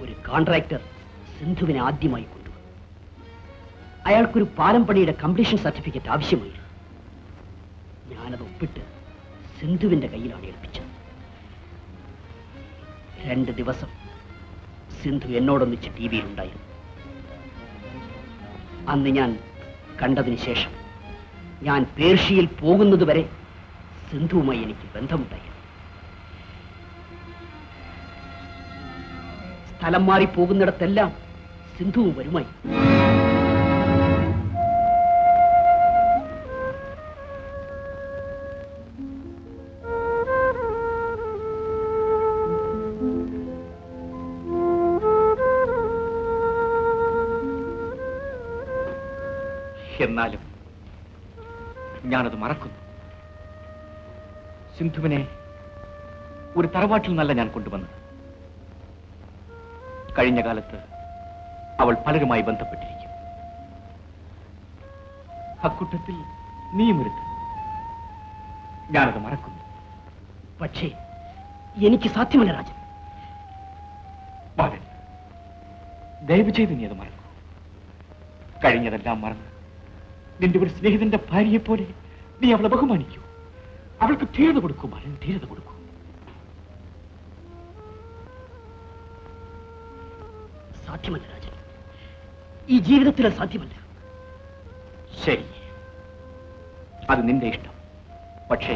ഒരു കോൺട്രാക്ടർ സിന്ധുവിനെ ആദ്യമായി കൊണ്ടുവന്നു. അയാൾക്കൊരു പാലം പണിയുടെ കംപ്ലീഷൻ സർട്ടിഫിക്കറ്റ് ആവശ്യമായിരുന്നു. ഞാനത് ഒപ്പിട്ട് സിന്ധുവിന്റെ കയ്യിലാണ് ഏൽപ്പിച്ചത്. 2 ദിവസം സിന്ധു എന്നോടൊന്നിച്ച് ടി വിയിലുണ്ടായിരുന്നു. അന്ന് ഞാൻ കണ്ടതിന് ശേഷം ഞാൻ പേർഷ്യയിൽ പോകുന്നതുവരെ സിന്ധുവുമായി എനിക്ക് ബന്ധമുണ്ടായിരുന്നു. സ്ഥലം മാറി പോകുന്നിടത്തെല്ലാം സിന്ധുവും വരുമായി. എന്നാലും ഞാനത് മറക്കുന്നു. സിന്ധുവിനെ ഒരു തറവാട്ടിൽ നിന്നല്ല ഞാൻ കൊണ്ടുവന്നത്. കഴിഞ്ഞ കാലത്ത് അവൾ പലരുമായി ബന്ധപ്പെട്ടിരിക്കും. അക്കൂട്ടത്തിൽ നീയുമൊരുത്ത്. ഞാനത് മറക്കുന്നു. പക്ഷേ എനിക്ക് സാധ്യമല്ല രാജൻ. ബാലൻ, ദയവ് ചെയ്ത് നീ അത് മറക്കൂ. കഴിഞ്ഞതെല്ലാം മറന്ന് നിന്റെ ഒരു സ്നേഹിതന്റെ ഭാര്യയെ പോലെ നീ അവളെ ബഹുമാനിക്കൂ. അവൾക്ക് ധീരത കൊടുക്കൂ ബാലൻ, ധീരത കൊടുക്കൂ. സാധ്യമല്ല രാജൻ, ഈ ജീവിതത്തിൽ അത് സാധ്യമല്ല. ശരി, അത് നിന്റെ ഇഷ്ടം. പക്ഷേ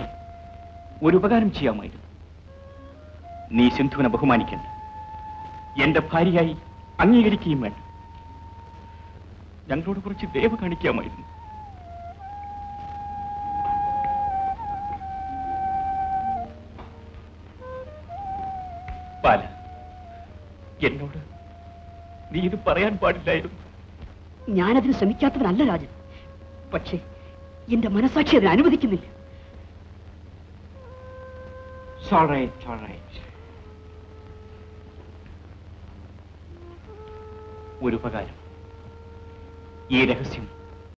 ഒരു ഉപകാരം ചെയ്യാമായിരുന്നു. നീ സിന്ധുവിനെ ബഹുമാനിക്കണ്ട, എന്റെ ഭാര്യയായി അംഗീകരിക്കുകയും വേണ്ട. ഞങ്ങളോട് കുറച്ച് ദയവ് കാണിക്കാമായിരുന്നു. ബാല, എന്നോട് നീ ഇത് പറയാൻ പാടില്ലായിരുന്നു. ഞാനതിന് ശ്രമിക്കാത്തവനല്ല രാജൻ. പക്ഷേ എന്റെ മനസാക്ഷി അതിനെ അനുവദിക്കുന്നില്ല. ഒരു ഉപകാരം. ഈ രഹസ്യം